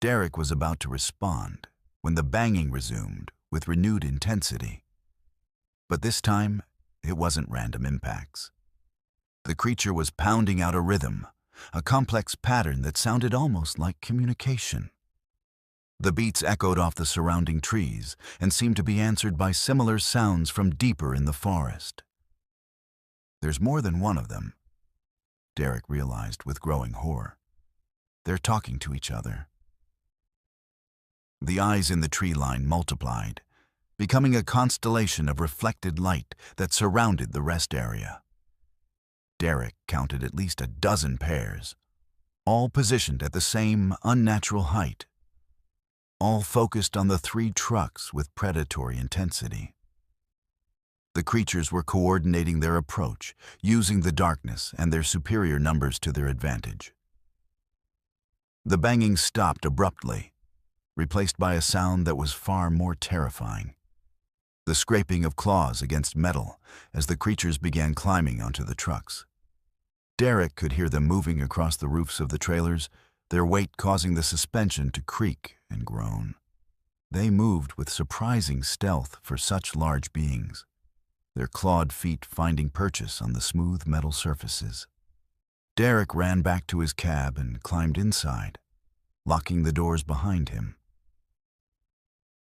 Derek was about to respond when the banging resumed with renewed intensity. But this time, it wasn't random impacts. The creature was pounding out a rhythm, a complex pattern that sounded almost like communication. The beats echoed off the surrounding trees and seemed to be answered by similar sounds from deeper in the forest. "There's more than one of them," Derek realized with growing horror. "They're talking to each other." The eyes in the tree line multiplied, becoming a constellation of reflected light that surrounded the rest area. Derek counted at least a dozen pairs, all positioned at the same unnatural height, all focused on the 3 trucks with predatory intensity. The creatures were coordinating their approach, using the darkness and their superior numbers to their advantage. The banging stopped abruptly, replaced by a sound that was far more terrifying: the scraping of claws against metal as the creatures began climbing onto the trucks. Derek could hear them moving across the roofs of the trailers, their weight causing the suspension to creak and groan. They moved with surprising stealth for such large beings, their clawed feet finding purchase on the smooth metal surfaces. Derek ran back to his cab and climbed inside, locking the doors behind him.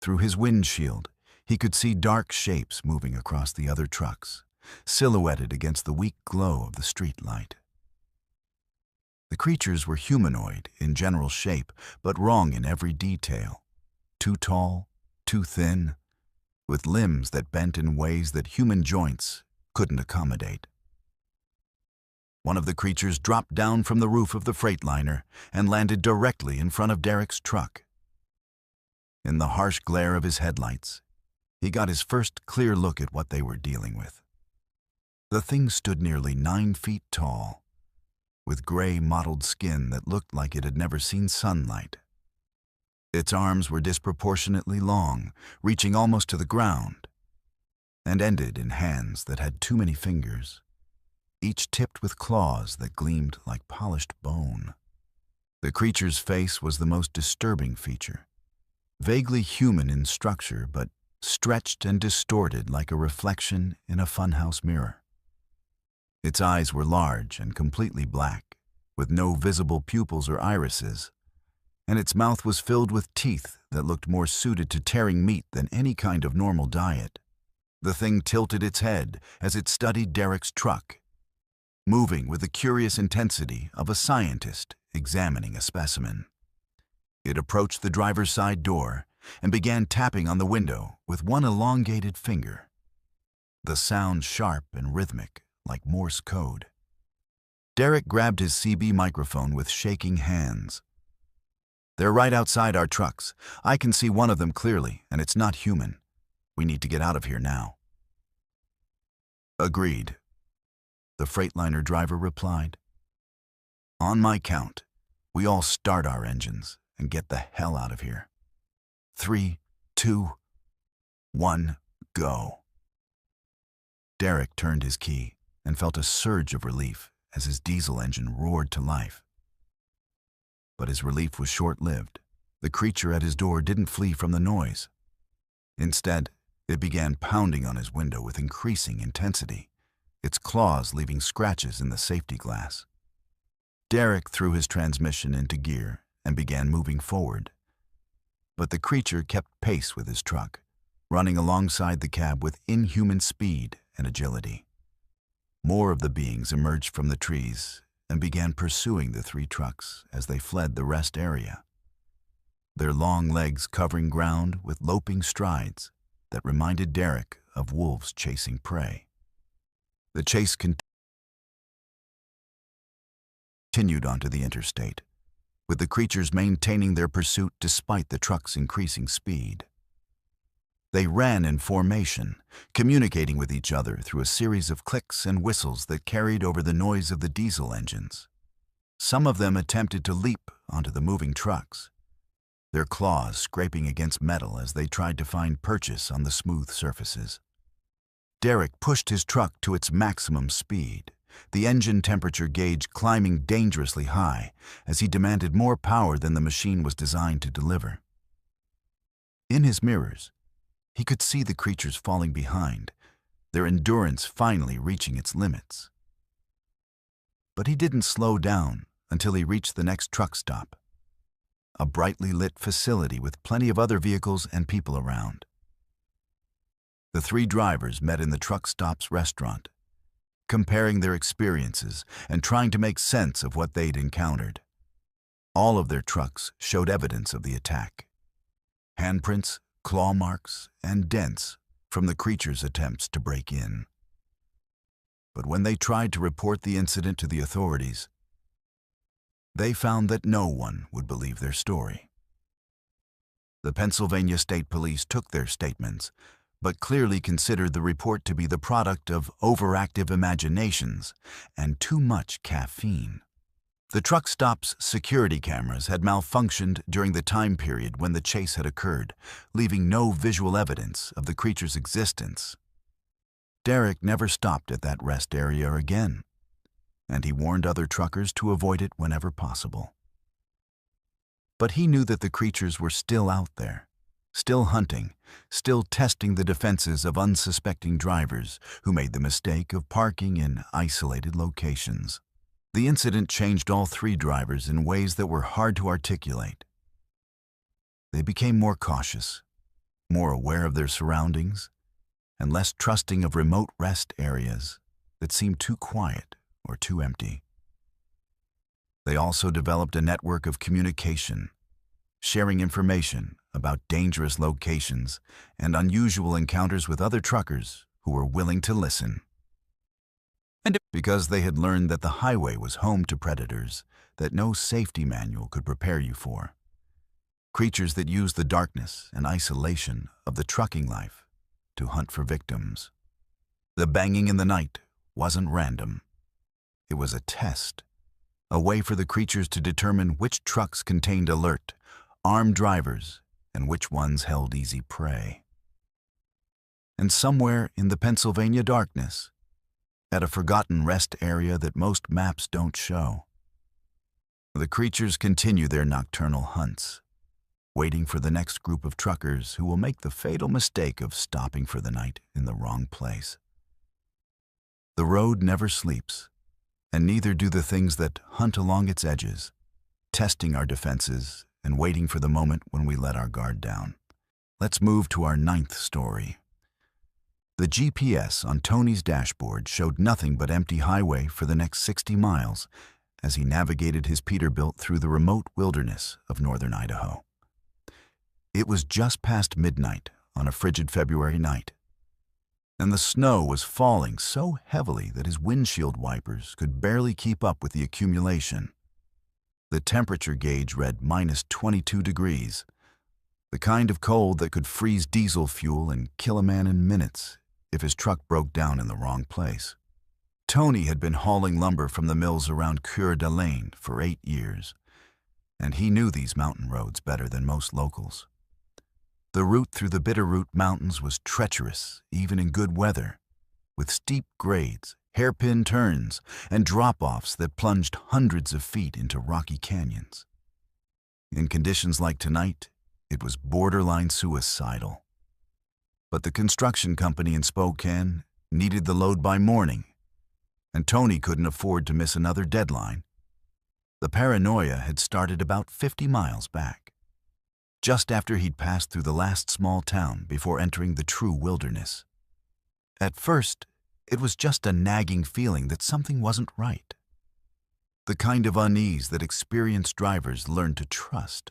Through his windshield, he could see dark shapes moving across the other trucks, silhouetted against the weak glow of the street light. The creatures were humanoid in general shape, but wrong in every detail. Too tall, too thin, with limbs that bent in ways that human joints couldn't accommodate. One of the creatures dropped down from the roof of the Freightliner and landed directly in front of Derek's truck. In the harsh glare of his headlights, he got his first clear look at what they were dealing with. The thing stood nearly 9 feet tall, with gray mottled skin that looked like it had never seen sunlight. Its arms were disproportionately long, reaching almost to the ground, and ended in hands that had too many fingers, each tipped with claws that gleamed like polished bone. The creature's face was the most disturbing feature, vaguely human in structure, but stretched and distorted like a reflection in a funhouse mirror. Its eyes were large and completely black, with no visible pupils or irises, and its mouth was filled with teeth that looked more suited to tearing meat than any kind of normal diet. The thing tilted its head as it studied Derek's truck, moving with the curious intensity of a scientist examining a specimen. It approached the driver's side door and began tapping on the window with one elongated finger, the sound sharp and rhythmic like Morse code. Derek grabbed his CB microphone with shaking hands. "They're right outside our trucks. I can see one of them clearly, and it's not human. We need to get out of here now." "Agreed," the Freightliner driver replied. "On my count, we all start our engines and get the hell out of here. 3, 2, 1, go." Derek turned his key and felt a surge of relief as his diesel engine roared to life. But his relief was short-lived. The creature at his door didn't flee from the noise. Instead, it began pounding on his window with increasing intensity, its claws leaving scratches in the safety glass. Derek threw his transmission into gear and began moving forward. But the creature kept pace with his truck, running alongside the cab with inhuman speed and agility. More of the beings emerged from the trees and began pursuing the 3 trucks as they fled the rest area, their long legs covering ground with loping strides that reminded Derek of wolves chasing prey. The chase continued onto the interstate, with the creatures maintaining their pursuit despite the truck's increasing speed. They ran in formation, communicating with each other through a series of clicks and whistles that carried over the noise of the diesel engines. Some of them attempted to leap onto the moving trucks, their claws scraping against metal as they tried to find purchase on the smooth surfaces. Derek pushed his truck to its maximum speed, the engine temperature gauge climbing dangerously high as he demanded more power than the machine was designed to deliver. In his mirrors, he could see the creatures falling behind, their endurance finally reaching its limits. But he didn't slow down until he reached the next truck stop, a brightly lit facility with plenty of other vehicles and people around. The 3 drivers met in the truck stop's restaurant, comparing their experiences and trying to make sense of what they'd encountered. All of their trucks showed evidence of the attack: handprints, claw marks, and dents from the creature's attempts to break in. But when they tried to report the incident to the authorities, they found that no one would believe their story. The Pennsylvania State Police took their statements, but clearly considered the report to be the product of overactive imaginations and too much caffeine. The truck stop's security cameras had malfunctioned during the time period when the chase had occurred, leaving no visual evidence of the creature's existence. Derek never stopped at that rest area again, and he warned other truckers to avoid it whenever possible. But he knew that the creatures were still out there, still hunting, still testing the defenses of unsuspecting drivers who made the mistake of parking in isolated locations. The incident changed all 3 drivers in ways that were hard to articulate. They became more cautious, more aware of their surroundings, and less trusting of remote rest areas that seemed too quiet or too empty. They also developed a network of communication, sharing information about dangerous locations and unusual encounters with other truckers who were willing to listen. And because they had learned that the highway was home to predators that no safety manual could prepare you for, creatures that used the darkness and isolation of the trucking life to hunt for victims. The banging in the night wasn't random. It was a test, a way for the creatures to determine which trucks contained alert, armed drivers and which ones held easy prey. And somewhere in the Pennsylvania darkness, at a forgotten rest area that most maps don't show, the creatures continue their nocturnal hunts, waiting for the next group of truckers who will make the fatal mistake of stopping for the night in the wrong place. The road never sleeps, and neither do the things that hunt along its edges, testing our defenses and waiting for the moment when we let our guard down. Let's move to our ninth story. The GPS on Tony's dashboard showed nothing but empty highway for the next 60 miles as he navigated his Peterbilt through the remote wilderness of northern Idaho. It was just past midnight on a frigid February night, and the snow was falling so heavily that his windshield wipers could barely keep up with the accumulation. The temperature gauge read -22 degrees, the kind of cold that could freeze diesel fuel and kill a man in minutes if his truck broke down in the wrong place. Tony had been hauling lumber from the mills around Coeur d'Alene for 8 years, and he knew these mountain roads better than most locals. The route through the Bitterroot Mountains was treacherous, even in good weather, with steep grades, hairpin turns, and drop-offs that plunged hundreds of feet into rocky canyons. In conditions like tonight, it was borderline suicidal. But the construction company in Spokane needed the load by morning, and Tony couldn't afford to miss another deadline. The paranoia had started about 50 miles back, just after he'd passed through the last small town before entering the true wilderness. At first, it was just a nagging feeling that something wasn't right, the kind of unease that experienced drivers learn to trust.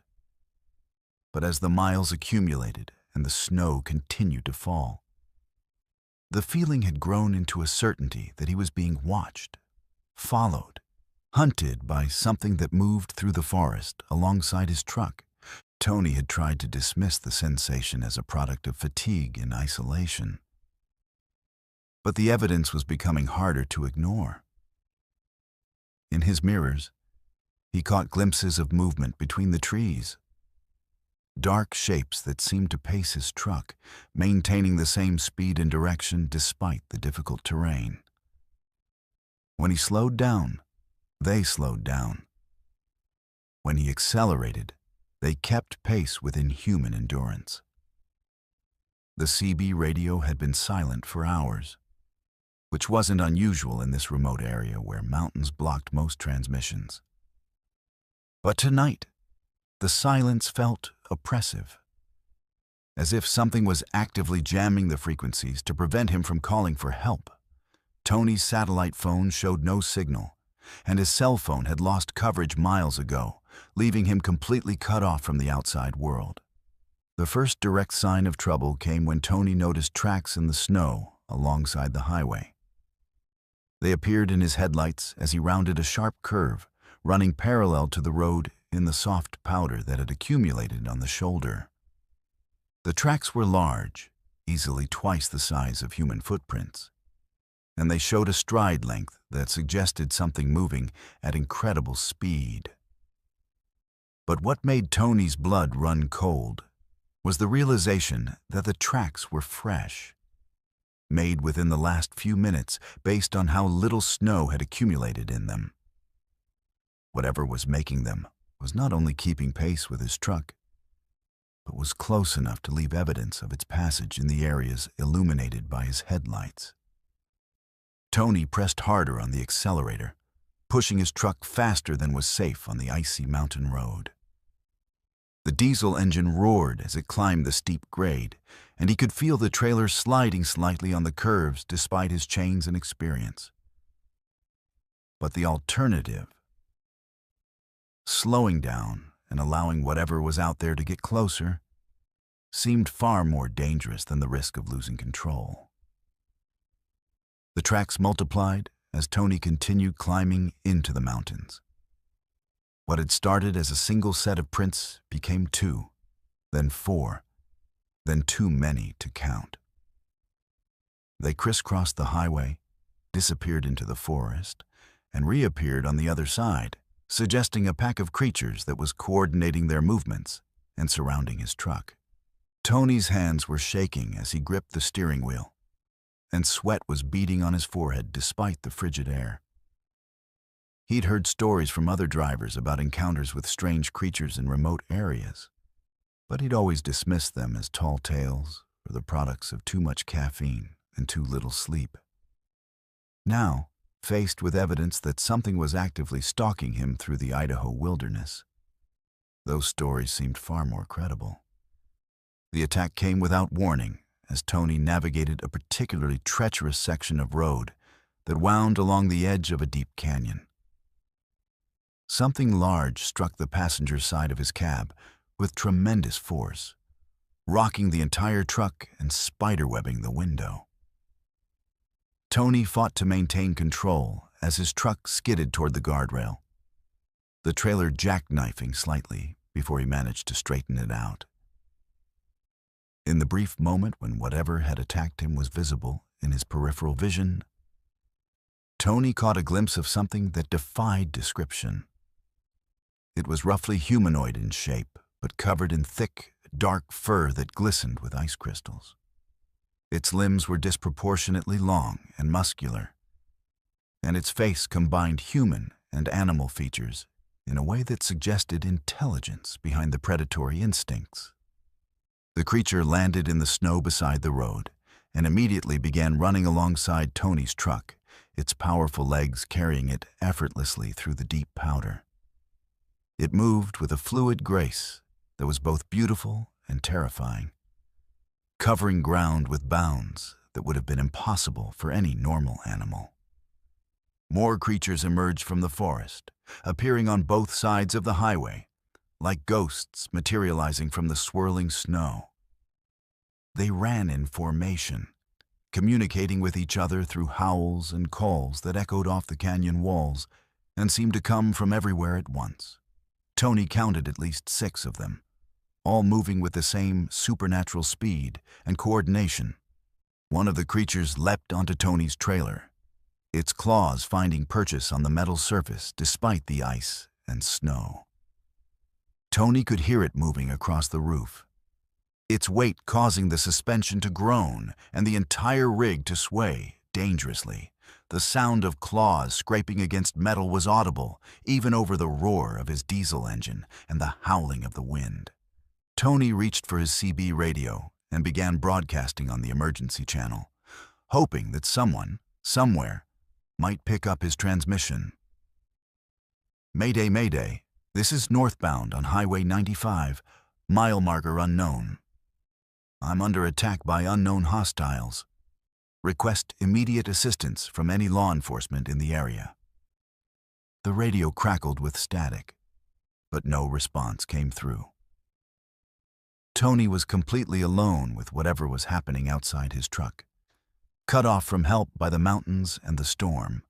But as the miles accumulated and the snow continued to fall, the feeling had grown into a certainty that he was being watched, followed, hunted by something that moved through the forest alongside his truck. Tony had tried to dismiss the sensation as a product of fatigue and isolation, but the evidence was becoming harder to ignore. In his mirrors, he caught glimpses of movement between the trees, dark shapes that seemed to pace his truck, maintaining the same speed and direction despite the difficult terrain. When he slowed down, they slowed down. When he accelerated, they kept pace with inhuman endurance. The CB radio had been silent for hours, which wasn't unusual in this remote area where mountains blocked most transmissions. But tonight, the silence felt oppressive, as if something was actively jamming the frequencies to prevent him from calling for help. Tony's satellite phone showed no signal, and his cell phone had lost coverage miles ago, leaving him completely cut off from the outside world. The first direct sign of trouble came when Tony noticed tracks in the snow alongside the highway. They appeared in his headlights as he rounded a sharp curve, running parallel to the road in the soft powder that had accumulated on the shoulder. The tracks were large, easily twice the size of human footprints, and they showed a stride length that suggested something moving at incredible speed. But what made Tony's blood run cold was the realization that the tracks were fresh, made within the last few minutes based on how little snow had accumulated in them. Whatever was making them was not only keeping pace with his truck, but was close enough to leave evidence of its passage in the areas illuminated by his headlights. Tony pressed harder on the accelerator, pushing his truck faster than was safe on the icy mountain road. The diesel engine roared as it climbed the steep grade, and he could feel the trailer sliding slightly on the curves despite his chains and experience. But the alternative, slowing down and allowing whatever was out there to get closer, seemed far more dangerous than the risk of losing control. The tracks multiplied as Tony continued climbing into the mountains. What had started as a single set of prints became 2, then 4, then too many to count. They crisscrossed the highway, disappeared into the forest, and reappeared on the other side, suggesting a pack of creatures that was coordinating their movements and surrounding his truck. Tony's hands were shaking as he gripped the steering wheel, and sweat was beading on his forehead despite the frigid air. He'd heard stories from other drivers about encounters with strange creatures in remote areas, but he'd always dismissed them as tall tales or the products of too much caffeine and too little sleep. Now, faced with evidence that something was actively stalking him through the Idaho wilderness, Those stories seemed far more credible. The attack came without warning as Tony navigated a particularly treacherous section of road that wound along the edge of a deep canyon. Something large struck the passenger side of his cab with tremendous force, rocking the entire truck and spiderwebbing the window. Tony fought to maintain control as his truck skidded toward the guardrail, the trailer jackknifing slightly before he managed to straighten it out. In the brief moment when whatever had attacked him was visible in his peripheral vision, Tony caught a glimpse of something that defied description. It was roughly humanoid in shape, but covered in thick, dark fur that glistened with ice crystals. Its limbs were disproportionately long and muscular, and its face combined human and animal features in a way that suggested intelligence behind the predatory instincts. The creature landed in the snow beside the road and immediately began running alongside Tony's truck, its powerful legs carrying it effortlessly through the deep powder. It moved with a fluid grace that was both beautiful and terrifying, covering ground with bounds that would have been impossible for any normal animal. More creatures emerged from the forest, appearing on both sides of the highway, like ghosts materializing from the swirling snow. They ran in formation, communicating with each other through howls and calls that echoed off the canyon walls and seemed to come from everywhere at once. Tony counted at least 6 of them, all moving with the same supernatural speed and coordination. One of the creatures leapt onto Tony's trailer, its claws finding purchase on the metal surface despite the ice and snow. Tony could hear it moving across the roof, its weight causing the suspension to groan and the entire rig to sway dangerously. The sound of claws scraping against metal was audible, even over the roar of his diesel engine and the howling of the wind. Tony reached for his CB radio and began broadcasting on the emergency channel, hoping that someone, somewhere, might pick up his transmission. "Mayday, Mayday. This is northbound on Highway 95, mile marker unknown. I'm under attack by unknown hostiles. Request immediate assistance from any law enforcement in the area." The radio crackled with static, but no response came through. Tony was completely alone with whatever was happening outside his truck, cut off from help by the mountains and the storm.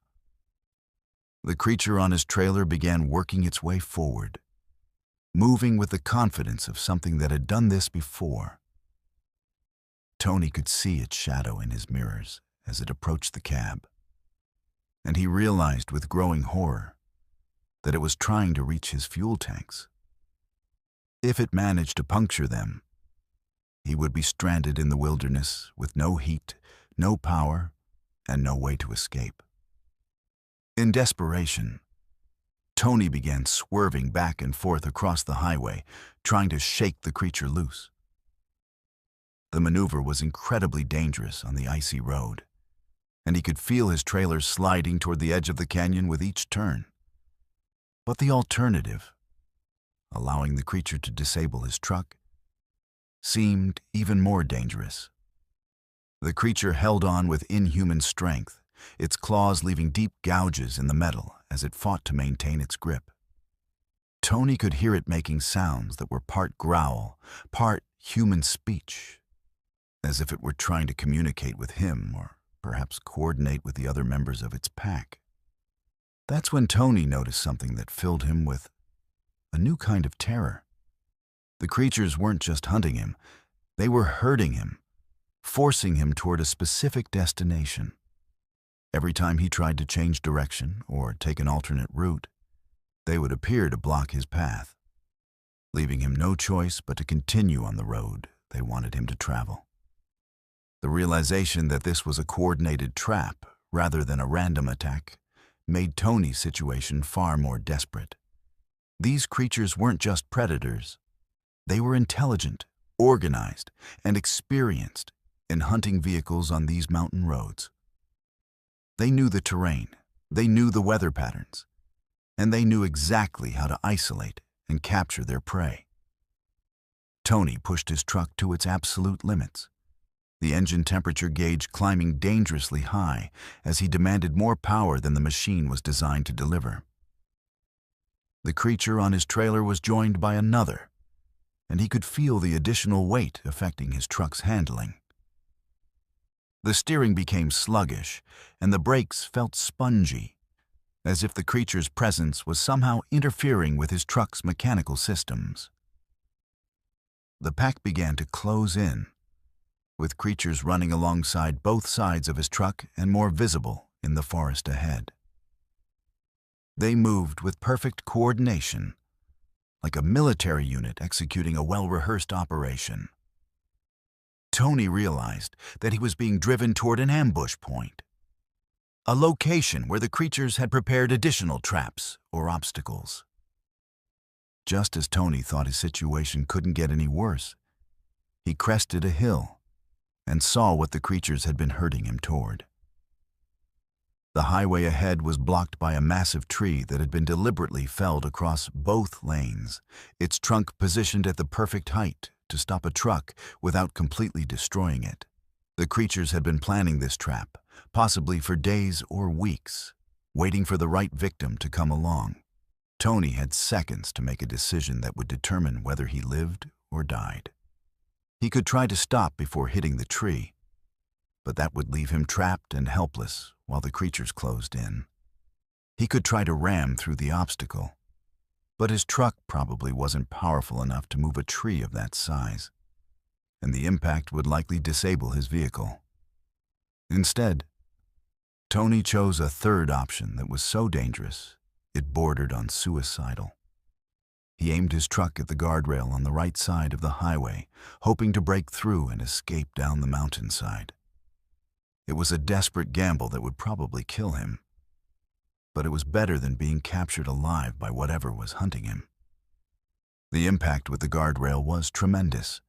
The creature on his trailer began working its way forward, moving with the confidence of something that had done this before. Tony could see its shadow in his mirrors as it approached the cab, and he realized with growing horror that it was trying to reach his fuel tanks. If it managed to puncture them, he would be stranded in the wilderness with no heat, no power, and no way to escape. In desperation, Tony began swerving back and forth across the highway, trying to shake the creature loose. The maneuver was incredibly dangerous on the icy road, and he could feel his trailer sliding toward the edge of the canyon with each turn. But the alternative, allowing the creature to disable his truck, seemed even more dangerous. The creature held on with inhuman strength, its claws leaving deep gouges in the metal as it fought to maintain its grip. Tony could hear it making sounds that were part growl, part human speech, as if it were trying to communicate with him or perhaps coordinate with the other members of its pack. That's when Tony noticed something that filled him with a new kind of terror. The creatures weren't just hunting him, they were herding him, forcing him toward a specific destination. Every time he tried to change direction or take an alternate route, they would appear to block his path, leaving him no choice but to continue on the road they wanted him to travel. The realization that this was a coordinated trap rather than a random attack made Tony's situation far more desperate. These creatures weren't just predators. They were intelligent, organized, and experienced in hunting vehicles on these mountain roads. They knew the terrain, they knew the weather patterns, and they knew exactly how to isolate and capture their prey. Tony pushed his truck to its absolute limits, the engine temperature gauge climbing dangerously high as he demanded more power than the machine was designed to deliver. The creature on his trailer was joined by another, and he could feel the additional weight affecting his truck's handling. The steering became sluggish, and the brakes felt spongy, as if the creature's presence was somehow interfering with his truck's mechanical systems. The pack began to close in, with creatures running alongside both sides of his truck and more visible in the forest ahead. They moved with perfect coordination, like a military unit executing a well-rehearsed operation. Tony realized that he was being driven toward an ambush point, a location where the creatures had prepared additional traps or obstacles. Just as Tony thought his situation couldn't get any worse, he crested a hill and saw what the creatures had been herding him toward. The highway ahead was blocked by a massive tree that had been deliberately felled across both lanes, its trunk positioned at the perfect height to stop a truck without completely destroying it. The creatures had been planning this trap, possibly for days or weeks, waiting for the right victim to come along. Tony had seconds to make a decision that would determine whether he lived or died. He could try to stop before hitting the tree, but that would leave him trapped and helpless while the creatures closed in. He could try to ram through the obstacle, but his truck probably wasn't powerful enough to move a tree of that size, and the impact would likely disable his vehicle. Instead, Tony chose a third option that was so dangerous it bordered on suicidal. He aimed his truck at the guardrail on the right side of the highway, hoping to break through and escape down the mountainside. It was a desperate gamble that would probably kill him, but it was better than being captured alive by whatever was hunting him. The impact with the guardrail was tremendous,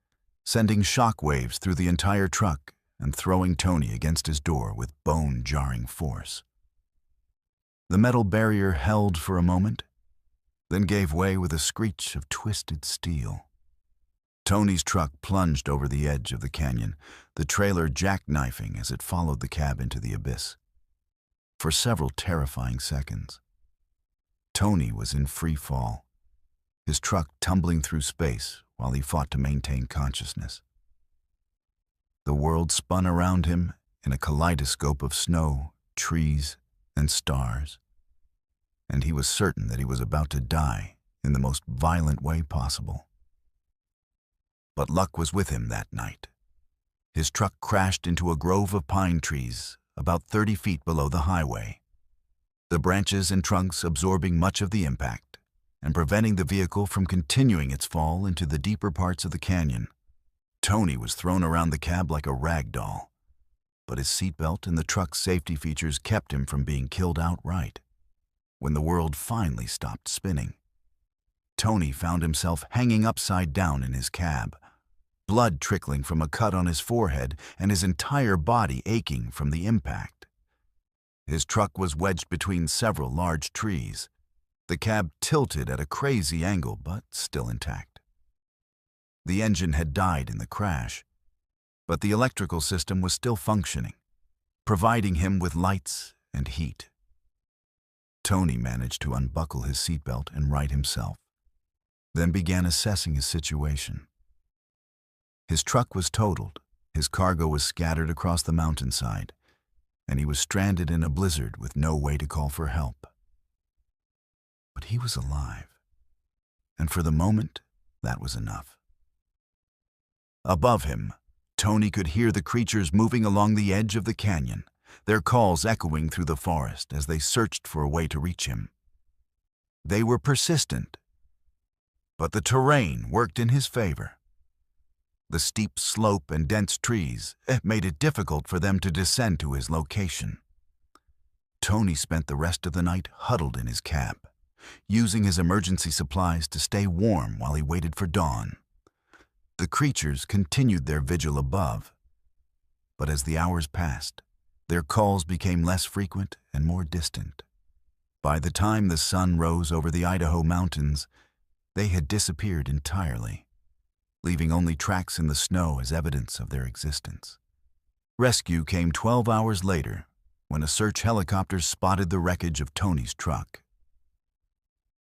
sending shock waves through the entire truck and throwing Tony against his door with bone-jarring force. The metal barrier held for a moment, then gave way with a screech of twisted steel. Tony's truck plunged over the edge of the canyon, the trailer jackknifing as it followed the cab into the abyss. For several terrifying seconds, Tony was in free fall, his truck tumbling through space while he fought to maintain consciousness. The world spun around him in a kaleidoscope of snow, trees, and stars, and he was certain that he was about to die in the most violent way possible. But luck was with him that night. His truck crashed into a grove of pine trees about 30 feet below the highway, the branches and trunks absorbing much of the impact and preventing the vehicle from continuing its fall into the deeper parts of the canyon. Tony was thrown around the cab like a rag doll, but his seatbelt and the truck's safety features kept him from being killed outright. When the world finally stopped spinning, Tony found himself hanging upside down in his cab, blood trickling from a cut on his forehead and his entire body aching from the impact. His truck was wedged between several large trees, the cab tilted at a crazy angle but still intact. The engine had died in the crash, but the electrical system was still functioning, providing him with lights and heat. Tony managed to unbuckle his seatbelt and right himself, then began assessing his situation. His truck was totaled, his cargo was scattered across the mountainside, and he was stranded in a blizzard with no way to call for help. But he was alive, and for the moment, that was enough. Above him, Tony could hear the creatures moving along the edge of the canyon, their calls echoing through the forest as they searched for a way to reach him. They were persistent, but the terrain worked in his favor. The steep slope and dense trees made it difficult for them to descend to his location. Tony spent the rest of the night huddled in his cab, using his emergency supplies to stay warm while he waited for dawn. The creatures continued their vigil above, but as the hours passed, their calls became less frequent and more distant. By the time the sun rose over the Idaho mountains, They had disappeared entirely, leaving only tracks in the snow as evidence of their existence. Rescue came 12 hours later when a search helicopter spotted the wreckage of Tony's truck.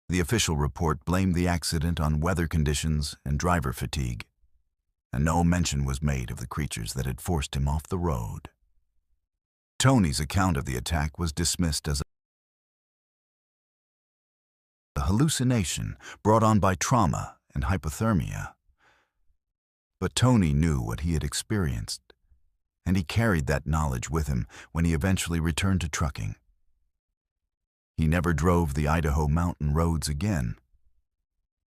The official report blamed the accident on weather conditions and driver fatigue, and no mention was made of the creatures that had forced him off the road. Tony's account of the attack was dismissed as a hallucination brought on by trauma and hypothermia. But Tony knew what he had experienced, and he carried that knowledge with him when he eventually returned to trucking. He never drove the Idaho mountain roads again,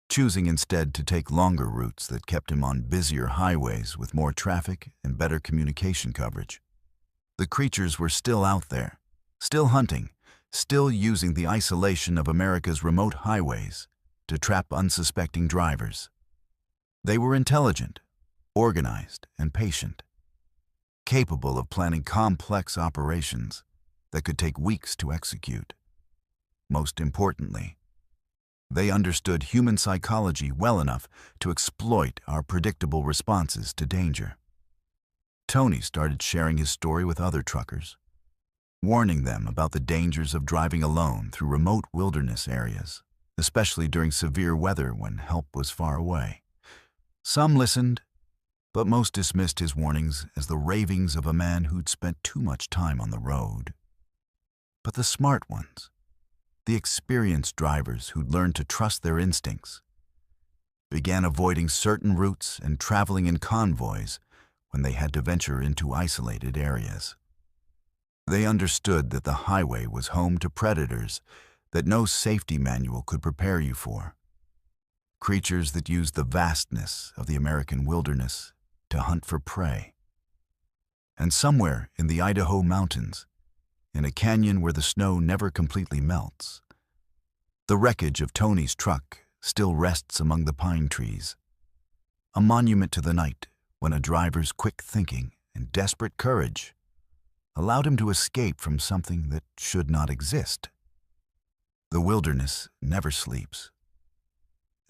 choosing instead to take longer routes that kept him on busier highways with more traffic and better communication coverage. The creatures were still out there, still hunting, still using the isolation of America's remote highways to trap unsuspecting drivers. They were intelligent, organized, and patient, capable of planning complex operations that could take weeks to execute. Most importantly, they understood human psychology well enough to exploit our predictable responses to danger. Tony started sharing his story with other truckers, warning them about the dangers of driving alone through remote wilderness areas, especially during severe weather when help was far away. Some listened, but most dismissed his warnings as the ravings of a man who'd spent too much time on the road. But the smart ones, the experienced drivers who'd learned to trust their instincts, began avoiding certain routes and traveling in convoys when they had to venture into isolated areas. They understood that the highway was home to predators that no safety manual could prepare you for, creatures that used the vastness of the American wilderness to hunt for prey. And somewhere in the Idaho mountains, in a canyon where the snow never completely melts, the wreckage of Tony's truck still rests among the pine trees, a monument to the night when a driver's quick thinking and desperate courage allowed him to escape from something that should not exist. The wilderness never sleeps,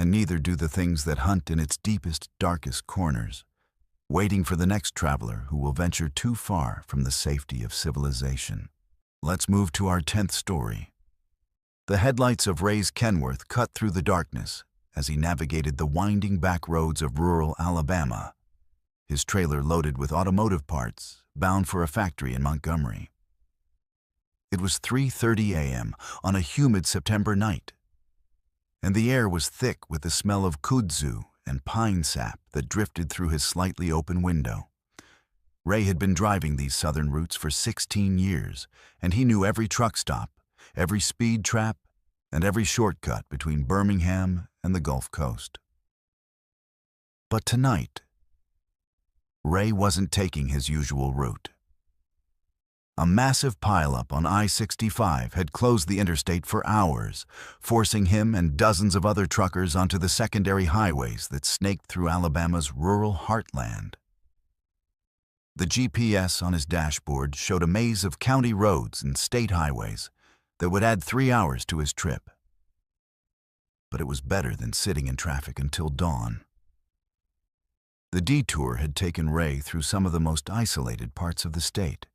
and neither do the things that hunt in its deepest, darkest corners, waiting for the next traveler who will venture too far from the safety of civilization. Let's move to our 10th story. The headlights of Ray's Kenworth cut through the darkness as he navigated the winding back roads of rural Alabama, his trailer loaded with automotive parts, bound for a factory in Montgomery. It was 3:30 a.m. on a humid September night, and the air was thick with the smell of kudzu and pine sap that drifted through his slightly open window. Ray had been driving these southern routes for 16 years, and he knew every truck stop, every speed trap, and every shortcut between Birmingham and the Gulf Coast. But tonight, Ray wasn't taking his usual route. A massive pileup on I-65 had closed the interstate for hours, forcing him and dozens of other truckers onto the secondary highways that snaked through Alabama's rural heartland. The GPS on his dashboard showed a maze of county roads and state highways that would add 3 hours to his trip. But it was better than sitting in traffic until dawn. The detour had taken Ray through some of the most isolated parts of the state,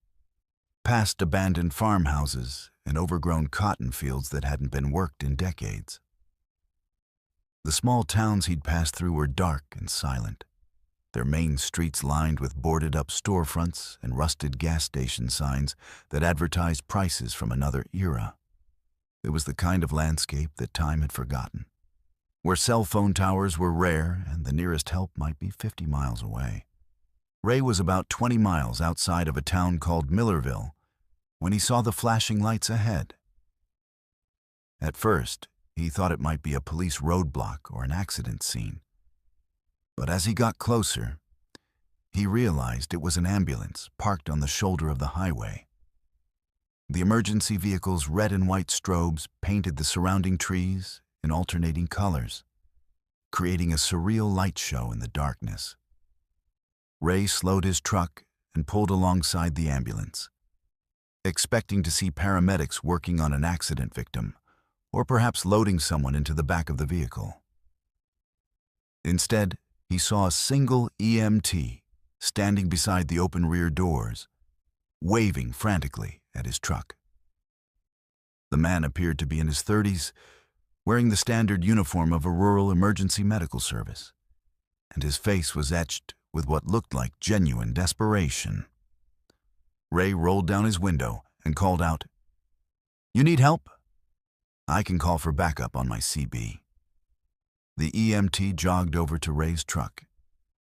past abandoned farmhouses and overgrown cotton fields that hadn't been worked in decades. The small towns he'd passed through were dark and silent, their main streets lined with boarded-up storefronts and rusted gas station signs that advertised prices from another era. It was the kind of landscape that time had forgotten, where cell phone towers were rare and the nearest help might be 50 miles away. Ray was about 20 miles outside of a town called Millerville when he saw the flashing lights ahead. At first, he thought it might be a police roadblock or an accident scene. But as he got closer, he realized it was an ambulance parked on the shoulder of the highway. The emergency vehicle's red and white strobes painted the surrounding trees in alternating colors, creating a surreal light show in the darkness. Ray slowed his truck and pulled alongside the ambulance, expecting to see paramedics working on an accident victim, or perhaps loading someone into the back of the vehicle. Instead, he saw a single EMT standing beside the open rear doors, waving frantically at his truck. The man appeared to be in his 30s, wearing the standard uniform of a rural emergency medical service, and his face was etched with what looked like genuine desperation. Ray rolled down his window and called out, "You need help? I can call for backup on my CB." The EMT jogged over to Ray's truck,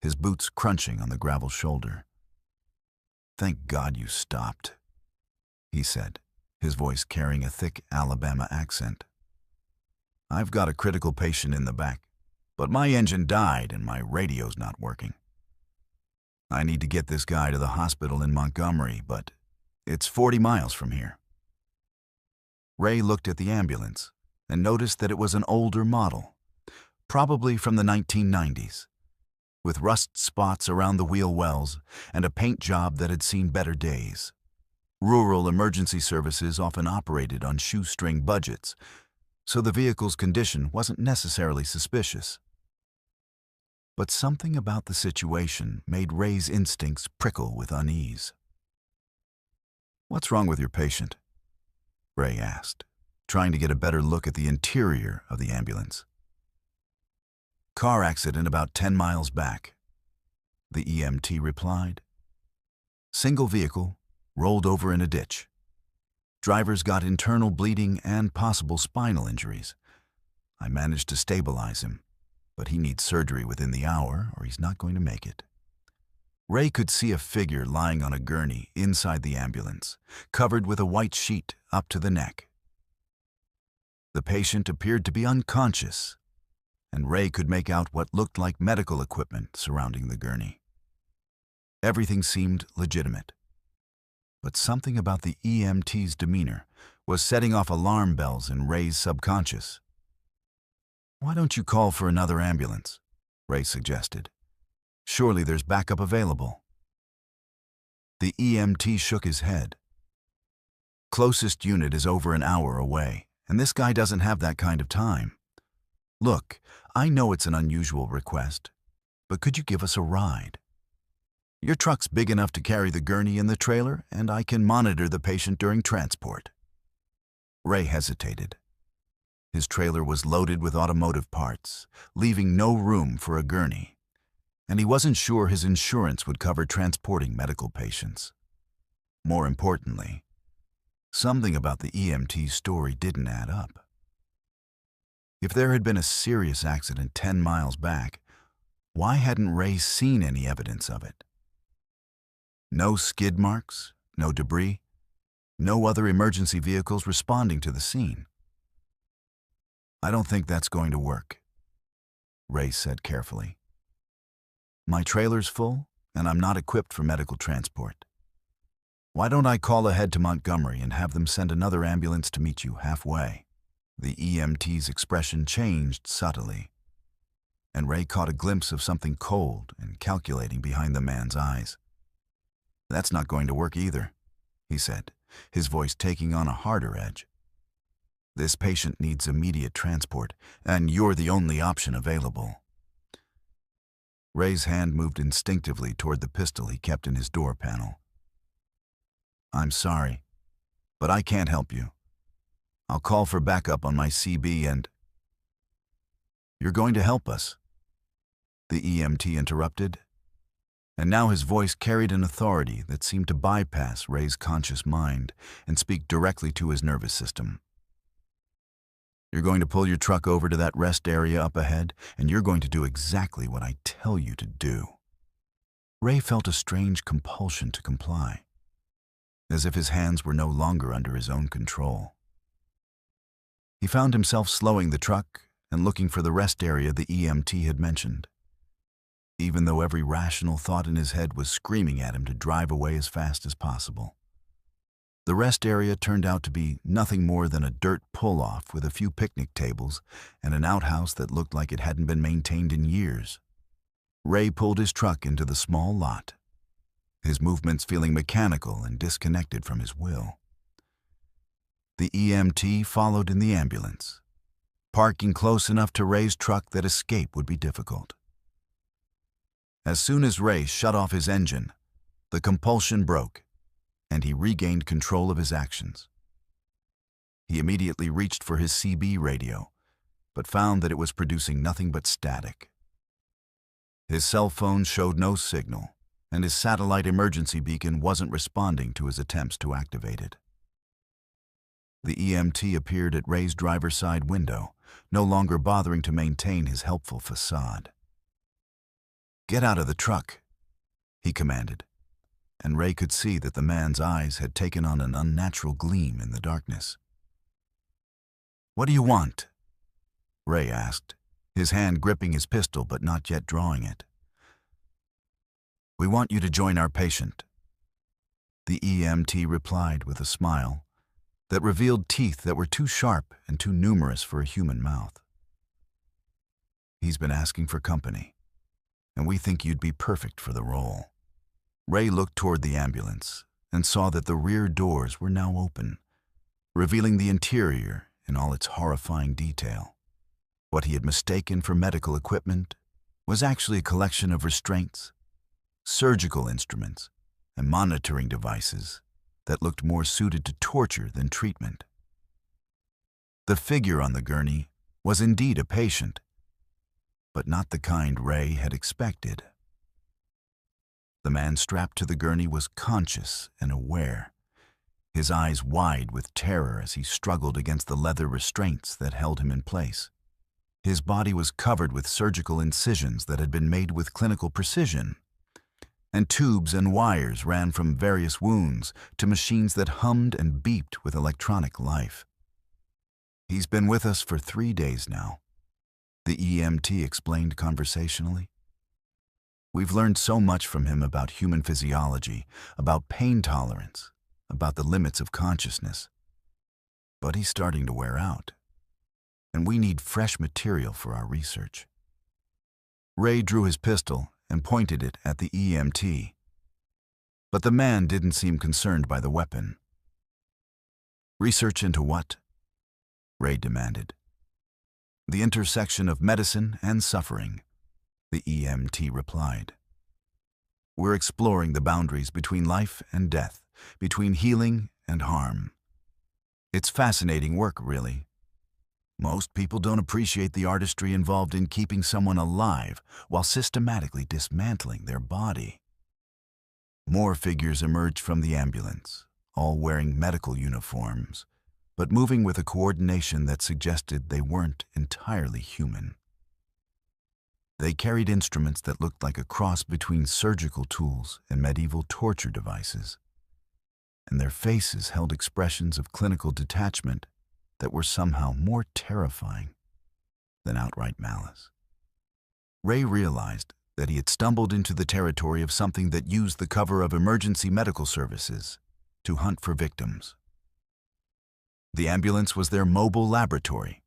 his boots crunching on the gravel shoulder. "Thank God you stopped," he said, his voice carrying a thick Alabama accent. "I've got a critical patient in the back, but my engine died and my radio's not working. I need to get this guy to the hospital in Montgomery, but it's 40 miles from here." Ray looked at the ambulance and noticed that it was an older model, probably from the 1990s, with rust spots around the wheel wells and a paint job that had seen better days. Rural emergency services often operated on shoestring budgets, so the vehicle's condition wasn't necessarily suspicious. But something about the situation made Ray's instincts prickle with unease. "What's wrong with your patient?" Ray asked, trying to get a better look at the interior of the ambulance. "Car accident about 10 miles back," the EMT replied. "Single vehicle, rolled over in a ditch. Driver's got internal bleeding and possible spinal injuries. I managed to stabilize him, but he needs surgery within the hour or he's not going to make it." Ray could see a figure lying on a gurney inside the ambulance, covered with a white sheet up to the neck. The patient appeared to be unconscious, and Ray could make out what looked like medical equipment surrounding the gurney. Everything seemed legitimate, but something about the EMT's demeanor was setting off alarm bells in Ray's subconscious. "Why don't you call for another ambulance?" Ray suggested. "Surely there's backup available." The EMT shook his head. "Closest unit is over an hour away, and this guy doesn't have that kind of time. Look, I know it's an unusual request, but could you give us a ride? Your truck's big enough to carry the gurney and the trailer, and I can monitor the patient during transport." Ray hesitated. His trailer was loaded with automotive parts, leaving no room for a gurney, and he wasn't sure his insurance would cover transporting medical patients. More importantly, something about the EMT's story didn't add up. If there had been a serious accident 10 miles back, why hadn't Ray seen any evidence of it? No skid marks, no debris, no other emergency vehicles responding to the scene. "I don't think that's going to work," Ray said carefully. "My trailer's full, and I'm not equipped for medical transport. Why don't I call ahead to Montgomery and have them send another ambulance to meet you halfway?" The EMT's expression changed subtly, and Ray caught a glimpse of something cold and calculating behind the man's eyes. "That's not going to work either," he said, his voice taking on a harder edge. "This patient needs immediate transport, and you're the only option available." Ray's hand moved instinctively toward the pistol he kept in his door panel. "I'm sorry, but I can't help you. I'll call for backup on my CB and—" "You're going to help us," the EMT interrupted, and now his voice carried an authority that seemed to bypass Ray's conscious mind and speak directly to his nervous system. "You're going to pull your truck over to that rest area up ahead, and you're going to do exactly what I tell you to do." Ray felt a strange compulsion to comply, as if his hands were no longer under his own control. He found himself slowing the truck and looking for the rest area the EMT had mentioned, even though every rational thought in his head was screaming at him to drive away as fast as possible. The rest area turned out to be nothing more than a dirt pull-off with a few picnic tables and an outhouse that looked like it hadn't been maintained in years. Ray pulled his truck into the small lot, his movements feeling mechanical and disconnected from his will. The EMT followed in the ambulance, parking close enough to Ray's truck that escape would be difficult. As soon as Ray shut off his engine, the compulsion broke, and he regained control of his actions. He immediately reached for his CB radio, but found that it was producing nothing but static. His cell phone showed no signal, and his satellite emergency beacon wasn't responding to his attempts to activate it. The EMT appeared at Ray's driver's side window, no longer bothering to maintain his helpful facade. "Get out of the truck," he commanded, and Ray could see that the man's eyes had taken on an unnatural gleam in the darkness. "What do you want?" Ray asked, his hand gripping his pistol but not yet drawing it. "We want you to join our patient," the EMT replied with a smile that revealed teeth that were too sharp and too numerous for a human mouth. "He's been asking for company, and we think you'd be perfect for the role." Ray looked toward the ambulance and saw that the rear doors were now open, revealing the interior in all its horrifying detail. What he had mistaken for medical equipment was actually a collection of restraints, surgical instruments, and monitoring devices that looked more suited to torture than treatment. The figure on the gurney was indeed a patient, but not the kind Ray had expected. The man strapped to the gurney was conscious and aware, his eyes wide with terror as he struggled against the leather restraints that held him in place. His body was covered with surgical incisions that had been made with clinical precision, and tubes and wires ran from various wounds to machines that hummed and beeped with electronic life. "He's been with us for 3 days now," the EMT explained conversationally. "We've learned so much from him about human physiology, about pain tolerance, about the limits of consciousness. But he's starting to wear out, and we need fresh material for our research." Ray drew his pistol and pointed it at the EMT, but the man didn't seem concerned by the weapon. "Research into what?" Ray demanded. "The intersection of medicine and suffering," the EMT replied. "We're exploring the boundaries between life and death, between healing and harm. It's fascinating work, really. Most people don't appreciate the artistry involved in keeping someone alive while systematically dismantling their body." More figures emerged from the ambulance, all wearing medical uniforms, but moving with a coordination that suggested they weren't entirely human. They carried instruments that looked like a cross between surgical tools and medieval torture devices, and their faces held expressions of clinical detachment that were somehow more terrifying than outright malice. Ray realized that he had stumbled into the territory of something that used the cover of emergency medical services to hunt for victims. The ambulance was their mobile laboratory,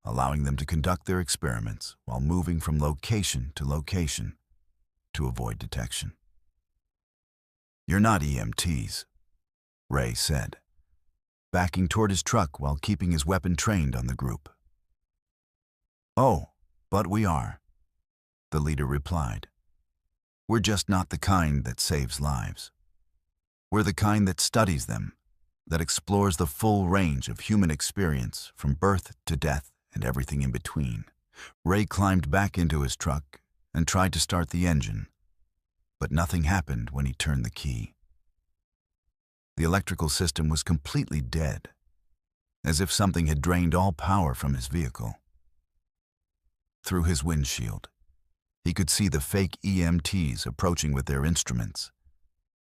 allowing them to conduct their experiments while moving from location to location to avoid detection. "You're not EMTs," Ray said, backing toward his truck while keeping his weapon trained on the group. "Oh, but we are," the leader replied. "We're just not the kind that saves lives. We're the kind that studies them, that explores the full range of human experience from birth to death and everything in between." Ray climbed back into his truck and tried to start the engine, but nothing happened when he turned the key. The electrical system was completely dead, as if something had drained all power from his vehicle. Through his windshield, he could see the fake EMTs approaching with their instruments,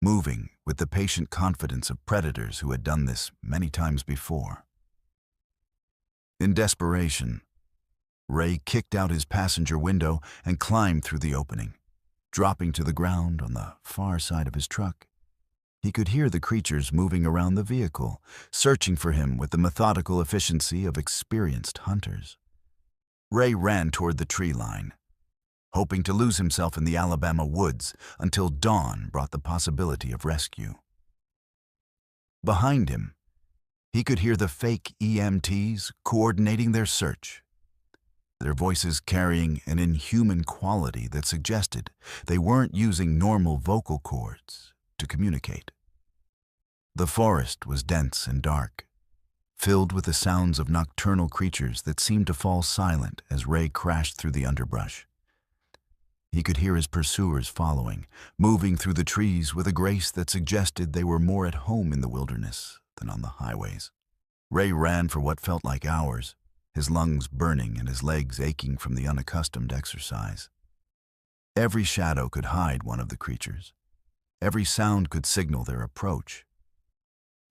moving with the patient confidence of predators who had done this many times before. In desperation, Ray kicked out his passenger window and climbed through the opening, dropping to the ground on the far side of his truck. He could hear the creatures moving around the vehicle, searching for him with the methodical efficiency of experienced hunters. Ray ran toward the tree line, hoping to lose himself in the Alabama woods until dawn brought the possibility of rescue. Behind him, he could hear the fake EMTs coordinating their search. their voices carrying an inhuman quality that suggested they weren't using normal vocal cords to communicate. The forest was dense and dark, filled with the sounds of nocturnal creatures that seemed to fall silent as Ray crashed through the underbrush. He could hear his pursuers following, moving through the trees with a grace that suggested they were more at home in the wilderness than on the highways. Ray ran for what felt like hours, his lungs burning and his legs aching from the unaccustomed exercise. Every shadow could hide one of the creatures. Every sound could signal their approach.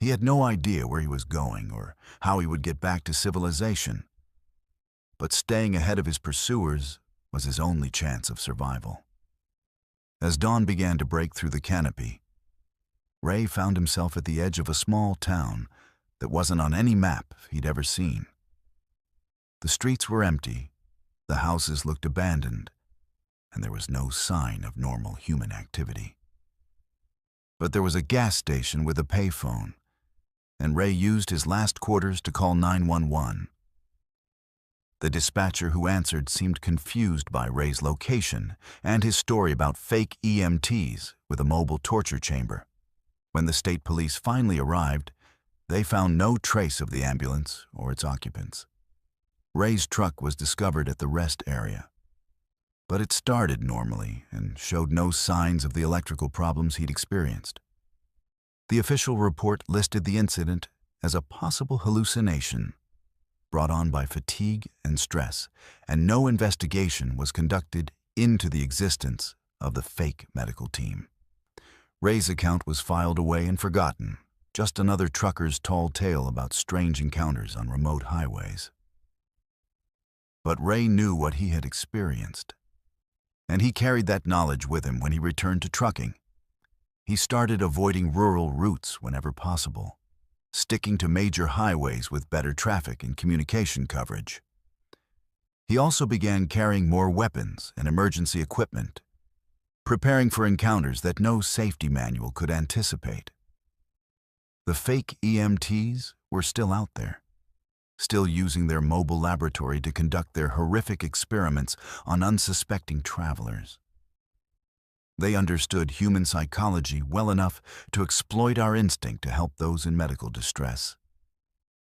He had no idea where he was going or how he would get back to civilization. But staying ahead of his pursuers was his only chance of survival. As dawn began to break through the canopy, Ray found himself at the edge of a small town that wasn't on any map he'd ever seen. The streets were empty, the houses looked abandoned, and there was no sign of normal human activity. But there was a gas station with a payphone, and Ray used his last quarters to call 911. The dispatcher who answered seemed confused by Ray's location and his story about fake EMTs with a mobile torture chamber. When the state police finally arrived, they found no trace of the ambulance or its occupants. Ray's truck was discovered at the rest area, but it started normally and showed no signs of the electrical problems he'd experienced. The official report listed the incident as a possible hallucination brought on by fatigue and stress, and no investigation was conducted into the existence of the fake medical team. Ray's account was filed away and forgotten, just another trucker's tall tale about strange encounters on remote highways. But Ray knew what he had experienced, and he carried that knowledge with him when he returned to trucking. He started avoiding rural routes whenever possible, sticking to major highways with better traffic and communication coverage. He also began carrying more weapons and emergency equipment, preparing for encounters that no safety manual could anticipate. The fake EMTs were still out there, still using their mobile laboratory to conduct their horrific experiments on unsuspecting travelers. They understood human psychology well enough to exploit our instinct to help those in medical distress.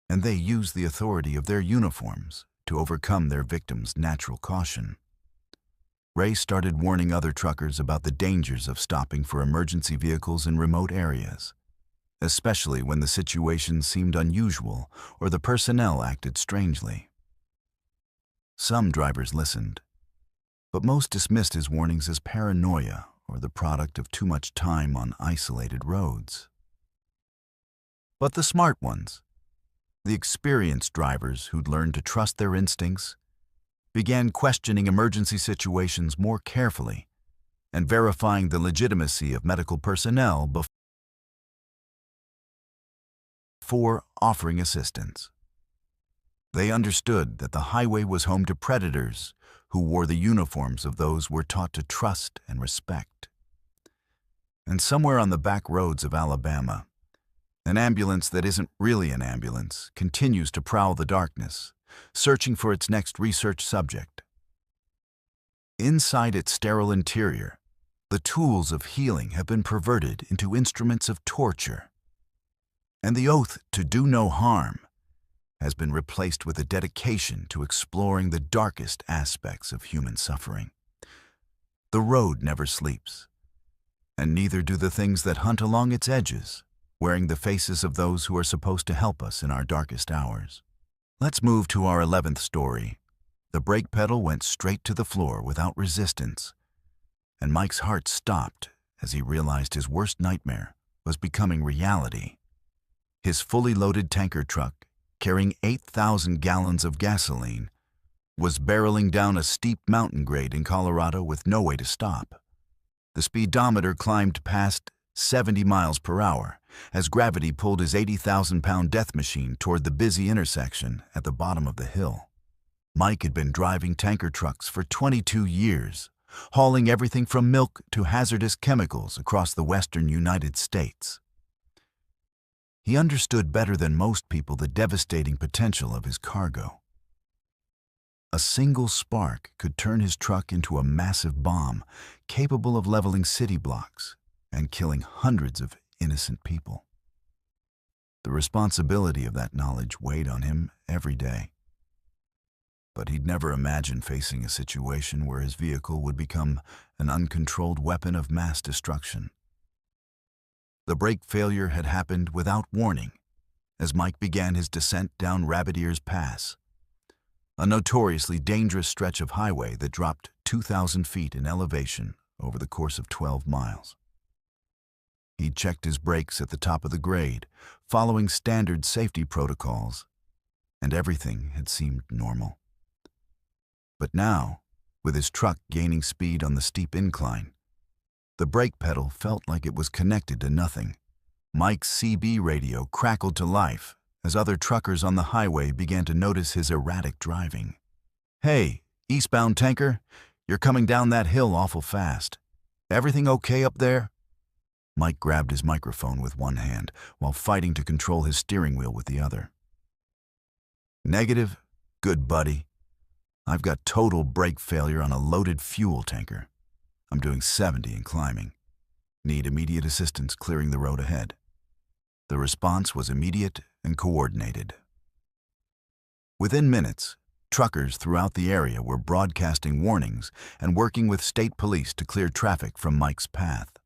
And they used the authority of their uniforms to overcome their victims' natural caution. Ray started warning other truckers about the dangers of stopping for emergency vehicles in remote areas, especially when the situation seemed unusual or the personnel acted strangely. Some drivers listened, but most dismissed his warnings as paranoia or the product of too much time on isolated roads. But the smart ones, the experienced drivers who'd learned to trust their instincts, began questioning emergency situations more carefully and verifying the legitimacy of medical personnel before offering assistance. They understood that the highway was home to predators who wore the uniforms of those we're taught to trust and respect. And somewhere on the back roads of Alabama, an ambulance that isn't really an ambulance continues to prowl the darkness, searching for its next research subject. Inside its sterile interior, the tools of healing have been perverted into instruments of torture, and the oath to do no harm has been replaced with a dedication to exploring the darkest aspects of human suffering. The road never sleeps, and neither do the things that hunt along its edges, wearing the faces of those who are supposed to help us in our darkest hours. Let's move to our 11th story. The brake pedal went straight to the floor without resistance, and Mike's heart stopped as he realized his worst nightmare was becoming reality. His fully loaded tanker truck, carrying 8,000 gallons of gasoline, was barreling down a steep mountain grade in Colorado with no way to stop. The speedometer climbed past 70 miles per hour as gravity pulled his 80,000-pound death machine toward the busy intersection at the bottom of the hill. Mike had been driving tanker trucks for 22 years, hauling everything from milk to hazardous chemicals across the western United States. He understood better than most people the devastating potential of his cargo. A single spark could turn his truck into a massive bomb capable of leveling city blocks and killing hundreds of innocent people. The responsibility of that knowledge weighed on him every day. But he'd never imagined facing a situation where his vehicle would become an uncontrolled weapon of mass destruction. The brake failure had happened without warning as Mike began his descent down Rabbit Ears Pass, a notoriously dangerous stretch of highway that dropped 2,000 feet in elevation over the course of 12 miles. He'd checked his brakes at the top of the grade, following standard safety protocols, and everything had seemed normal. But now, with his truck gaining speed on the steep incline, the brake pedal felt like it was connected to nothing. Mike's CB radio crackled to life as other truckers on the highway began to notice his erratic driving. "Hey, eastbound tanker, you're coming down that hill awful fast. Everything okay up there?" Mike grabbed his microphone with one hand while fighting to control his steering wheel with the other. "Negative? Good, buddy. I've got total brake failure on a loaded fuel tanker. I'm doing 70 and climbing. Need immediate assistance clearing the road ahead." The response was immediate and coordinated. Within minutes, truckers throughout the area were broadcasting warnings and working with state police to clear traffic from Mike's path.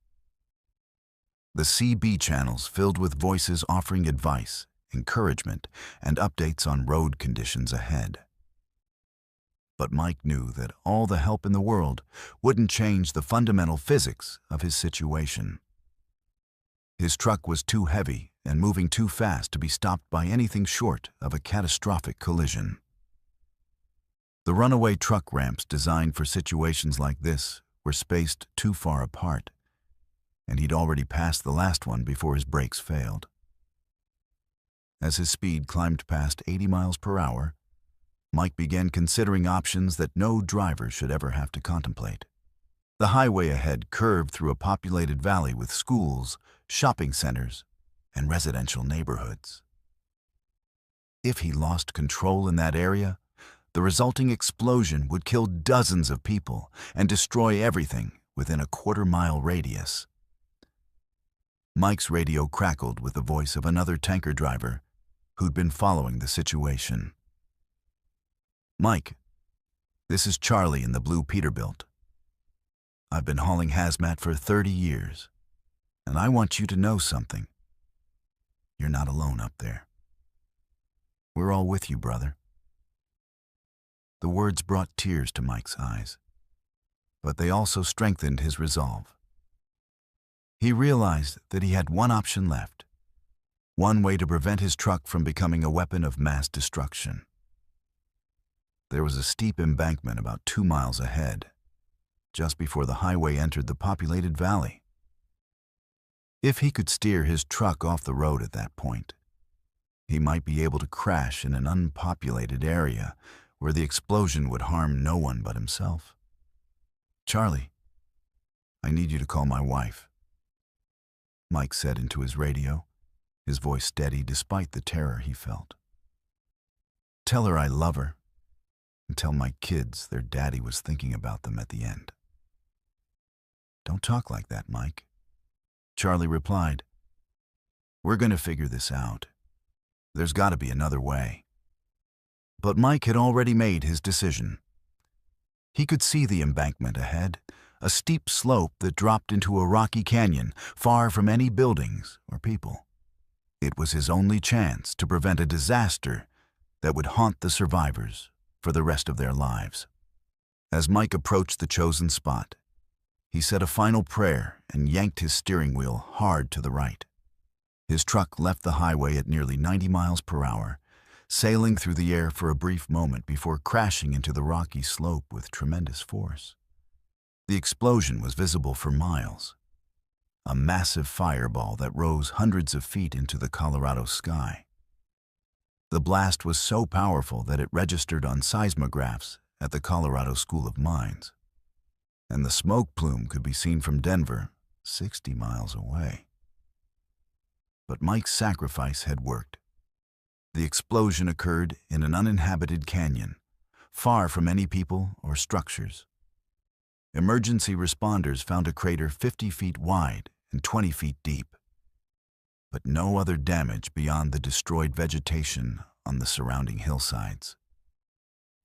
The CB channels filled with voices offering advice, encouragement, and updates on road conditions ahead. But Mike knew that all the help in the world wouldn't change the fundamental physics of his situation. His truck was too heavy and moving too fast to be stopped by anything short of a catastrophic collision. The runaway truck ramps designed for situations like this were spaced too far apart, and he'd already passed the last one before his brakes failed. As his speed climbed past 80 miles per hour, Mike began considering options that no driver should ever have to contemplate. The highway ahead curved through a populated valley with schools, shopping centers, and residential neighborhoods. If he lost control in that area, the resulting explosion would kill dozens of people and destroy everything within a quarter-mile radius. Mike's radio crackled with the voice of another tanker driver who'd been following the situation. "Mike, this is Charlie in the blue Peterbilt. I've been hauling hazmat for 30 years, and I want you to know something. You're not alone up there. We're all with you, brother." The words brought tears to Mike's eyes, but they also strengthened his resolve. He realized that he had one option left, one way to prevent his truck from becoming a weapon of mass destruction. There was a steep embankment about 2 miles ahead, just before the highway entered the populated valley. If he could steer his truck off the road at that point, he might be able to crash in an unpopulated area where the explosion would harm no one but himself. "Charlie, I need you to call my wife," Mike said into his radio, his voice steady despite the terror he felt. "Tell her I love her, and tell my kids their daddy was thinking about them at the end." "Don't talk like that, Mike," Charlie replied. "We're going to figure this out. There's got to be another way." But Mike had already made his decision. He could see the embankment ahead, a steep slope that dropped into a rocky canyon far from any buildings or people. It was his only chance to prevent a disaster that would haunt the survivors for the rest of their lives. As Mike approached the chosen spot, he said a final prayer and yanked his steering wheel hard to the right. His truck left the highway at nearly 90 miles per hour, sailing through the air for a brief moment before crashing into the rocky slope with tremendous force. The explosion was visible for miles, a massive fireball that rose hundreds of feet into the Colorado sky. The blast was so powerful that it registered on seismographs at the Colorado School of Mines, and the smoke plume could be seen from Denver, 60 miles away. But Mike's sacrifice had worked. The explosion occurred in an uninhabited canyon, far from any people or structures. Emergency responders found a crater 50 feet wide and 20 feet deep, but no other damage beyond the destroyed vegetation on the surrounding hillsides.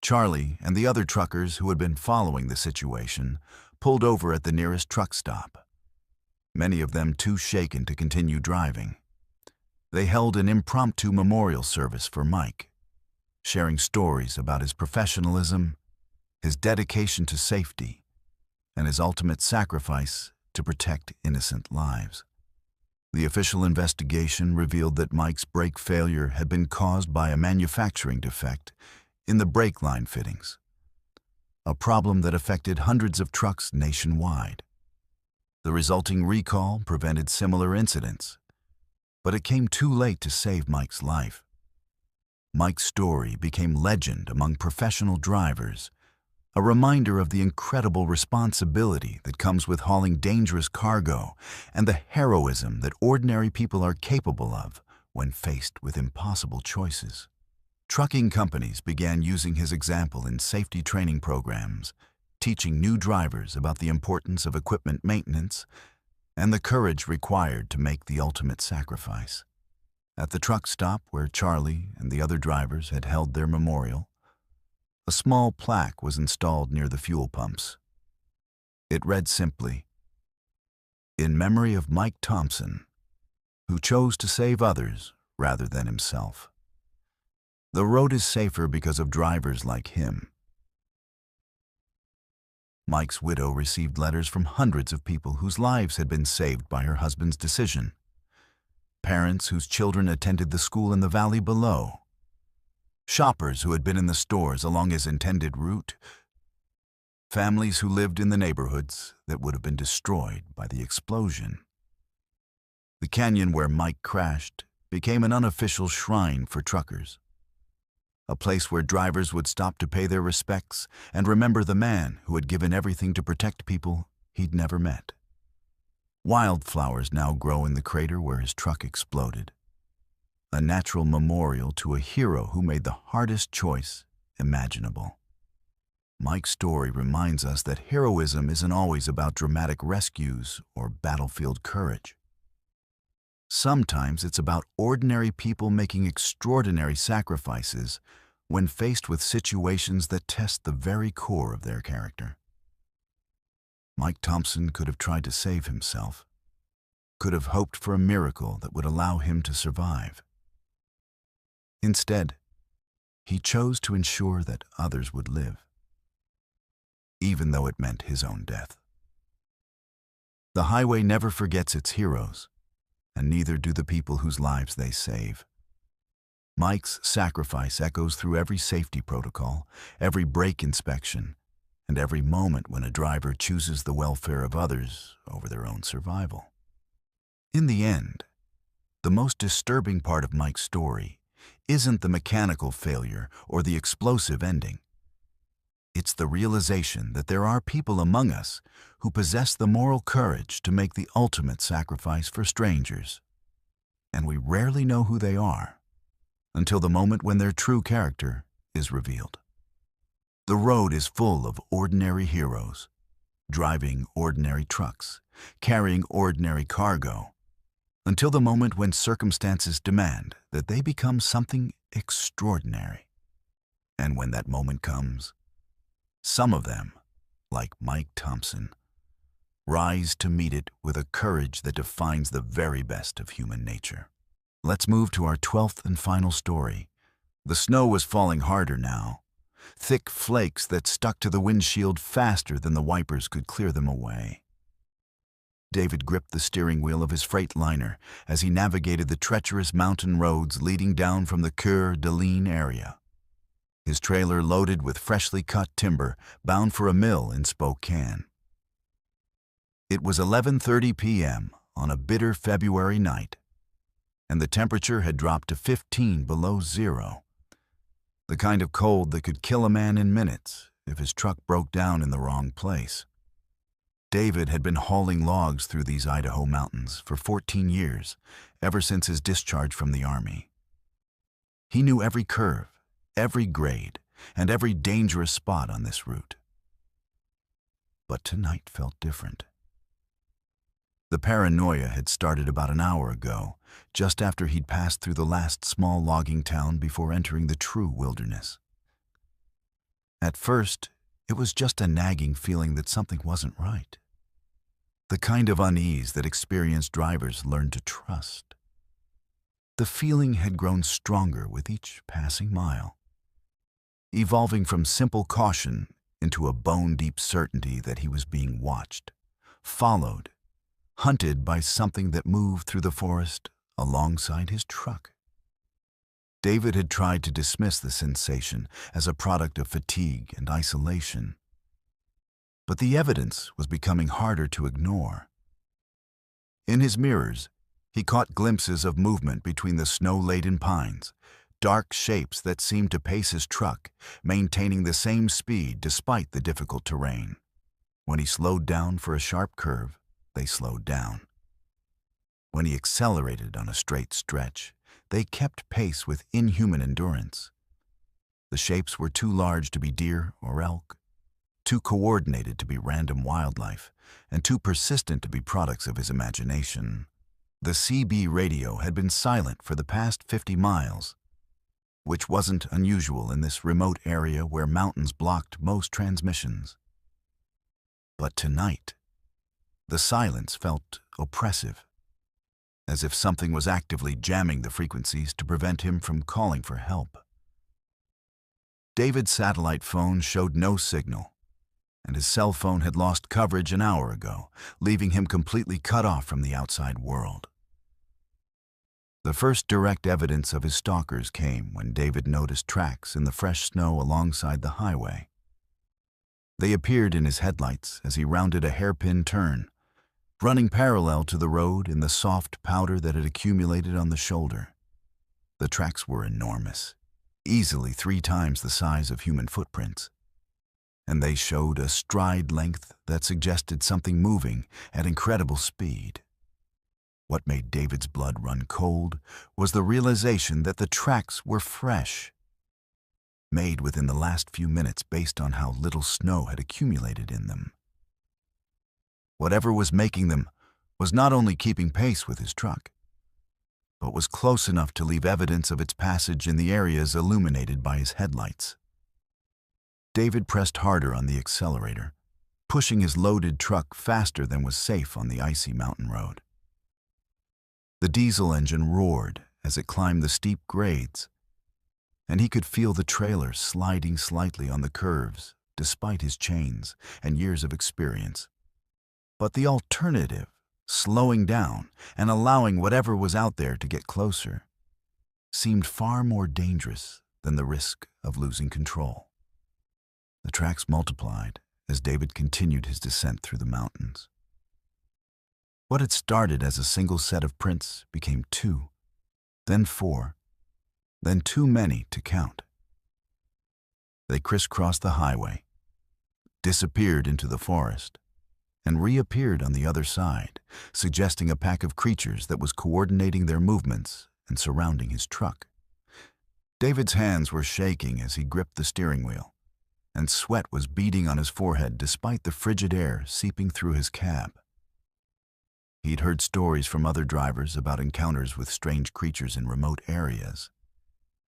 Charlie and the other truckers who had been following the situation pulled over at the nearest truck stop, many of them too shaken to continue driving. They held an impromptu memorial service for Mike, sharing stories about his professionalism, his dedication to safety, and his ultimate sacrifice to protect innocent lives. The official investigation revealed that Mike's brake failure had been caused by a manufacturing defect in the brake line fittings, a problem that affected hundreds of trucks nationwide. The resulting recall prevented similar incidents, but it came too late to save Mike's life. Mike's story became legend among professional drivers, a reminder of the incredible responsibility that comes with hauling dangerous cargo and the heroism that ordinary people are capable of when faced with impossible choices. Trucking companies began using his example in safety training programs, teaching new drivers about the importance of equipment maintenance and the courage required to make the ultimate sacrifice. At the truck stop where Charlie and the other drivers had held their memorial, a small plaque was installed near the fuel pumps. It read simply, "In memory of Mike Thompson, who chose to save others rather than himself. The road is safer because of drivers like him." Mike's widow received letters from hundreds of people whose lives had been saved by her husband's decision. Parents whose children attended the school in the valley below. Shoppers who had been in the stores along his intended route. Families who lived in the neighborhoods that would have been destroyed by the explosion. The canyon where Mike crashed became an unofficial shrine for truckers, a place where drivers would stop to pay their respects and remember the man who had given everything to protect people he'd never met. Wildflowers now grow in the crater where his truck exploded, a natural memorial to a hero who made the hardest choice imaginable. Mike's story reminds us that heroism isn't always about dramatic rescues or battlefield courage. Sometimes it's about ordinary people making extraordinary sacrifices when faced with situations that test the very core of their character. Mike Thompson could have tried to save himself, could have hoped for a miracle that would allow him to survive. Instead, he chose to ensure that others would live, even though it meant his own death. The highway never forgets its heroes, and neither do the people whose lives they save. Mike's sacrifice echoes through every safety protocol, every brake inspection, and every moment when a driver chooses the welfare of others over their own survival. In the end, the most disturbing part of Mike's story isn't the mechanical failure or the explosive ending. It's the realization that there are people among us who possess the moral courage to make the ultimate sacrifice for strangers. And we rarely know who they are until the moment when their true character is revealed. The road is full of ordinary heroes, driving ordinary trucks, carrying ordinary cargo, until the moment when circumstances demand that they become something extraordinary. And when that moment comes, some of them, like Mike Thompson, rise to meet it with a courage that defines the very best of human nature. Let's move to our 12th and final story. The snow was falling harder now, thick flakes that stuck to the windshield faster than the wipers could clear them away. David gripped the steering wheel of his freight liner as he navigated the treacherous mountain roads leading down from the Coeur d'Alene area. His trailer loaded with freshly cut timber, bound for a mill in Spokane. It was 11:30 p.m. on a bitter February night, and the temperature had dropped to 15 below zero, the kind of cold that could kill a man in minutes if his truck broke down in the wrong place. David had been hauling logs through these Idaho mountains for 14 years, ever since his discharge from the Army. He knew every curve, every grade, and every dangerous spot on this route. But tonight felt different. The paranoia had started about an hour ago, just after he'd passed through the last small logging town before entering the true wilderness. At first, it was just a nagging feeling that something wasn't right. The kind of unease that experienced drivers learn to trust. The feeling had grown stronger with each passing mile, evolving from simple caution into a bone-deep certainty that he was being watched, followed, hunted by something that moved through the forest alongside his truck. David had tried to dismiss the sensation as a product of fatigue and isolation, but the evidence was becoming harder to ignore. In his mirrors, he caught glimpses of movement between the snow-laden pines, dark shapes that seemed to pace his truck, maintaining the same speed despite the difficult terrain. When he slowed down for a sharp curve, they slowed down. When he accelerated on a straight stretch, they kept pace with inhuman endurance. The shapes were too large to be deer or elk, too coordinated to be random wildlife, and too persistent to be products of his imagination. The CB radio had been silent for the past 50 miles, which wasn't unusual in this remote area where mountains blocked most transmissions. But tonight, the silence felt oppressive, as if something was actively jamming the frequencies to prevent him from calling for help. David's satellite phone showed no signal, and his cell phone had lost coverage an hour ago, leaving him completely cut off from the outside world. The first direct evidence of his stalkers came when David noticed tracks in the fresh snow alongside the highway. They appeared in his headlights as he rounded a hairpin turn, running parallel to the road in the soft powder that had accumulated on the shoulder. The tracks were enormous, easily 3 times the size of human footprints, and they showed a stride length that suggested something moving at incredible speed. What made David's blood run cold was the realization that the tracks were fresh, made within the last few minutes based on how little snow had accumulated in them. Whatever was making them was not only keeping pace with his truck, but was close enough to leave evidence of its passage in the areas illuminated by his headlights. David pressed harder on the accelerator, pushing his loaded truck faster than was safe on the icy mountain road. The diesel engine roared as it climbed the steep grades, and he could feel the trailer sliding slightly on the curves despite his chains and years of experience. But the alternative, slowing down and allowing whatever was out there to get closer, seemed far more dangerous than the risk of losing control. The tracks multiplied as David continued his descent through the mountains. What had started as a single set of prints became 2, then 4, then too many to count. They crisscrossed the highway, disappeared into the forest, and reappeared on the other side, suggesting a pack of creatures that was coordinating their movements and surrounding his truck. David's hands were shaking as he gripped the steering wheel, and sweat was beading on his forehead despite the frigid air seeping through his cab. He'd heard stories from other drivers about encounters with strange creatures in remote areas,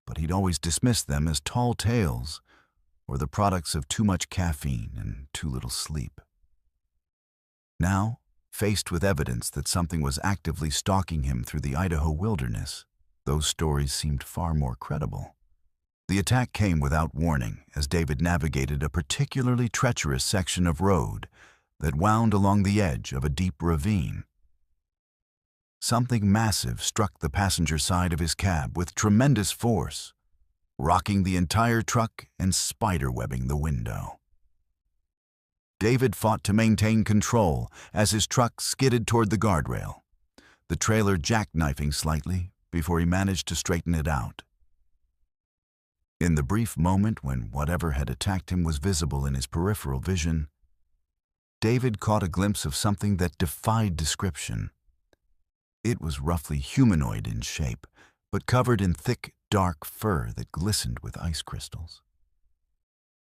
but he'd always dismissed them as tall tales or the products of too much caffeine and too little sleep. Now, faced with evidence that something was actively stalking him through the Idaho wilderness, those stories seemed far more credible. The attack came without warning as David navigated a particularly treacherous section of road that wound along the edge of a deep ravine. Something massive struck the passenger side of his cab with tremendous force, rocking the entire truck and spiderwebbing the window. David fought to maintain control as his truck skidded toward the guardrail, the trailer jackknifing slightly before he managed to straighten it out. In the brief moment when whatever had attacked him was visible in his peripheral vision, David caught a glimpse of something that defied description. It was roughly humanoid in shape, but covered in thick, dark fur that glistened with ice crystals.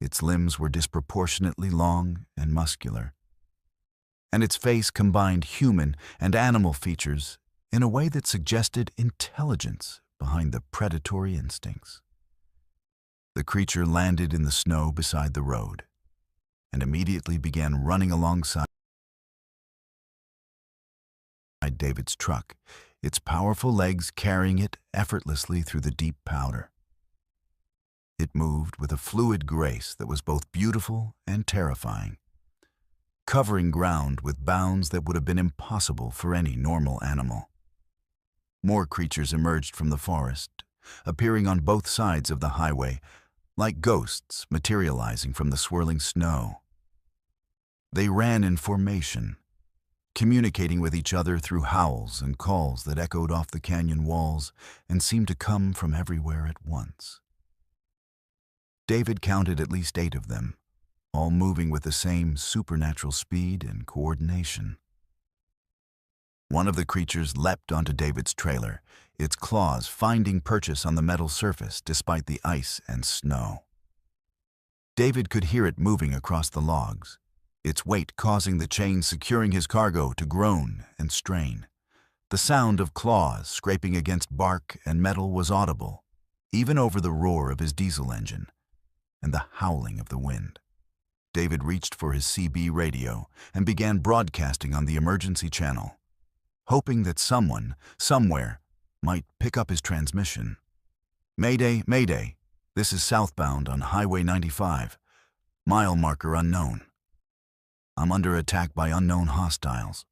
Its limbs were disproportionately long and muscular, and its face combined human and animal features in a way that suggested intelligence behind the predatory instincts. The creature landed in the snow beside the road and immediately began running alongside David's truck, its powerful legs carrying it effortlessly through the deep powder. It moved with a fluid grace that was both beautiful and terrifying, covering ground with bounds that would have been impossible for any normal animal. More creatures emerged from the forest, appearing on both sides of the highway, like ghosts materializing from the swirling snow. They ran in formation, communicating with each other through howls and calls that echoed off the canyon walls and seemed to come from everywhere at once. David counted at least 8 of them, all moving with the same supernatural speed and coordination. One of the creatures leapt onto David's trailer, its claws finding purchase on the metal surface despite the ice and snow. David could hear it moving across the logs, its weight causing the chain securing his cargo to groan and strain. The sound of claws scraping against bark and metal was audible, even over the roar of his diesel engine and the howling of the wind. David reached for his CB radio and began broadcasting on the emergency channel, hoping that someone, somewhere, might pick up his transmission. "Mayday, Mayday. This is southbound on Highway 95. Mile marker unknown. I'm under attack by unknown hostiles.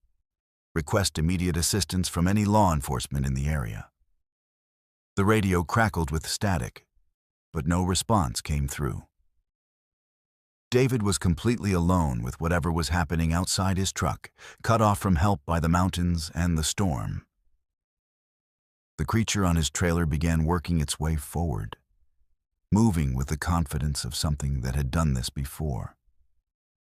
Request immediate assistance from any law enforcement in the area." The radio crackled with static, but no response came through. David was completely alone with whatever was happening outside his truck, cut off from help by the mountains and the storm. The creature on his trailer began working its way forward, moving with the confidence of something that had done this before.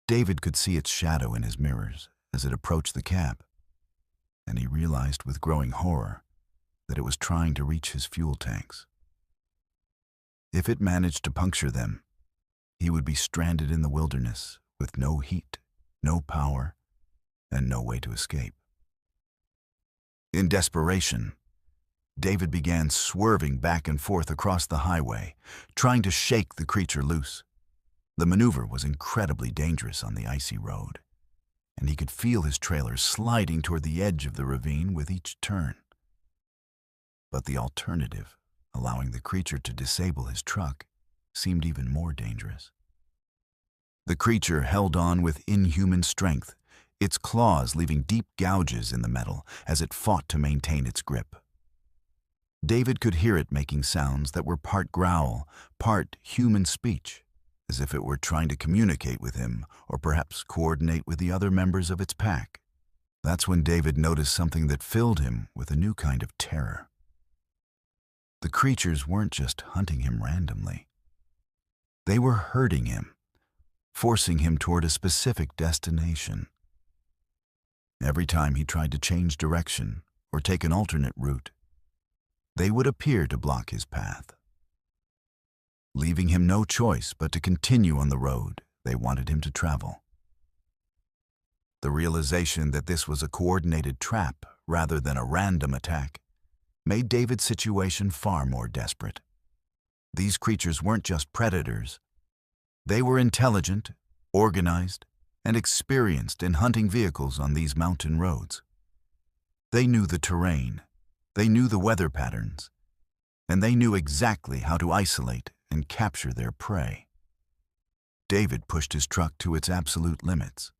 David could see its shadow in his mirrors as it approached the cab, and he realized with growing horror that it was trying to reach his fuel tanks. If it managed to puncture them, he would be stranded in the wilderness with no heat, no power, and no way to escape. In desperation, David began swerving back and forth across the highway, trying to shake the creature loose. The maneuver was incredibly dangerous on the icy road, and he could feel his trailer sliding toward the edge of the ravine with each turn. But the alternative, allowing the creature to disable his truck, seemed even more dangerous. The creature held on with inhuman strength, its claws leaving deep gouges in the metal as it fought to maintain its grip. David could hear it making sounds that were part growl, part human speech, as if it were trying to communicate with him or perhaps coordinate with the other members of its pack. That's when David noticed something that filled him with a new kind of terror. The creatures weren't just hunting him randomly. They were herding him, forcing him toward a specific destination. Every time he tried to change direction or take an alternate route, they would appear to block his path, leaving him no choice but to continue on the road they wanted him to travel. The realization that this was a coordinated trap rather than a random attack made David's situation far more desperate. These creatures weren't just predators. They were intelligent, organized, and experienced in hunting vehicles on these mountain roads. They knew the terrain, they knew the weather patterns, and they knew exactly how to isolate and capture their prey. David pushed his truck to its absolute limits,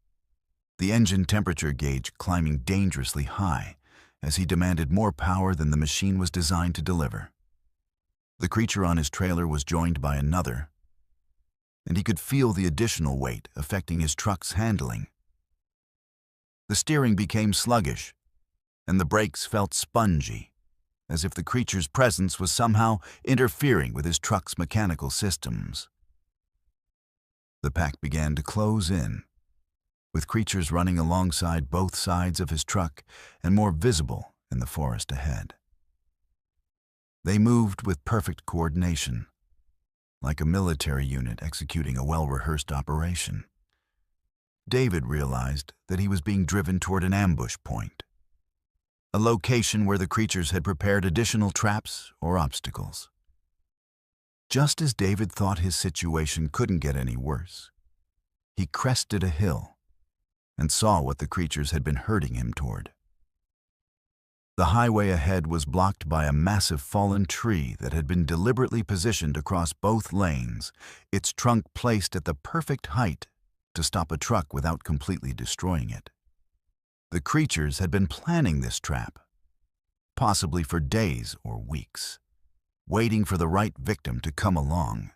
the engine temperature gauge climbing dangerously high as he demanded more power than the machine was designed to deliver. The creature on his trailer was joined by another, and he could feel the additional weight affecting his truck's handling. The steering became sluggish, and the brakes felt spongy, as if the creature's presence was somehow interfering with his truck's mechanical systems. The pack began to close in, with creatures running alongside both sides of his truck and more visible in the forest ahead. They moved with perfect coordination, like a military unit executing a well-rehearsed operation. David realized that he was being driven toward an ambush point, a location where the creatures had prepared additional traps or obstacles. Just as David thought his situation couldn't get any worse, he crested a hill and saw what the creatures had been herding him toward. The highway ahead was blocked by a massive fallen tree that had been deliberately positioned across both lanes, its trunk placed at the perfect height to stop a truck without completely destroying it. The creatures had been planning this trap, possibly for days or weeks, waiting for the right victim to come along.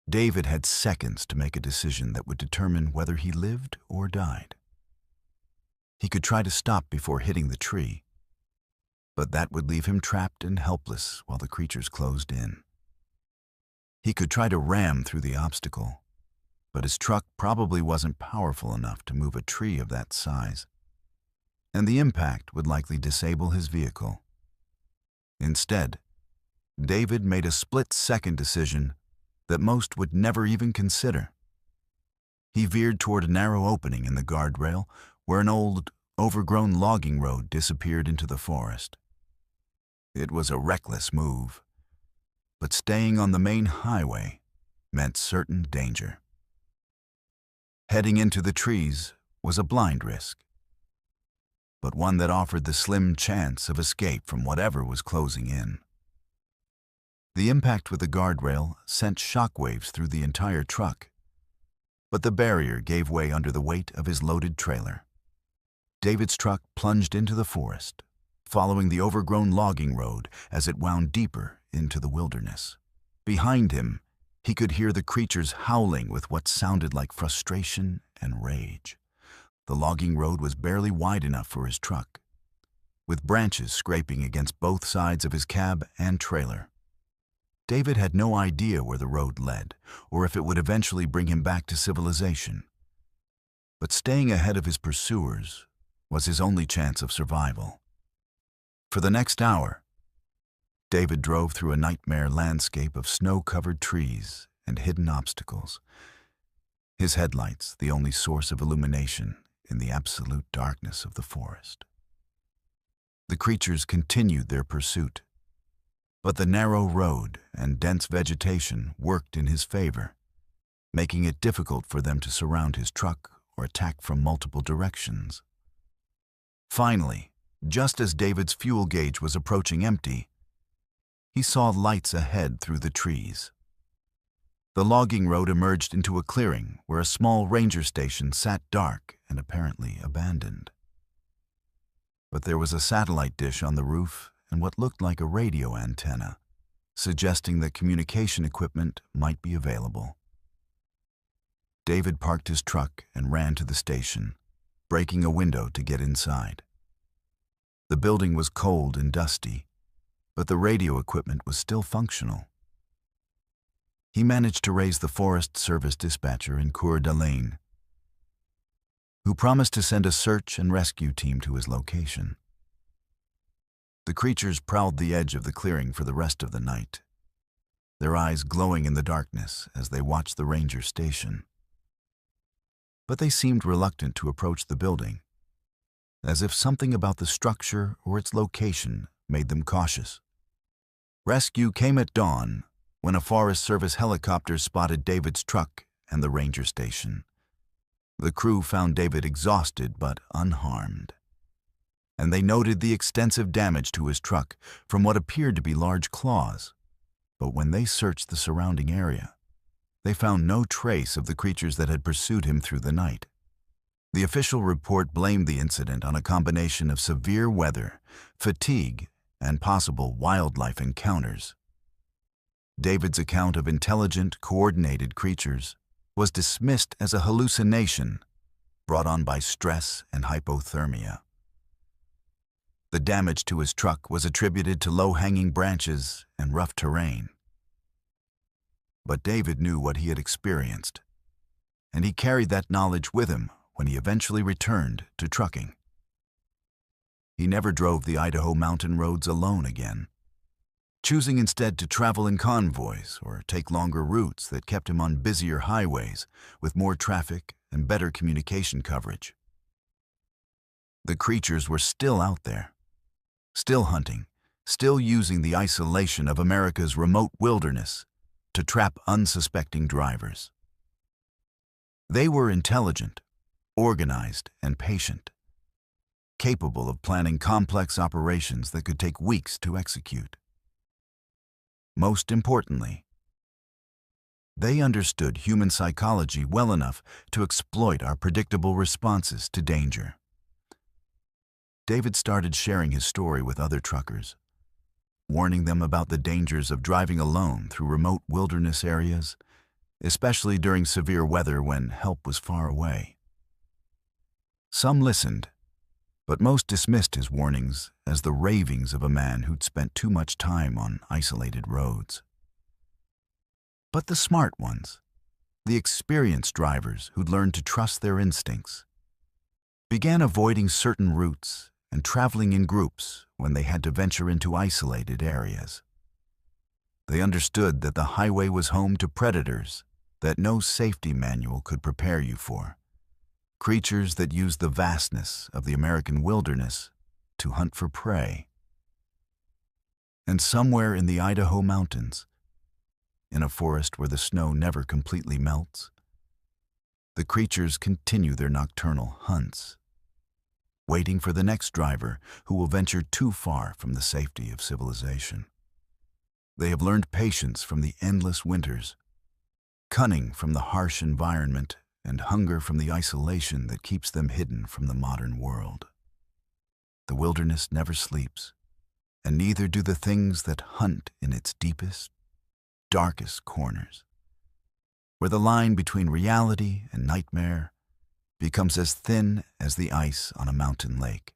David had seconds to make a decision that would determine whether he lived or died. He could try to stop before hitting the tree, but that would leave him trapped and helpless while the creatures closed in. He could try to ram through the obstacle, but his truck probably wasn't powerful enough to move a tree of that size, and the impact would likely disable his vehicle. Instead, David made a split-second decision that most would never even consider. He veered toward a narrow opening in the guardrail where an old, overgrown logging road disappeared into the forest. It was a reckless move, but staying on the main highway meant certain danger. Heading into the trees was a blind risk, but one that offered the slim chance of escape from whatever was closing in. The impact with the guardrail sent shockwaves through the entire truck, but the barrier gave way under the weight of his loaded trailer. David's truck plunged into the forest, following the overgrown logging road as it wound deeper into the wilderness. Behind him, he could hear the creatures howling with what sounded like frustration and rage. The logging road was barely wide enough for his truck, with branches scraping against both sides of his cab and trailer. David had no idea where the road led, or if it would eventually bring him back to civilization. But staying ahead of his pursuers was his only chance of survival. For the next hour, David drove through a nightmare landscape of snow-covered trees and hidden obstacles, his headlights the only source of illumination in the absolute darkness of the forest. The creatures continued their pursuit, but the narrow road and dense vegetation worked in his favor, making it difficult for them to surround his truck or attack from multiple directions. Finally, just as David's fuel gauge was approaching empty, he saw lights ahead through the trees. The logging road emerged into a clearing where a small ranger station sat dark and apparently abandoned. But there was a satellite dish on the roof and what looked like a radio antenna, suggesting that communication equipment might be available. David parked his truck and ran to the station, breaking a window to get inside. The building was cold and dusty, but the radio equipment was still functional. He managed to raise the Forest Service dispatcher in Coeur d'Alene, who promised to send a search and rescue team to his location. The creatures prowled the edge of the clearing for the rest of the night, their eyes glowing in the darkness as they watched the ranger station. But they seemed reluctant to approach the building, as if something about the structure or its location made them cautious. Rescue came at dawn when a Forest Service helicopter spotted David's truck and the ranger station. The crew found David exhausted but unharmed, and they noted the extensive damage to his truck from what appeared to be large claws. But when they searched the surrounding area, they found no trace of the creatures that had pursued him through the night. The official report blamed the incident on a combination of severe weather, fatigue, and possible wildlife encounters. David's account of intelligent, coordinated creatures was dismissed as a hallucination brought on by stress and hypothermia. The damage to his truck was attributed to low-hanging branches and rough terrain. But David knew what he had experienced, and he carried that knowledge with him when he eventually returned to trucking. He never drove the Idaho mountain roads alone again. choosing instead to travel in convoys or take longer routes that kept him on busier highways with more traffic and better communication coverage. The creatures were still out there, still hunting, still using the isolation of America's remote wilderness to trap unsuspecting drivers. They were intelligent, organized, and patient, capable of planning complex operations that could take weeks to execute. Most importantly, they understood human psychology well enough to exploit our predictable responses to danger. David started sharing his story with other truckers, warning them about the dangers of driving alone through remote wilderness areas, especially during severe weather when help was far away. Some listened, but most dismissed his warnings as the ravings of a man who'd spent too much time on isolated roads. But the smart ones, the experienced drivers who'd learned to trust their instincts, began avoiding certain routes and traveling in groups when they had to venture into isolated areas. They understood that the highway was home to predators that no safety manual could prepare you for, creatures that used the vastness of the American wilderness to hunt for prey. And somewhere in the Idaho mountains, in a forest where the snow never completely melts, the creatures continue their nocturnal hunts, waiting for the next driver who will venture too far from the safety of civilization. They have learned patience from the endless winters, cunning from the harsh environment, and hunger from the isolation that keeps them hidden from the modern world. The wilderness never sleeps, and neither do the things that hunt in its deepest, darkest corners, where the line between reality and nightmare becomes as thin as the ice on a mountain lake,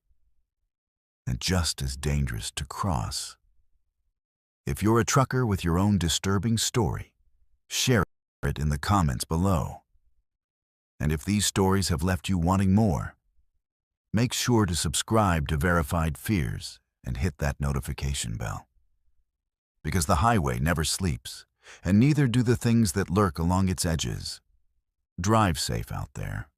and just as dangerous to cross. If you're a trucker with your own disturbing story, share it in the comments below. And if these stories have left you wanting more, make sure to subscribe to Verified Fears and hit that notification bell. Because the highway never sleeps, and neither do the things that lurk along its edges. Drive safe out there.